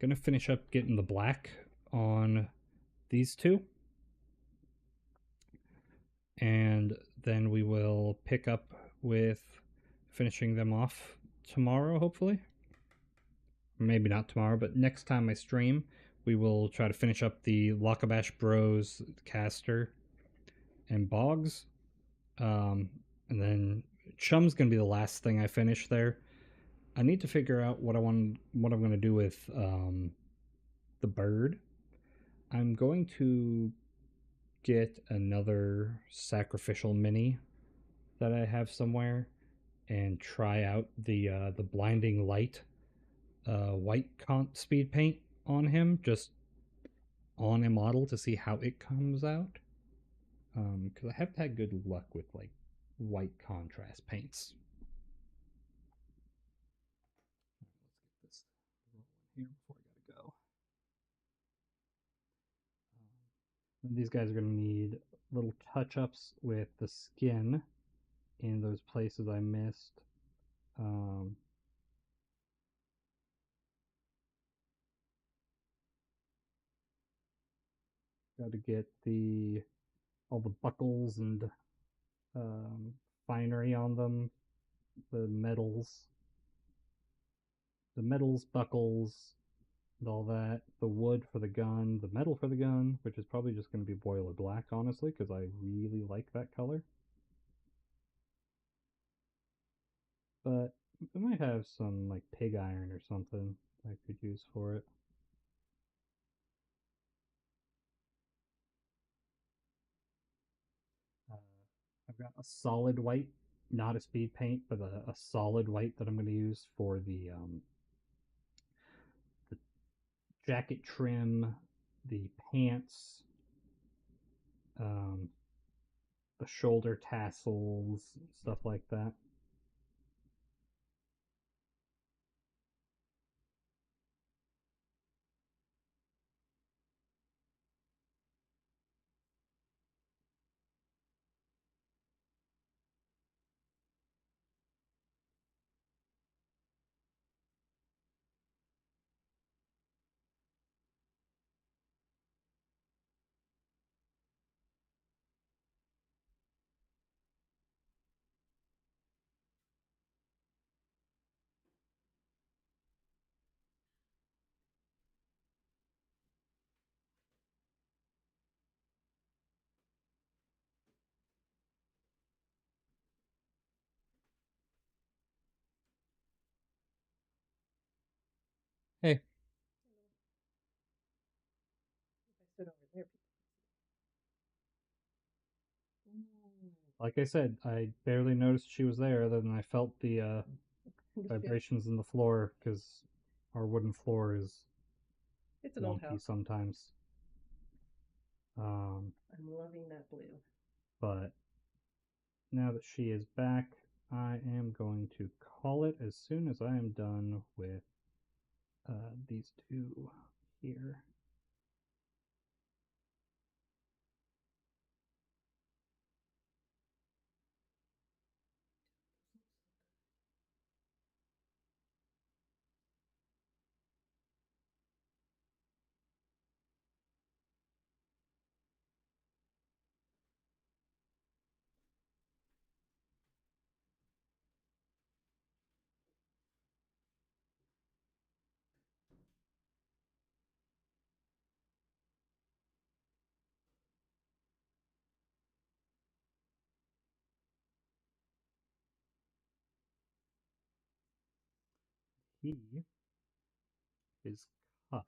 Gonna finish up getting the black on these two, and then we will pick up with finishing them off tomorrow, hopefully. Maybe not tomorrow, but next time I stream, we will try to finish up the Lakabash Bros caster and Boggs. And then Chum's gonna be the last thing I finish there. I need to figure out what I'm gonna do with the bird. I'm going to get another sacrificial mini that I have somewhere and try out the blinding light white speed paint on him, just on a model to see how it comes out. Because I haven't had good luck with like white contrast paints. Let's get this rolling here before I gotta go. These guys are gonna need little touch-ups with the skin in those places I missed. Um, got to get the all the buckles and finery on them, the metals, buckles, and all that. The wood for the gun, the metal for the gun, which is probably just going to be boiler black, honestly, because I really like that color. But I might have some like pig iron or something I could use for it. Uh, I've got a solid white, not a speed paint, but a solid white that I'm going to use for the jacket trim, the pants, um, the shoulder tassels, stuff like that. Hey, If I stood over there, like I said, I barely noticed she was there, other than I felt the people could see. vibrations in the floor because our wooden floor is It's an old wonky house. sometimes. Um, I'm loving that blue. but now that she is back, I am going to call it as soon as I am done with these two here. He is cuffs.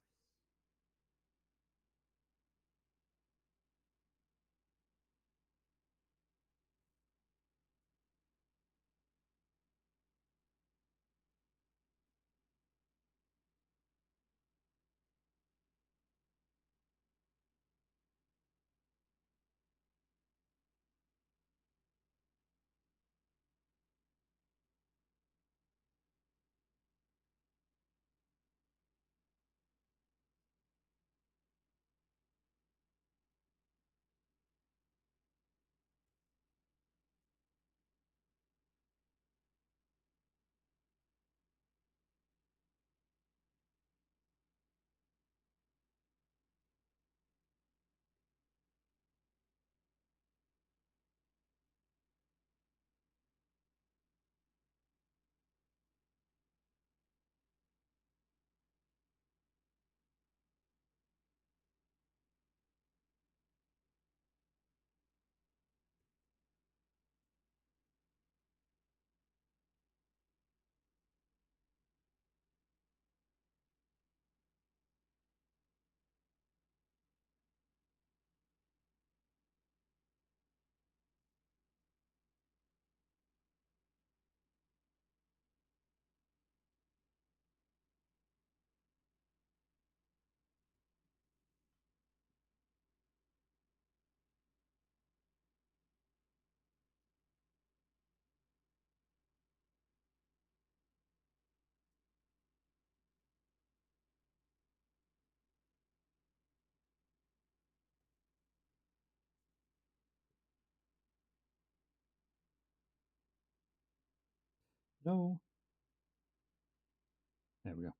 No, there we go.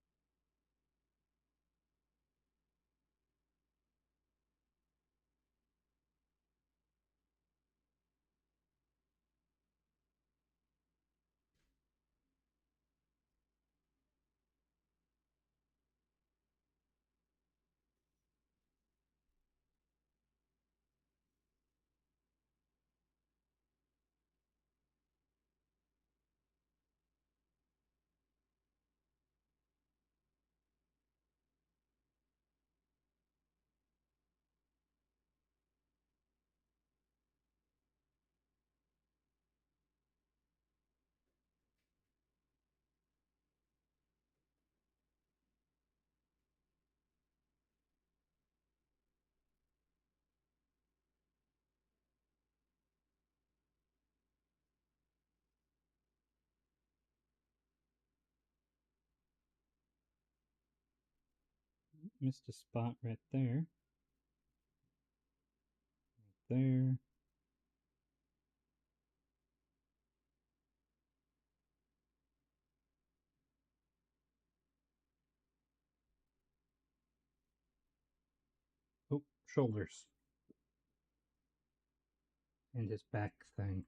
Missed a spot right there. There. Oh, shoulders. And his back thing.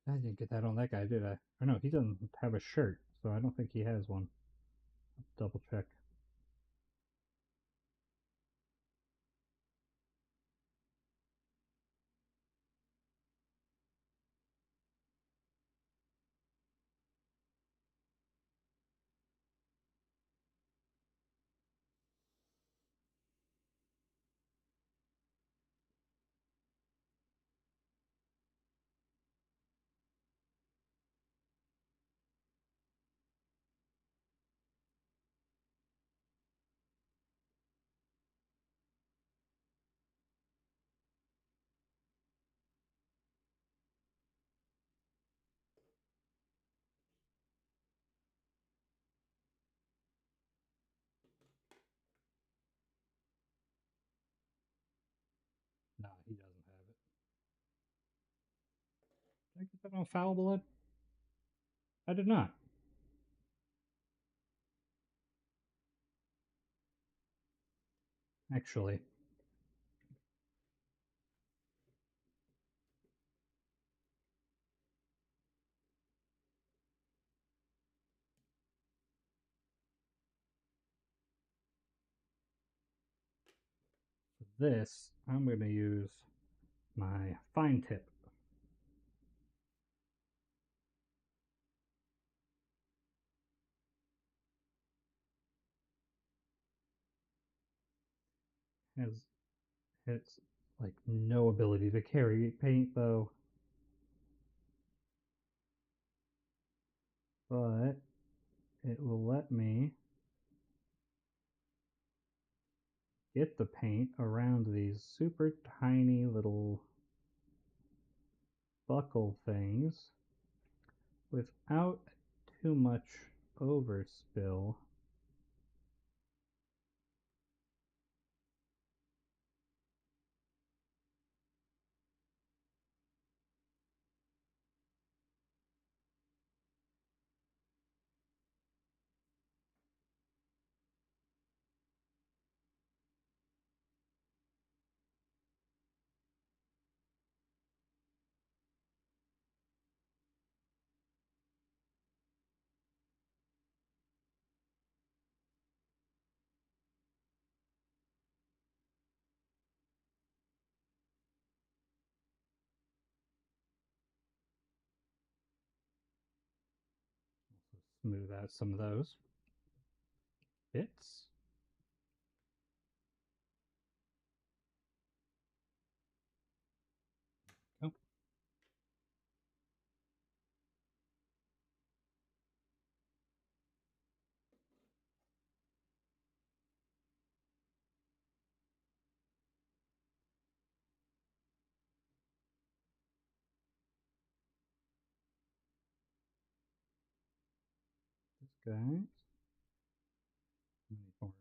I didn't get that on that guy, did I? Or no, he doesn't have a shirt, so I don't think he has one. Double check. that on foul blood? I did not. Actually. For this, I'm going to use my fine tip. Has it's like no ability to carry paint though, but it will let me get the paint around these super tiny little buckle things without too much overspill. Also smooth out some of those bits. Go. This guy. More black.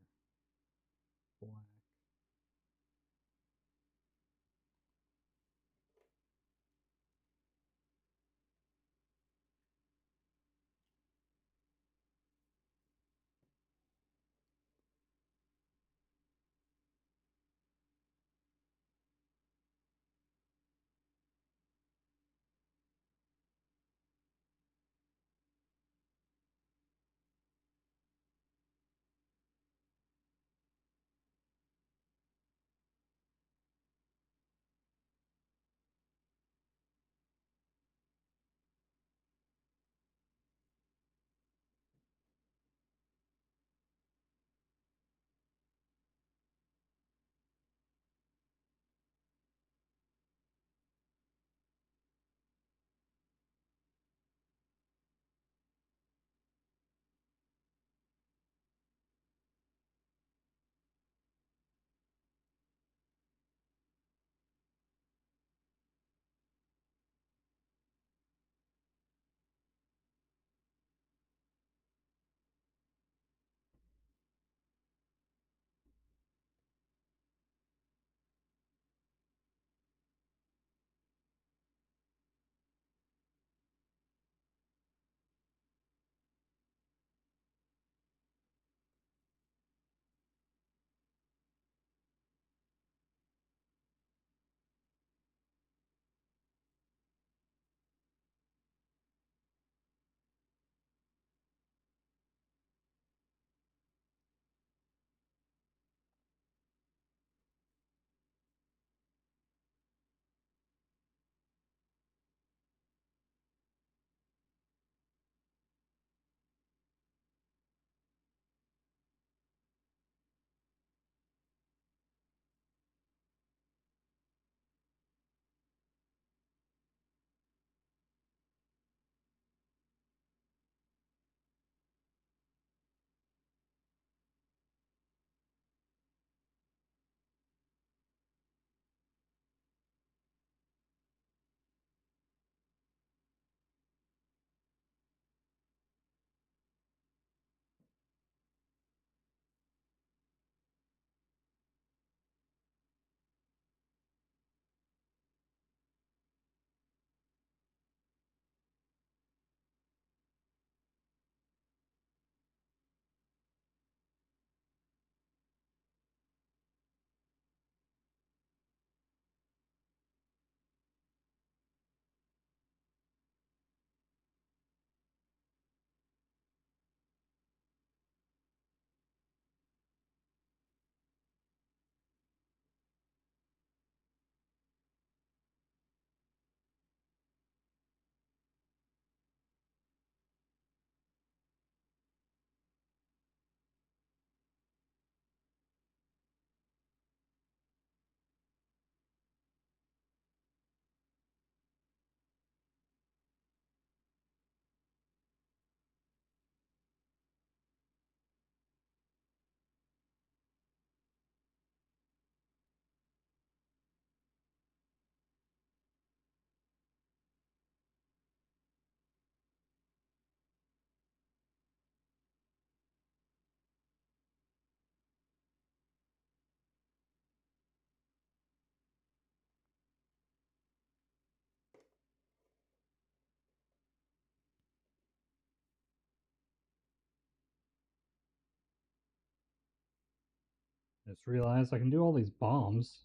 Just realized I can do all these bombs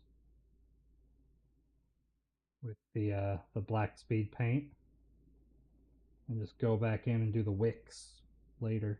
with the black speed paint, and just go back in and do the wicks later.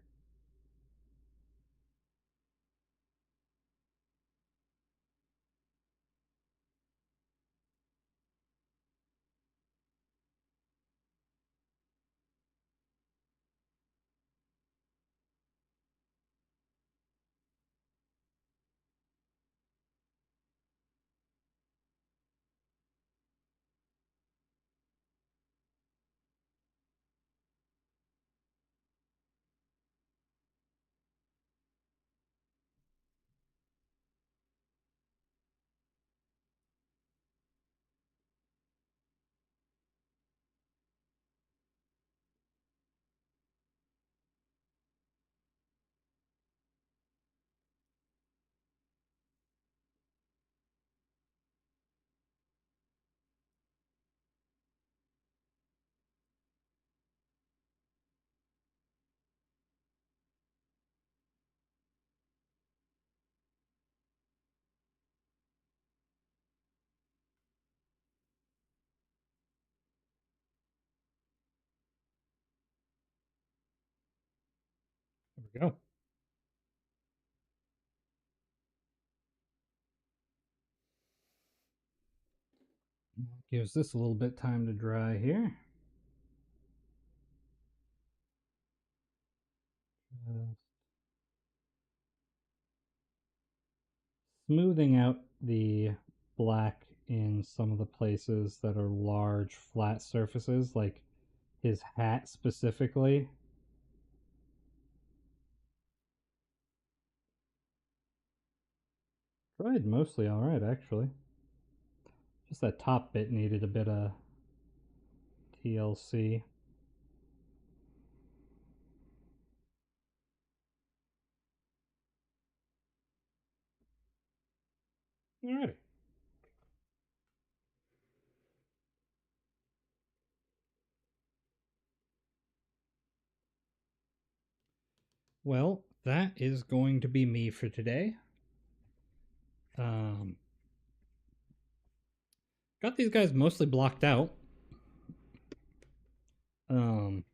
There we go. Gives this a little bit time to dry here. Smoothing out the black in some of the places that are large flat surfaces, like his hat specifically. Dried mostly alright, actually. Just that top bit needed a bit of TLC. Alrighty. Well, that is going to be me for today. Um, got these guys mostly blocked out. Um,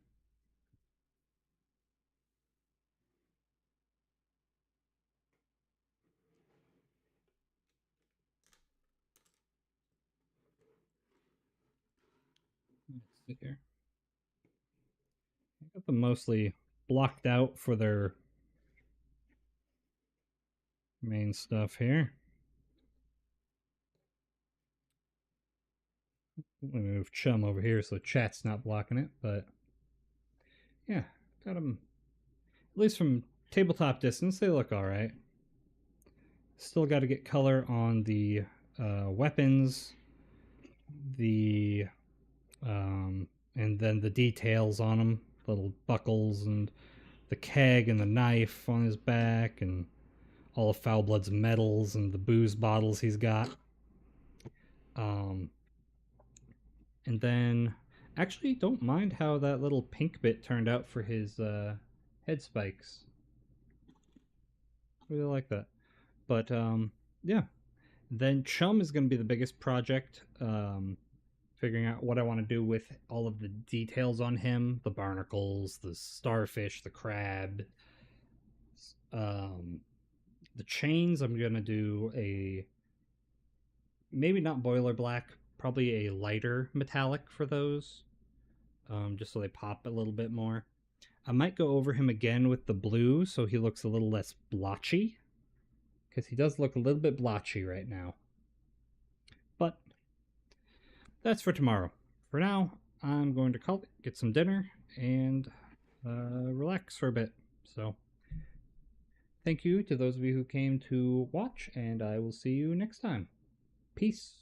let's see here. I got them mostly blocked out for their main stuff here. Let me move Chum over here so chat's not blocking it, but yeah, got them. At least from tabletop distance, they look all right. Still got to get color on the weapons, the and then the details on them, little buckles and the keg and the knife on his back, and all of Foulblood's medals and the booze bottles he's got. And then, actually, don't mind how that little pink bit turned out for his head spikes. Really like that. But yeah. Then Chum is going to be the biggest project. Figuring out what I want to do with all of the details on him, the barnacles, the starfish, the crab, the chains. I'm going to do a maybe not boiler black, probably a lighter metallic for those, just so they pop a little bit more. I might go over him again with the blue so he looks a little less blotchy, because he does look a little bit blotchy right now. But that's for tomorrow. For now, I'm going to call it, get some dinner, and relax for a bit. So, thank you to those of you who came to watch, and I will see you next time. Peace.